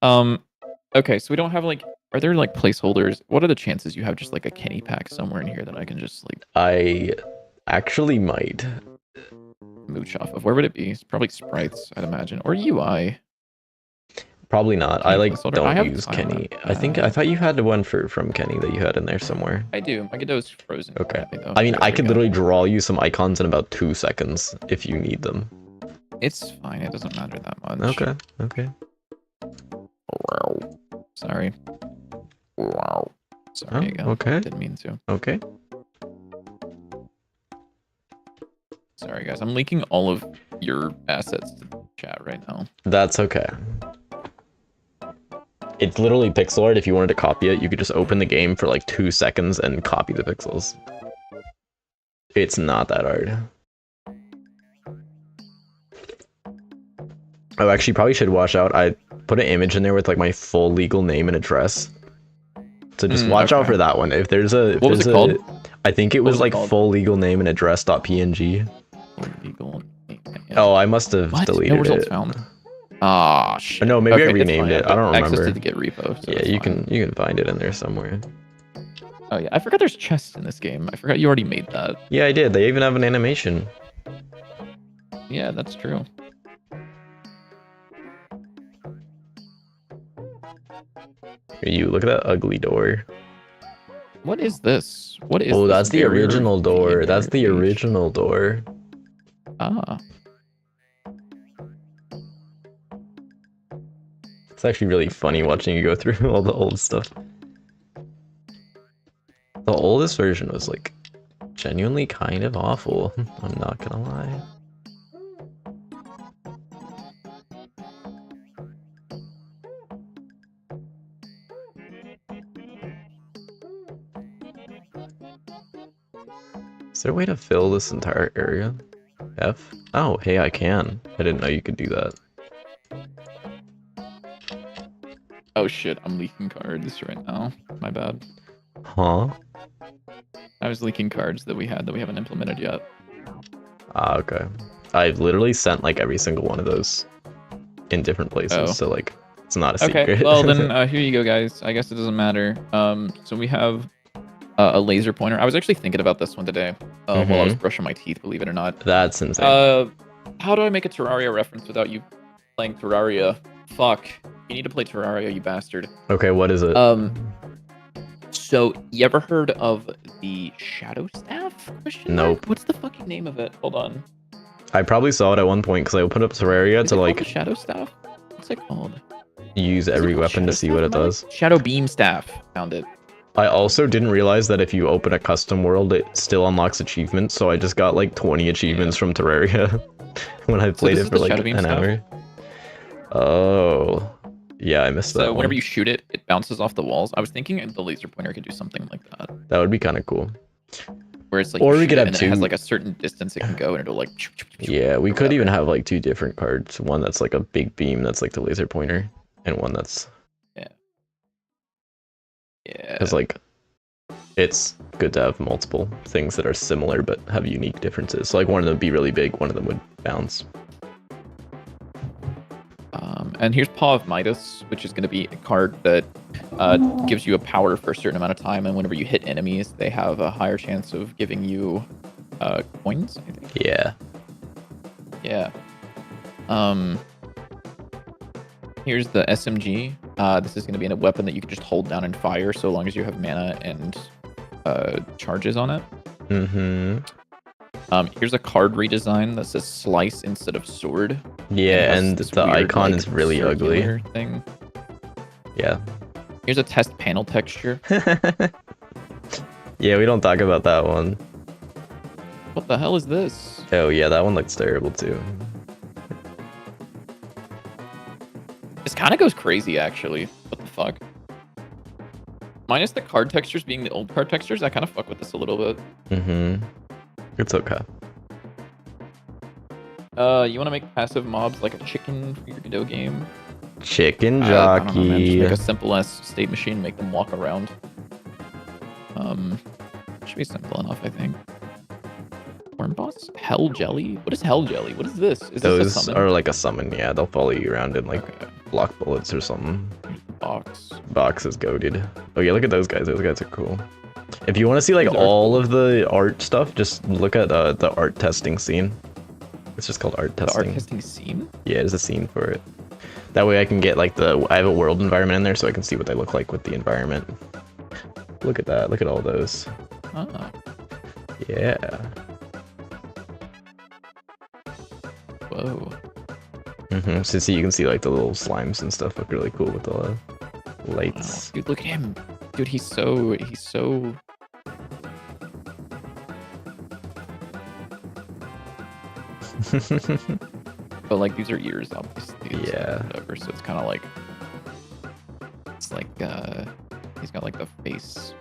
Okay, so we don't have like. Are there like placeholders? What are the chances you have just like a Kenny pack somewhere in here that I can just like I actually might. mooch off of? Where would it be? It's probably sprites, I'd imagine, or UI. Probably not. I Kenny like placeholder? don't I have use time Kenny. on I thought you had one from Kenny that you had in there somewhere. I do. My Godot's frozen. Okay. currently, though. I mean, There I we could go. literally draw you some icons in about 2 seconds if you need them. It's fine. It doesn't matter that much. Okay. Okay. Sorry. Sorry again. Okay. Didn't mean to. Okay. Sorry, guys. I'm leaking all of your assets to the chat right now. That's okay. It's literally pixel art. If you wanted to copy it, you could just open the game for like 2 seconds and copy the pixels. It's not that hard. Oh, actually, you probably should watch out. I put an image in there with like my full legal name and address. So just watch out okay. for that one. If there's a, What was it called? I think it What was was it like called? full legal name and address.png. Illegal. Oh, I must have What? deleted No results it. found. Ah, shit. No, maybe I Okay, it's renamed fine. it. I don't Access remember. to the Git repo. So Yeah, it's you fine. can find it in there somewhere. Oh yeah, I forgot there's chests in this game. I forgot you already made that. Yeah, I did. They even have an animation. Yeah, that's true. You look at that ugly door. What is this? What is Oh, this that's the barrier original door. in That's your the page? original door. Ah. It's actually really funny watching you go through all the old stuff. The oldest version was like genuinely kind of awful. I'm not gonna lie. Is there a way to fill this entire area? F? Oh, hey, I can. I didn't know you could do that. Oh shit, I'm leaking cards right now. My bad. Huh? I was leaking cards that we haven't implemented yet. Ah, okay. I've literally sent like every single one of those in different places, Oh. so like it's not a Okay, secret. well then here you go, guys. I guess it doesn't matter. So we have a laser pointer. I was actually thinking about this one today while I was brushing my teeth. Believe it or not. That's insane. How do I make a Terraria reference without you playing Terraria? Fuck. You need to play Terraria, you bastard. Okay, what is it? So you ever heard of the Shadow Staff? Nope. What's the fucking name of it? Hold on. I probably saw it at one point because I opened up Terraria Is to it called like the Shadow Staff? What's it called? use every weapon to see what it does. Shadow Beam Staff. Found it. I also didn't realize that if you open a custom world, it still unlocks achievements, so I just got like 20 achievements from Terraria when I played it for like an hour. Oh, yeah, I missed that. So whenever you shoot it, it bounces off the walls. I was thinking the laser pointer could do something like that. That would be kind of cool. Where it's like, or we could have and two. it has like a certain distance it can go, and it'll like. Yeah, we could even have like two different cards. One that's like a big beam, that's like the laser pointer, and one that's. Yeah. Because like, it's good to have multiple things that are similar but have unique differences. So like one of them would be really big, one of them would bounce. And here's Paw of Midas, which is going to be a card that gives you a power for a certain amount of time, and whenever you hit enemies, they have a higher chance of giving you coins, I think. Yeah. Yeah. Here's the SMG. This is going to be a weapon that you can just hold down and fire so long as you have mana and charges on it. Mm-hmm. Here's a card redesign that says slice instead of sword. Yeah, and the weird, icon is really ugly. Thing. Yeah. Here's a test panel texture. Yeah, we don't talk about that one. What the hell is this? Oh yeah, that one looks terrible too. This kind of goes crazy, actually. What the fuck? Minus the card textures being the old card textures, I kind of fuck with this a little bit. Mm-hmm. It's okay. You want to make passive mobs like a chicken for your video game? Chicken jockey. I don't know, man. Just make a simple ass state machine, make them walk around. Should be simple enough, I think. Corn boss? Hell jelly? What is hell jelly? What is this? Is Those this a summon? are like a summon, yeah. They'll follow you around and like block bullets or something. Box. Box is goated. Oh yeah, look at those guys. Those guys are cool. If you want to see like all of the art stuff, just look at the art testing scene. It's just called art testing. The art testing scene? Yeah, there's a scene for it. That way I can get like I have a world environment in there so I can see what they look like with the environment. Look at that. Look at all those. Ah. Yeah. Whoa. Mm-hmm. So see, you can see like the little slimes and stuff look really cool with the lights. Wow. Dude, look at him. Dude, he's so But like these are ears, obviously. Yeah. Whatever. So it's kind of like he's got like the face,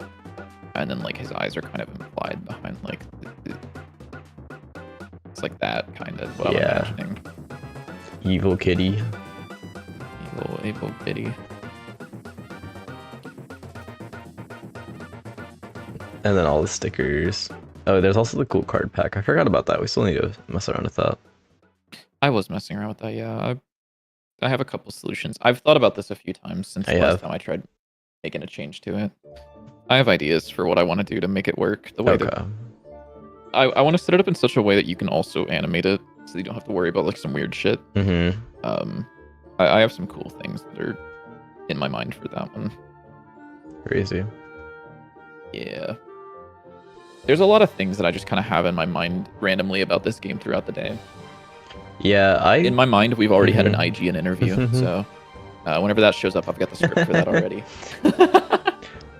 and then like his eyes are kind of implied behind like it's like that kind of what I'm imagining. Evil kitty. Evil kitty. And then all the stickers. Oh, there's also the cool card pack. I forgot about that. We still need to mess around with that. I was messing around with that, yeah. I have a couple solutions. I've thought about this a few times since the last time I tried making a change to it. I have ideas for what I want to do to make it work. The way that I want to set it up in such a way that you can also animate it, so you don't have to worry about like some weird shit. Mm-hmm. I have some cool things that are in my mind for that one. Crazy. Yeah. There's a lot of things that I just kind of have in my mind randomly about this game throughout the day. Yeah, In my mind, we've already had an Mhm. IGN interview, so whenever that shows up, I've got the script for that already.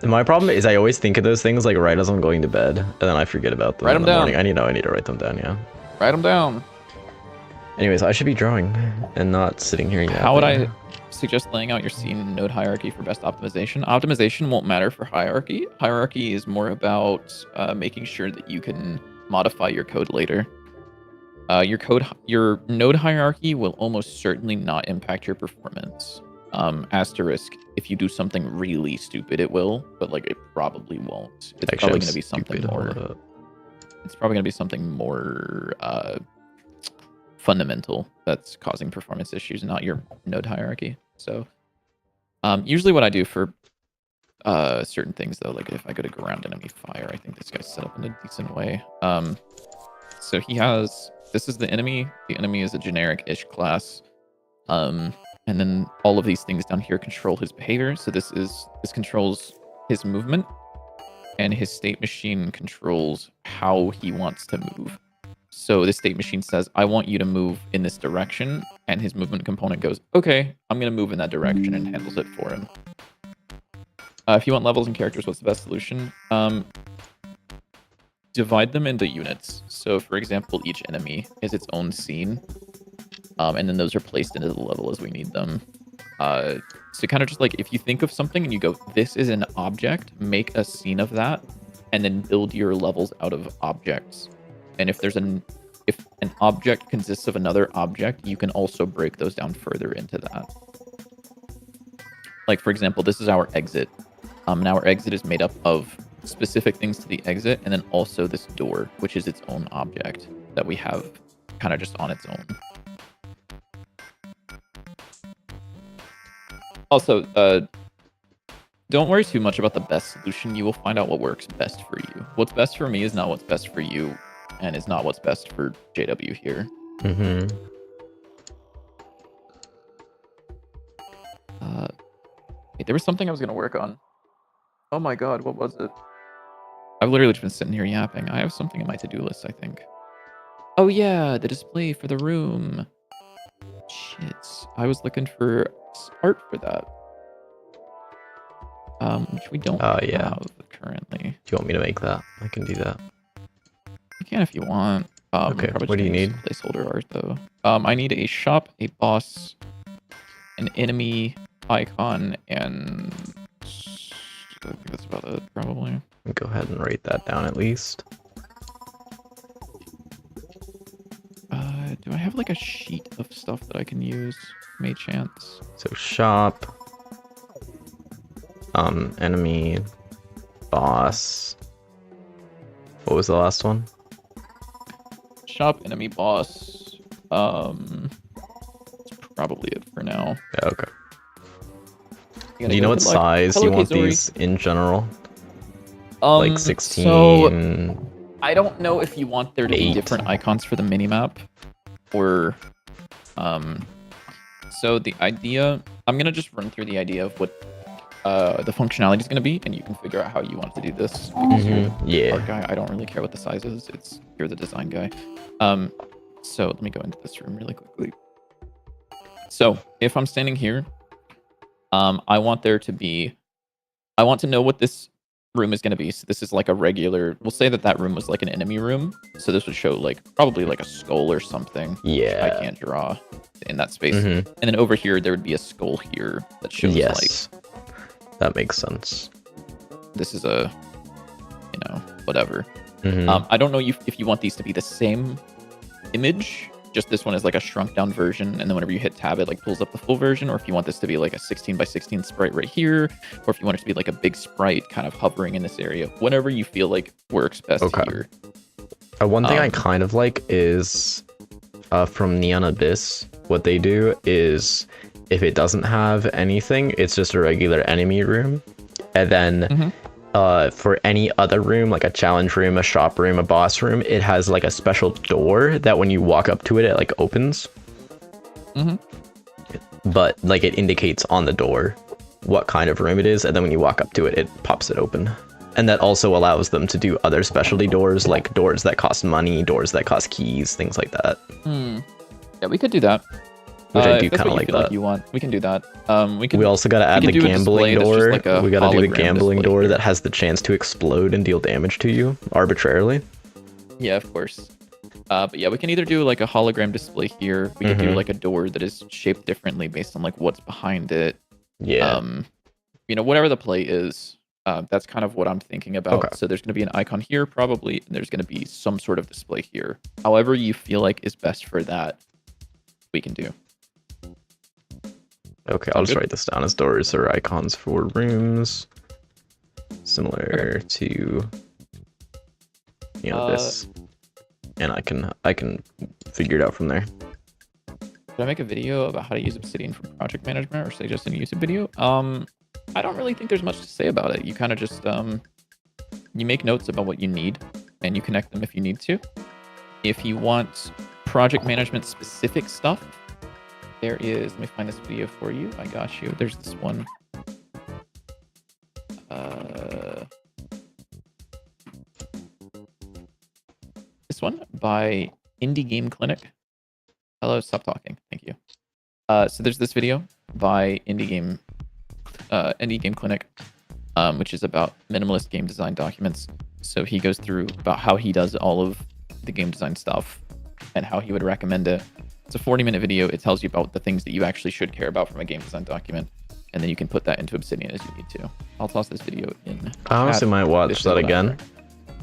My problem is I always think of those things like right as I'm going to bed, and then I forget about them Write in them the down. morning. I need to write them down, yeah. Write them down. Anyways, I should be drawing and not sitting here yapping. How would I suggest laying out your scene node hierarchy for best optimization? Optimization won't matter for hierarchy. Hierarchy is more about making sure that you can modify your code later. Your node hierarchy will almost certainly not impact your performance. Asterisk, if you do something really stupid, it will, but like it probably won't. It's probably going to be something more. It's probably going to be something more fundamental that's causing performance issues, not your node hierarchy. So, usually what I do for certain things though, like if I go to ground enemy fire, I think this guy's set up in a decent way. So he has. This is the enemy. The enemy is a generic-ish class. And then all of these things down here control his behavior. So this controls his movement, and his state machine controls how he wants to move. So the state machine says, I want you to move in this direction, and his movement component goes, okay, I'm going to move in that direction, and handles it for him. If you want levels and characters, what's the best solution? Divide them into units. So for example, each enemy is its own scene. And then those are placed into the level as we need them. So kind of just like if you think of something and you go, this is an object, make a scene of that, and then build your levels out of objects. And if an object consists of another object, you can also break those down further into that. Like for example, this is our exit. And our exit is made up of specific things to the exit, and then also this door, which is its own object that we have kind of just on its own. Also, don't worry too much about the best solution. You will find out what works best for you. What's best for me is not what's best for you, and is not what's best for JW here. Mm-hmm. Wait, there was something I was going to work on. Oh my god, what was it? I've literally just been sitting here yapping. I have something in my to-do list, I think. Oh yeah, the display for the room. Shit, I was looking for art for that. Which we don't have currently. Do you want me to make that? I can do that. You can if you want. Okay, what do you need? Placeholder art though. I need a shop, a boss, an enemy icon, and I think that's about it, probably. Go ahead and write that down at least. Do I have like a sheet of stuff that I can use? May chance. So shop, enemy, boss. What was the last one? Shop, enemy, boss. That's probably it for now. Yeah, okay. Do you know what size you want these in general? Like 16? So I don't know if you want there to be 8. different icons for the minimap, or so the idea, I'm gonna just run through the idea of what the functionality is gonna be, and you can figure out how you want to do this. Because you're the art guy, I don't really care what the size is. You're the design guy. So let me go into this room really quickly. So if I'm standing here, I want to know what this room is going to be. So this is like a regular, we'll say that room was like an enemy room. So this would show like probably like a skull or something. Yeah. I can't draw in that space. And then over here, there would be a skull here that shows like. That makes sense. This is a, whatever. I don't know if you want these to be the same image. Just this one is like a shrunk down version, and then whenever you hit tab, it like pulls up the full version, or if you want this to be like a 16 by 16 sprite right here, or if you want it to be like a big sprite kind of hovering in this area, whatever you feel like works best here. One thing I kind of like is from Neon Abyss, what they do is if it doesn't have anything, it's just a regular enemy room, and then for any other room, like a challenge room, a shop room, a boss room, it has like a special door that when you walk up to it, it like opens. But like it indicates on the door what kind of room it is, and then when you walk up to it, it pops it open. And that also allows them to do other specialty doors, like doors that cost money, doors that cost keys, things like that. Yeah, we could do that. Which I do if that's kind of what like you feel that. like you want, we can do that. We Also got to add the could do a gambling display that's just door. like a We got to do the hologram gambling display door here. that has the chance to explode and deal damage to you arbitrarily. Yeah, of course. But yeah, we can either do like a hologram display here. We could do like a door that is shaped differently based on like what's behind it. Yeah. Whatever the play is, that's kind of what I'm thinking about. Okay. So there's going to be an icon here probably, and there's going to be some sort of display here. However you feel like is best for that, we can do. Okay, I'll just good? write this down as doors or icons for rooms, similar to this, and I can figure it out from there. Should I make a video about how to use Obsidian for project management, or should I just in a YouTube video? I don't really think there's much to say about it. You kind of just you make notes about what you need, and you connect them if you need to. If you want project management specific stuff, there is. Let me find this video for you. I got you. There's this one. This one by Indie Game Clinic. Hello, stop talking. Thank you. So there's this video by Indie Game Clinic, which is about minimalist game design documents. So he goes through about how he does all of the game design stuff and how he would recommend it. It's a 40-minute video. It tells you about the things that you actually should care about from a game design document, and then you can put that into Obsidian as you need to. I'll toss this video in. I honestly might watch This is that what I again, learned.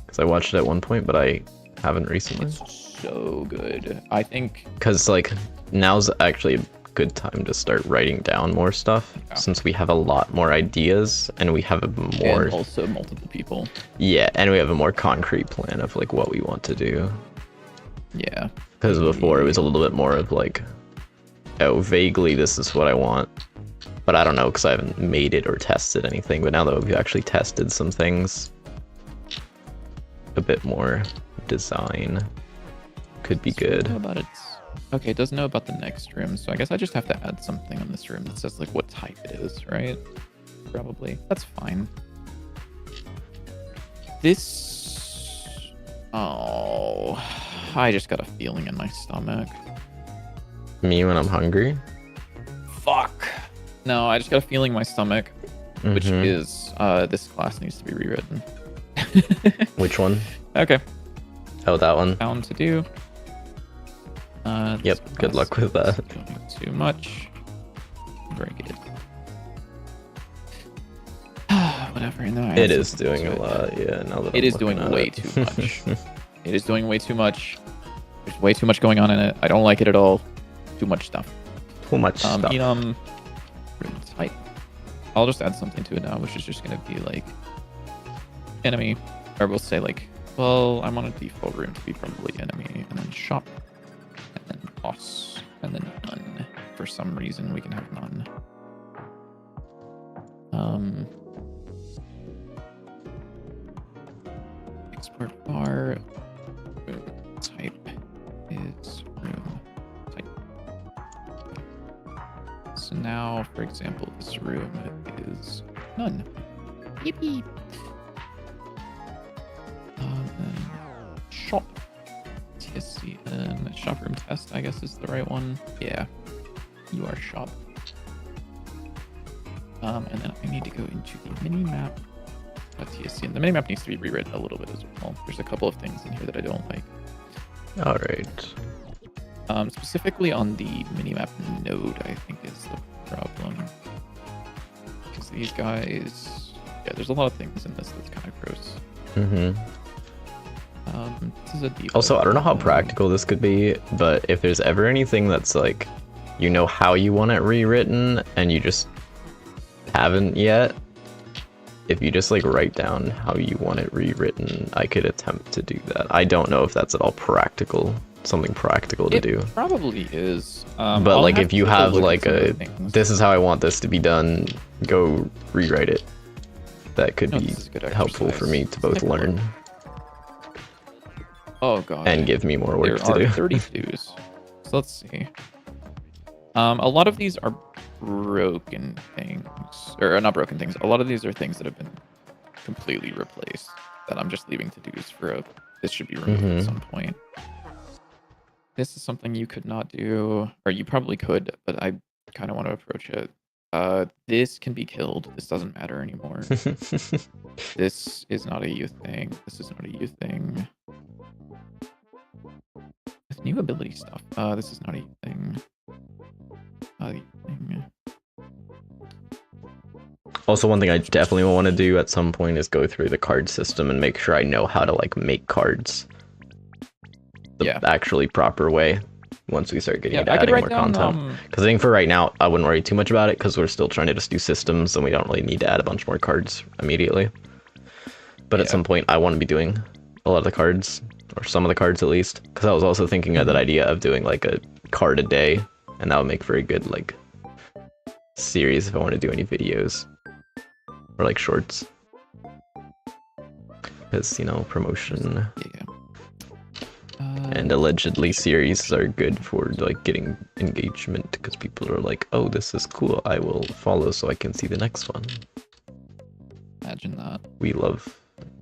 because I watched it at one point, but I haven't recently. It's so good. I think Because like now's actually a good time to start writing down more stuff, since we have a lot more ideas and we have a more and also multiple people. and we have a more concrete plan of like what we want to do. Yeah. Because before it was a little bit more of like, oh, vaguely this is what I want, but I don't know because I haven't made it or tested anything. But now that we've actually tested some things, a bit more design could be good. Okay, it doesn't know about the next room, so I guess I just have to add something on this room that says like what type it is, right? Probably. That's fine. Oh, I just got a feeling in my stomach. Me when I'm hungry? Fuck. No, I just got a feeling in my stomach, which Mhm. is this class needs to be rewritten. Which one? Okay, Oh, that one. found to do. Yep, This good luck class with that. is doing too much. Break it. Whatever. No, It is doing a lot, yeah. Now that It I'm is looking doing at way it. too much. It is doing way too much. There's way too much going on in it. I don't like it at all. Too much stuff. Too much stuff. Room type. I'll just add something to it now, which is just gonna be like enemy, or we'll say like, well, I want a default room to be probably enemy, and then shop, and then boss, and then none. For some reason, we can have none. Export bar. Room type is room type. So now, for example, this room is none. Yippee. Shop. TSCN. Shop room test, I guess, is the right one. Yeah. You are shop. And then I need to go into the mini map. TSCN. The mini map needs to be rewritten a little bit as well. There's a couple of things in here that I don't like. All right. Specifically on the minimap node, I think is the problem. Because these guys, yeah, there's a lot of things in this that's kind of gross. Mm-hmm. This is a default. Also, I don't know how practical this could be, but if there's ever anything that's like, you know how you want it rewritten and you just haven't yet, if you just like write down how you want it rewritten, I could attempt to do that. I don't know if that's at all practical, something practical to do. Probably is. But I'll like have if you to have look at like some of the a, things. this is how I want this to be done, go rewrite it. That could No, be this is good helpful for exercise. me to Let's both take a look. learn Oh god. and give me more There work to are do. 32s. So let's see. A lot of these are broken things, or not broken things. A lot of these are things that have been completely replaced that I'm just leaving to do's for a. This should be removed at some point. This is something you could not do, or you probably could, but I kind of want to approach it. This can be killed. This doesn't matter anymore. This is not a you thing. This is not a you thing. With new ability stuff. This is not a you thing. Not a you thing. Also, one thing I definitely want to do at some point is go through the card system and make sure I know how to like make cards the actually proper way once we start getting into adding more content. Because I think for right now, I wouldn't worry too much about it because we're still trying to just do systems and we don't really need to add a bunch more cards immediately. But at some point, I want to be doing a lot of the cards, or some of the cards at least, because I was also thinking of that idea of doing like a card a day, and that would make for a good like series if I want to do any videos or like shorts. Because, you know, promotion and allegedly series are good for like getting engagement because people are like, oh, this is cool, I will follow so I can see the next one. Imagine that. We love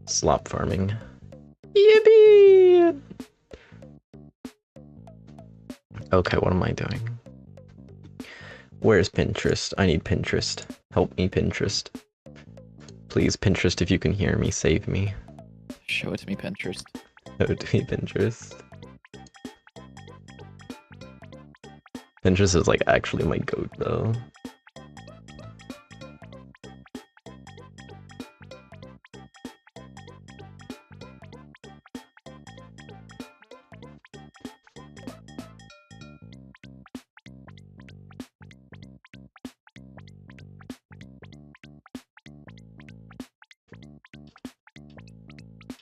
slop farming. Yippee! Okay, what am I doing? Where's Pinterest? I need Pinterest. Help me, Pinterest. Please, Pinterest, if you can hear me, save me. Show it to me, Pinterest. Show it to me, Pinterest. Pinterest is like actually my goat though.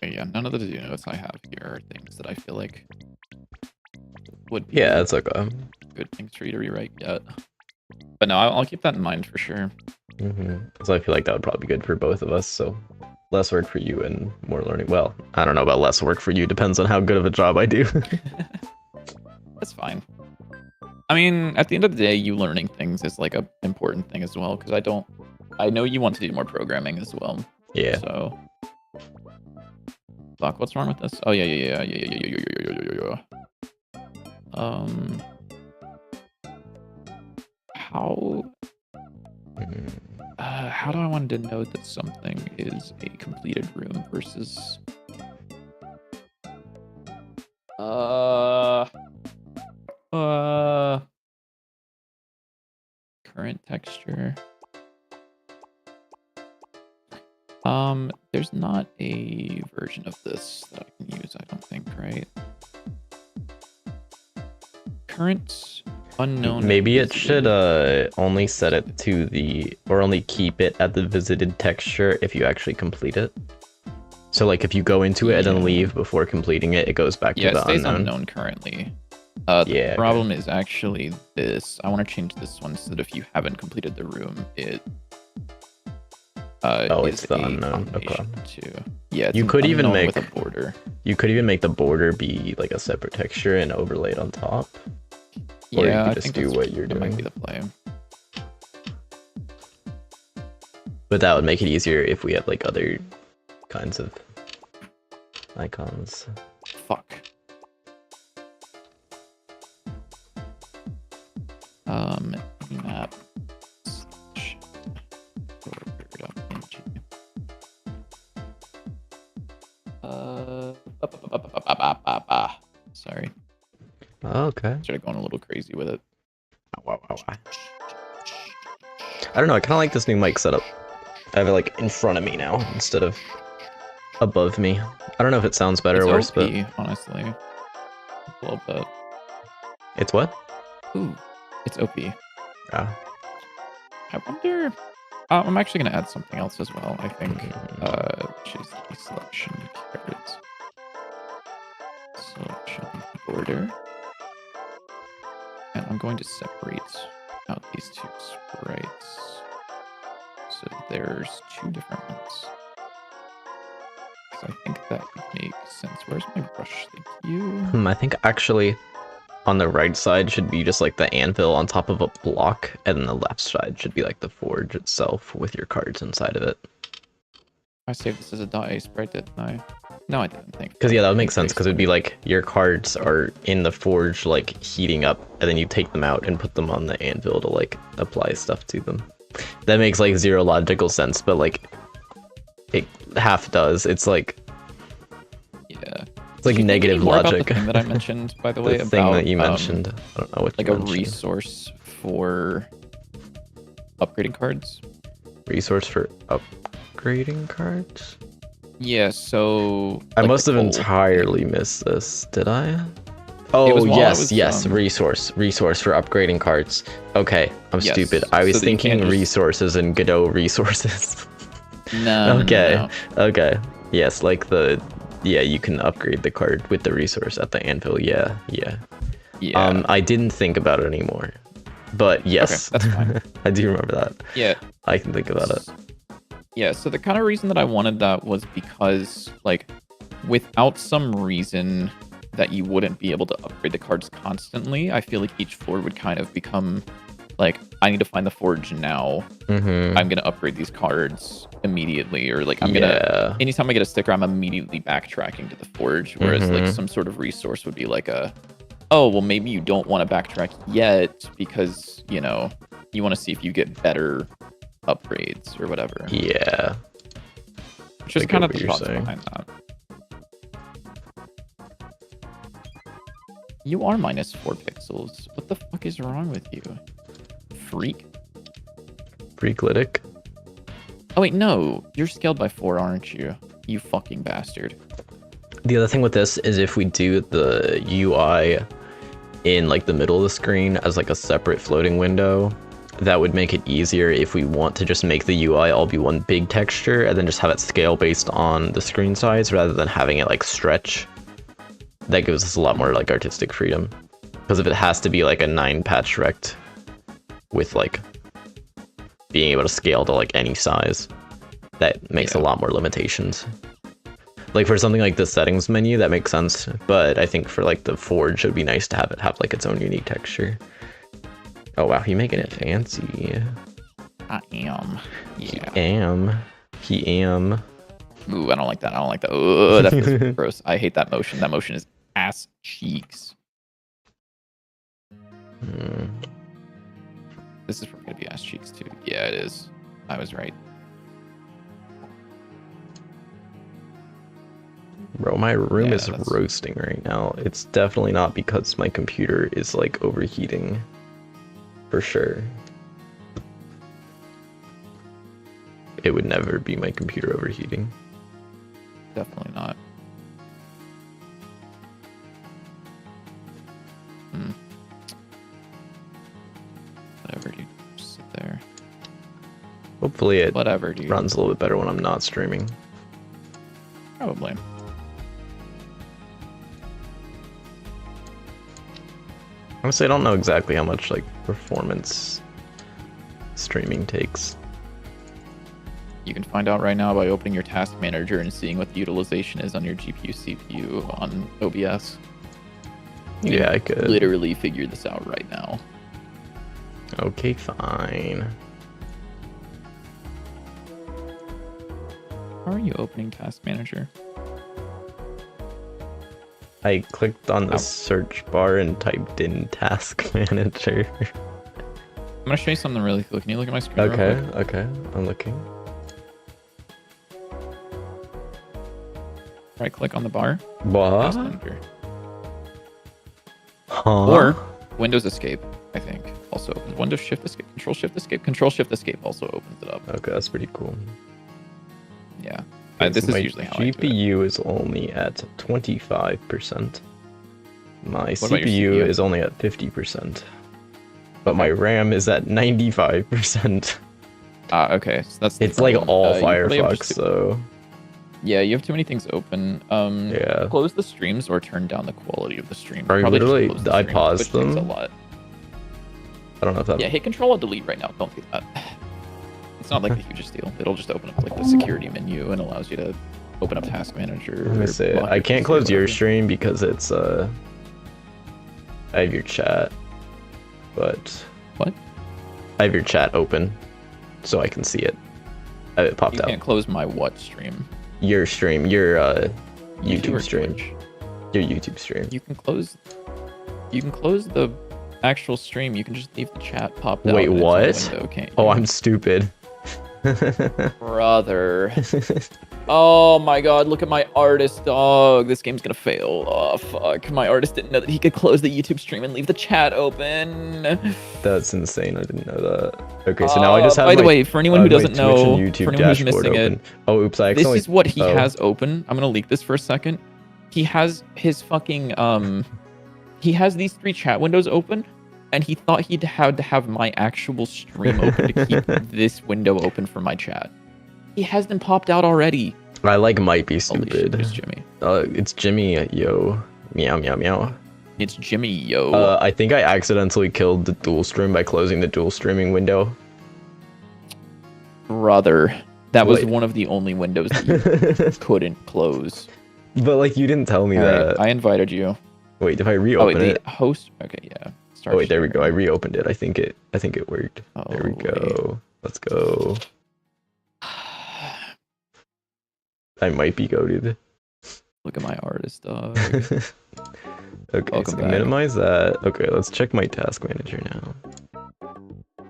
Yeah, none of the notes I have here are things that I feel like would be it's like good things for you to rewrite yet. But no, I'll keep that in mind for sure. So I feel like that would probably be good for both of us, so less work for you and more learning. Well, I don't know about less work for you, depends on how good of a job I do. That's fine. I mean, at the end of the day, you learning things is like a important thing as well, because I know you want to do more programming as well. Yeah. So fuck, what's wrong with this? Oh yeah. How do I want to denote that something is a completed room versus current texture? There's not a version of this that I can use, I don't think, right? Current unknown. Maybe it should only set it to the, or only keep it at the visited texture if you actually complete it. So like if you go into it and then leave before completing it, it goes back to the unknown. Yeah, it stays unknown currently. The problem is actually this. I want to change this one so that if you haven't completed the room, it it's the unknown. Okay. Yeah, you could even make with a border. You could even make the border be like a separate texture and overlay it on top. Or Yeah, you could just do what you're doing. That might be the play. But that would make it easier if we have like other kinds of icons. Fuck. Map. Sorry. Okay. Started going a little crazy with it. I don't know, I kind of like this new mic setup. I have it like in front of me now instead of above me. I don't know if it sounds better or worse, OP, but honestly, a little bit. It's what? Ooh, it's OP. Yeah. I wonder. I'm actually gonna add something else as well. I think, which is the selection carrots. Selection border. And I'm going to separate out these two sprites. So there's two different ones. So I think that would make sense. Where's my brush? Thank you. I think actually on the right side should be just like the anvil on top of a block, and then the left side should be like the forge itself with your cards inside of it. I saved this as a dice, right? Didn't I? No, I didn't think. Because yeah, that would make sense, because it would be like your cards are in the forge like heating up, and then you take them out and put them on the anvil to like apply stuff to them. That makes like zero logical sense, but like it half does. It's like it's like negative logic. About the thing that I mentioned, by the way, the thing that you mentioned. I don't know what like you a mentioned. resource for upgrading cards. Resource for upgrading cards? Yeah, so I like must have coal. entirely missed this. Did I? Oh yes, resource for upgrading cards. Okay, I'm stupid. I was thinking resources and Godot resources. No. Okay. No. Okay. Yes, like you can upgrade the card with the resource at the anvil. Yeah. I didn't think about it anymore. But yes. Okay, that's fine. I do remember that. Yeah. I can think about it. Yeah, so the kind of reason that I wanted that was because, like, without some reason that you wouldn't be able to upgrade the cards constantly, I feel like each floor would kind of become, like, I need to find the forge now. Mm-hmm. I'm going to upgrade these cards immediately, or, like, I'm going to, anytime I get a sticker, I'm immediately backtracking to the forge, whereas, like, some sort of resource would be like oh, well, maybe you don't want to backtrack yet because, you know, you want to see if you get better upgrades or whatever. Yeah. Which is kind of the thoughts behind that. You are minus 4 pixels. What the fuck is wrong with you? Freak? Freaklytic? Oh wait, no. You're scaled by 4, aren't you? You fucking bastard. The other thing with this is if we do the UI in like the middle of the screen as like a separate floating window, that would make it easier if we want to just make the UI all be one big texture and then just have it scale based on the screen size rather than having it like stretch. That gives us a lot more like artistic freedom. Because if it has to be like a 9 patch rect with like being able to scale to like any size, that makes a lot more limitations. Like for something like the settings menu, that makes sense. But I think for like the forge, it would be nice to have it have like its own unique texture. Oh wow, he making it fancy. I am. Yeah. He am. Ooh, I don't like that. I don't like that. Ooh, that feels gross. I hate that motion. That motion is ass cheeks. This is probably gonna be ass cheeks too. Yeah, it is. I was right. Bro, my room is roasting right now. It's definitely not because my computer is like overheating. For sure. It would never be my computer overheating. Definitely not. Whatever, dude. Just sit there. Hopefully it dude. runs a little bit better when I'm not streaming. Probably. Honestly, I don't know exactly how much like performance streaming takes. You can find out right now by opening your task manager and seeing what the utilization is on your GPU CPU on OBS. Yeah, I could literally figure this out right now. Okay, fine. How are you opening task manager? I clicked on the search bar and typed in task manager. I'm gonna show you something really cool. Can you look at my screen? Okay, I'm looking. Right click on the bar. What? Task manager. Huh? Or Windows Escape, I think, also opens. Windows Shift Escape, Control Shift Escape, Control Shift Escape also opens it up. Okay, that's pretty cool. Yeah. This is usually how GPU is only at 25%. My What about your CPU CPU? is only at 50%. But my RAM is at 95%. Okay. So that's the It's like problem. all You probably have Firefox, just so... Yeah, you have too many things open. Yeah. Close the streams or turn down the quality of the stream. Or Probably just literally, close the I stream, paused which takes them. a lot. I don't know if that... Yeah, hit Control-Delete right now. Don't do that. It's not like the hugest deal. It'll just open up like the security menu and allows you to open up Task Manager. Let me see. I can't close your stream because it's I have your chat, but What? I have your chat open, so I can see it. It popped You out. can't close my what stream? Your stream, your YouTube or stream, Twitch? your YouTube stream. You can close. You can close the actual stream. You can just leave the chat popped out. Wait, in its own what? window, can't Oh, you? I'm stupid. Brother. Oh my god, look at my artist dog. This game's gonna fail. Oh fuck. My artist didn't know that he could close the YouTube stream and leave the chat open. That's insane. I didn't know that. Okay, so now I just have by the my, way, for anyone who my doesn't Twitch and know, YouTube for anyone who's dashboard missing open. it, Oh, oops, I this accidentally... is what he oh. has open. I'm gonna leak this for a second. He has his fucking he has these 3 chat windows open, and he thought he'd had to have my actual stream open to keep this window open for my chat. He has them popped out already. I like might be Holy shit, stupid. there's Jimmy. It's Jimmy, yo. Meow, meow, meow. It's Jimmy, yo. I think I accidentally killed the dual stream by closing the dual streaming window. Brother, that was Wait. one of the only windows that you couldn't close. But like you didn't tell me Alright, that. I invited you. Wait, if I Oh reopen wait, it? the host. Okay, yeah. Oh wait, there we go. I reopened it. I think it worked. There we Oh, go. Let's go. I might be goated. Look at my artist dog. Okay, Welcome so back. minimize that. Okay, let's check my task manager now.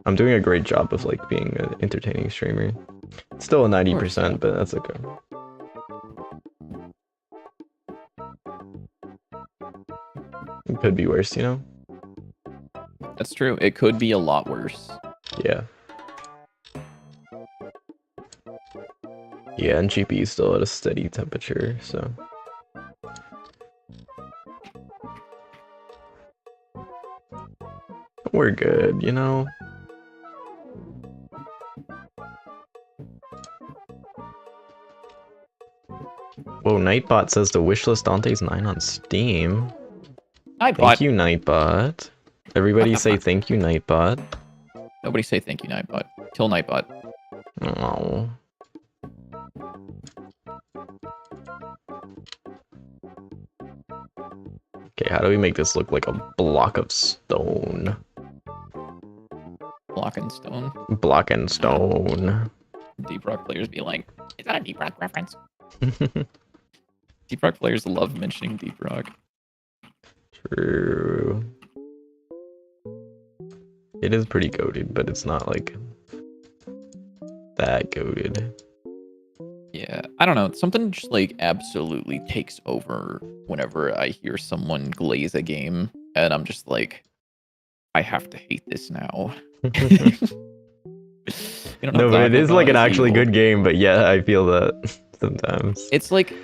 I'm doing a great job of like being an entertaining streamer. It's still a 90%, but that's okay. It could be worse, you know? That's true. It could be a lot worse. Yeah. Yeah, and GP is still at a steady temperature, so. We're good, you know? Whoa, Nightbot says the wishlist Dante's 9 on Steam. Thank you, Nightbot. Everybody say thank you, Nightbot. Nobody say thank you, Nightbot. Kill Nightbot. Oh. Okay, how do we make this look like a block of stone? Block and stone. Block and stone. Deep Rock players be like, is that a Deep Rock reference? Deep Rock players love mentioning Deep Rock. True. It is pretty goated, but it's not like that goated. Yeah, I don't know. Something just like absolutely takes over whenever I hear someone glaze a game, and I'm just like, I have to hate this now. No, but it is like an actually good game, but yeah, I feel that sometimes. It's like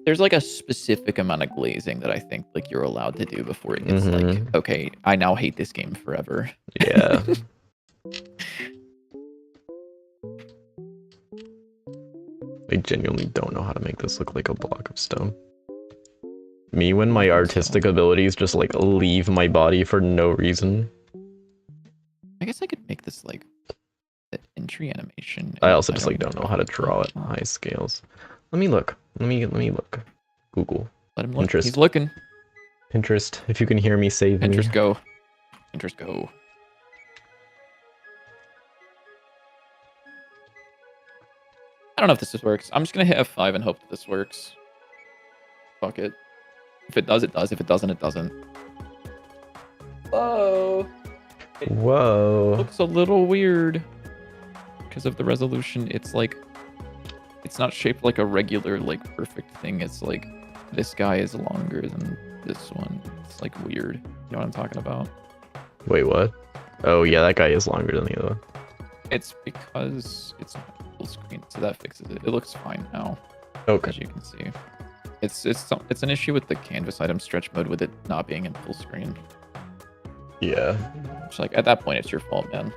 there's like a specific amount of glazing that I think like you're allowed to do before it gets like, okay, I now hate this game forever. Yeah. I genuinely don't know how to make this look like a block of stone. Me when my artistic abilities just like leave my body for no reason. I guess I could make this like the entry animation. I also just like don't know how to draw at high scales. Let me look. Let me look. Google. Let him look. Pinterest. He's looking. Pinterest, if you can hear me, save me. Pinterest go. Pinterest go. I don't know if this works. I'm just gonna hit F5 and hope that this works. Fuck it. If it does, it does. If it doesn't, it doesn't. Whoa. Whoa. Looks a little weird because of the resolution. It's like it's not shaped like a regular like perfect thing. It's like this guy is longer than this one. It's like weird. You know what I'm talking about? Wait, what? Oh yeah, that guy is longer than the other. It's because it's not full screen, so that fixes it. It looks fine now, Okay. as you can see. It's an issue with the canvas item stretch mode with it not being in full screen. Yeah. Which, like, at that point, it's your fault, man.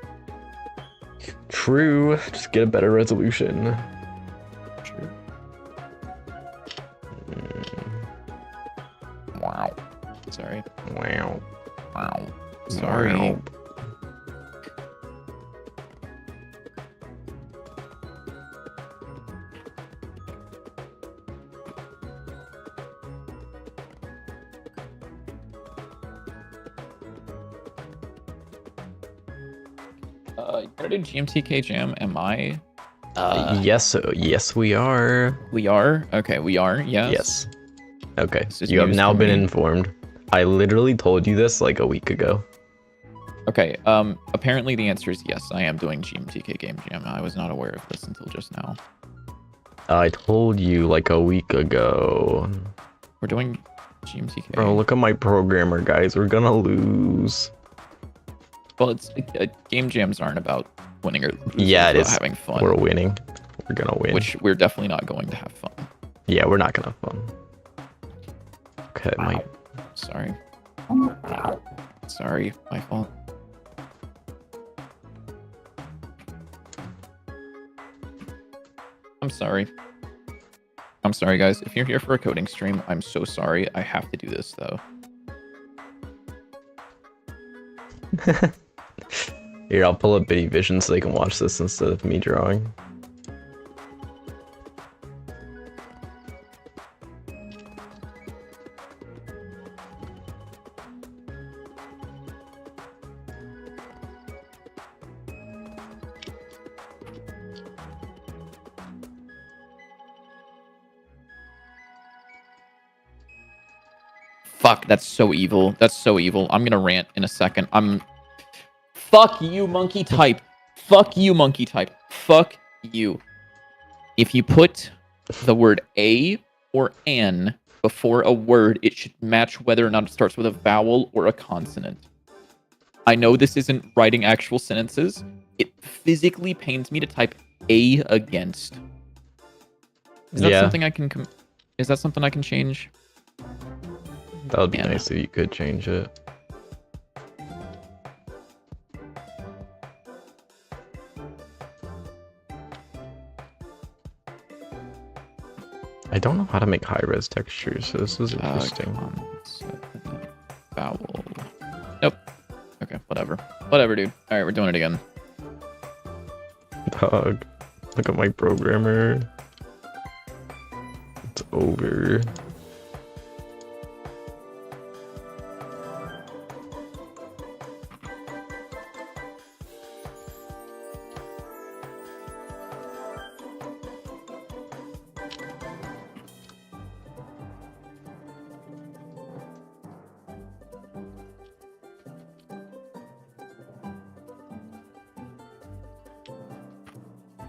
True. Just get a better resolution. True. Wow. Sorry. Wow. Wow. Sorry. Wow. You gotta do GMTK Jam. Am I? Yes, we are. We are? Okay, we are, yes. Yes. Okay, This is you have news now to been me. informed. I literally told you this like a week ago. Okay, apparently the answer is yes, I am doing GMTK Game Jam. I was not aware of this until just now. I told you like a week ago. We're doing GMTK. Bro, look at my programmer, guys. We're gonna lose. Well, it's game jams aren't about winning or losing. Yeah, it it's is. about having fun. We're winning. We're gonna win. Which we're definitely not going to have fun. Yeah, we're not gonna have fun. Okay, my... Sorry. Sorry, my fault. I'm sorry. I'm sorry, guys. If you're here for a coding stream, I'm so sorry. I have to do this, though. Here, I'll pull up Bitty Vision so they can watch this instead of me drawing. Fuck, that's so evil. That's so evil. I'm gonna rant in a second. Fuck you, monkey type. Fuck you, monkey type. Fuck you. If you put the word a or an before a word, it should match whether or not it starts with a vowel or a consonant. I know this isn't writing actual sentences. It physically pains me to type a against. Is that something I can is that something I can change? That would be nice if you could change it. I don't know how to make high-res textures, so this is interesting. Vowel. Nope. Okay, whatever. Whatever, dude. Alright, we're doing it again. Dog. Look at my programmer. It's over.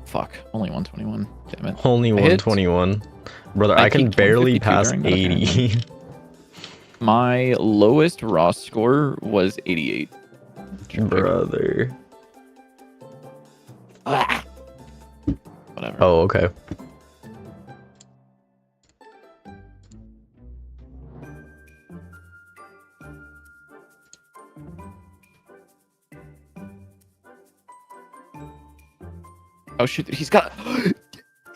Fuck, only 121. Damn it. Only 121. Brother, I can barely pass 80. My lowest raw score was 88. Brother. Whatever. Oh, okay. Oh shit, he's got...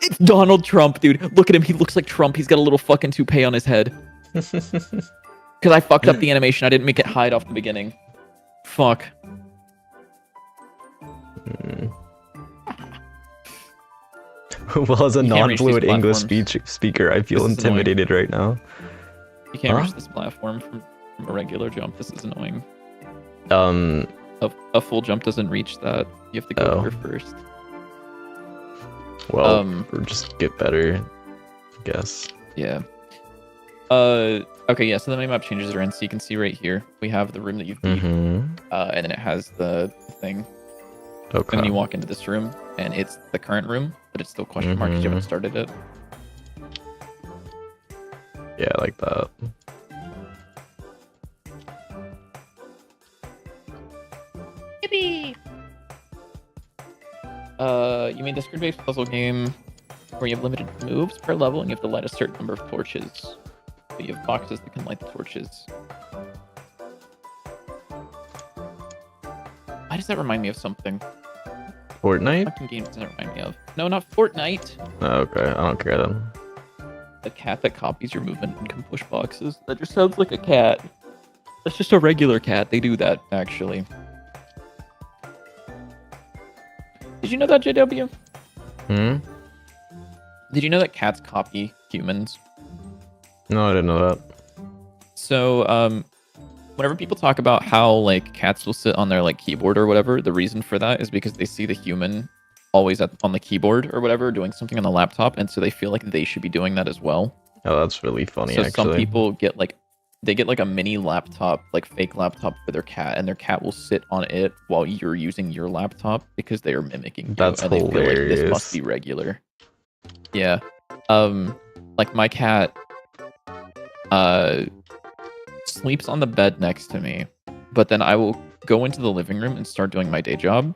It's Donald Trump, dude. Look at him. He looks like Trump. He's got a little fucking toupee on his head. Because I fucked up the animation. I didn't make it hide off the beginning. Fuck. Well, as a non-fluent English speaker, I feel intimidated right now. You can't reach this platform from a regular jump. This is annoying. A full jump doesn't reach that. You have to go here first. Well, or just get better, I guess. Yeah. Okay, yeah, so the minimap changes are in, so you can see right here, we have the room that you've beat, and then it has the thing. Okay. And then you walk into this room, and it's the current room, but it's still question mark because you haven't started it. Yeah, I like that. Yippee! You made this grid-based puzzle game where you have limited moves per level, and you have to light a certain number of torches. But you have boxes that can light the torches. Why does that remind me of something? Fortnite? What fucking game does that remind me of? No, not Fortnite. Oh, okay, I don't care then. The cat that copies your movement and can push boxes. That just sounds like a cat. That's just a regular cat. They do that, actually. Did you know that, JW? Did you know that cats copy humans? No, I didn't know that. So, whenever people talk about how like cats will sit on their like keyboard or whatever, the reason for that is because they see the human always on the keyboard or whatever doing something on the laptop, and so they feel like they should be doing that as well. Oh, that's really funny, So actually. some people get like a mini laptop, like fake laptop for their cat, and their cat will sit on it while you're using your laptop because they are mimicking you, That's and they feel like this hilarious. must be regular. Yeah. Like my cat sleeps on the bed next to me, but then I will go into the living room and start doing my day job,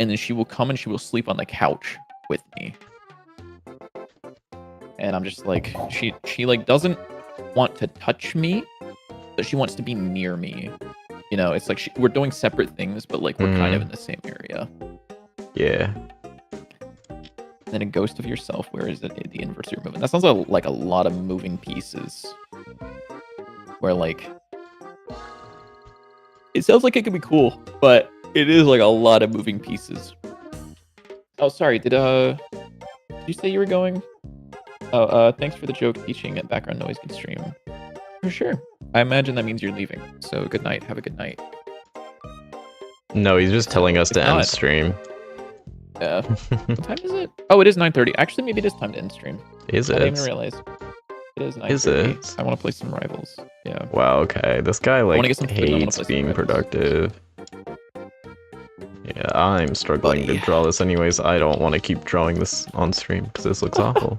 and then she will come and she will sleep on the couch with me. And I'm just like, she like doesn't want to touch me, but she wants to be near me. You know, it's like we're doing separate things, but like we're kind of in the same area. Yeah. And then a ghost of yourself. Where is it? The inverse you're moving. That sounds like a lot of moving pieces. Where like, it sounds like it could be cool, but it is like a lot of moving pieces. Oh, sorry. Did you say you were going? Oh, thanks for the joke teaching at background noise can stream. For sure. I imagine that means you're leaving. So good night. Have a good night. No, he's just telling us to end not. stream. Yeah. What time is it? Oh, it is 9:30. Actually, maybe it is time to end stream. Is I didn't even it? realize. It is 9:30. Is it? I want to play some Rivals. Yeah. Wow, okay. This guy, wanna like, get some food and I wanna hates play some being Rivals. productive. Yeah, I'm struggling to Buddy. draw this anyways. I don't want to keep drawing this on stream, because this looks awful.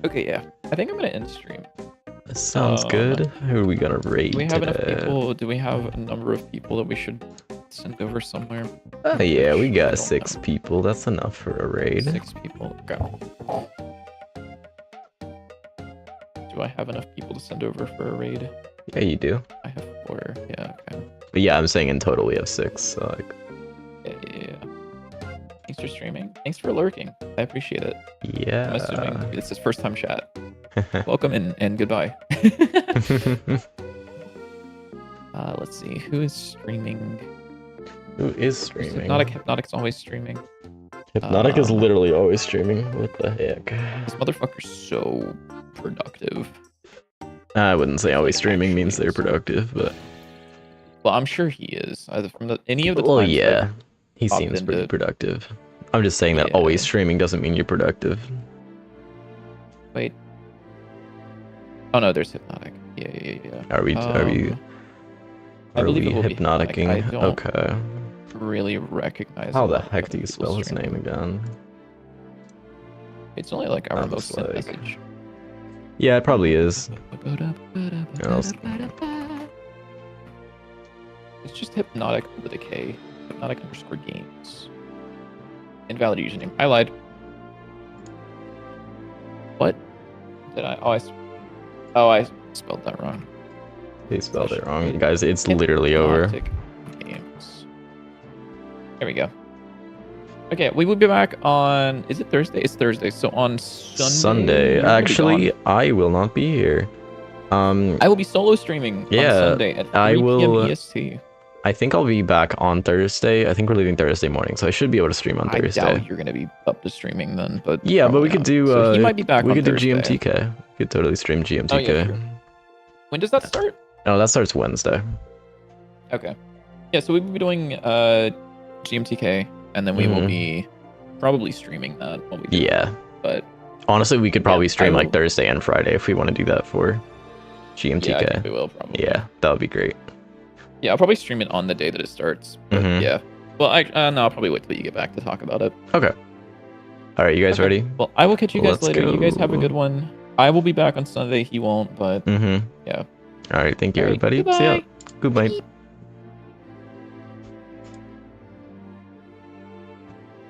Okay, yeah. I think I'm going to end stream. This sounds good. Who are we gonna raid Do we have today? enough people? Do we have a number of people that we should send over somewhere? Oh yeah, we I got don't 6 know. people. That's enough for a raid. 6 people. Okay. Do I have enough people to send over for a raid? Yeah, you do. I have 4. Yeah, okay. But yeah, I'm saying in total we have 6. So like, Yeah. Thanks for streaming. Thanks for lurking. I appreciate it. yeah. I'm assuming it's his first time chat. Welcome and goodbye. Let's see. Who is streaming? Who is streaming? Hypnotic's always streaming. Hypnotic is literally always streaming. What the heck? This motherfucker's so productive. I wouldn't say always Like, streaming means actually they're is. productive, but Well, I'm sure he is. Either from any of the well, times yeah, he popped seems pretty into- productive. I'm just saying that Yeah. always streaming doesn't mean you're productive. Wait. Oh no, there's Hypnotic. Yeah. Are we? Are we? I Are believe we it will be Hypnotic. I hypnoticking? don't Okay. really recognize. How a the lot of heck other do you people's spell his streams. name again? It's only like our I'm most just sent like- message. Yeah, it probably is. else? It's just Hypnotic with a K. Hypnotic_games. Invalid username. I lied. What? Did I? I spelled that wrong. They spelled it wrong, guys. It's literally over. Hypnotic Games. There we go. Okay, we will be back on. Is it Thursday? It's Thursday. So on Sunday. you're gonna be Actually, gone. I will not be here. I will be solo streaming Yeah, on Sunday at 3 I p.m. will- EST. I think I'll be back on Thursday. I think we're leaving Thursday morning, so I should be able to stream on I Thursday. doubt you're gonna be up to streaming then, but Yeah, but we probably could not. do. So he might be back. We on could do Thursday. GMTK. We could totally stream GMTK. Oh, yeah, true. When does that start? Oh, that starts Wednesday. Okay. Yeah, so we will be doing GMTK, and then we will Mhm. be probably streaming that while we do it. Yeah. But Honestly, we could probably I stream like will- Thursday and Friday if we want to do that for yeah, I GMTK. think we will probably. Yeah, that would be great. Yeah, I'll probably stream it on the day that it starts. But Mhm. yeah. Well, no, I'll probably wait till you get back to talk about it. Okay. All right, you guys Okay. ready? Well, I will catch you guys Let's later. You guys have a go. good one. I will be back on Sunday. He won't, but Mm-hmm. yeah. All right, thank you, All right, everybody. See ya. goodbye. Goodbye. Beep.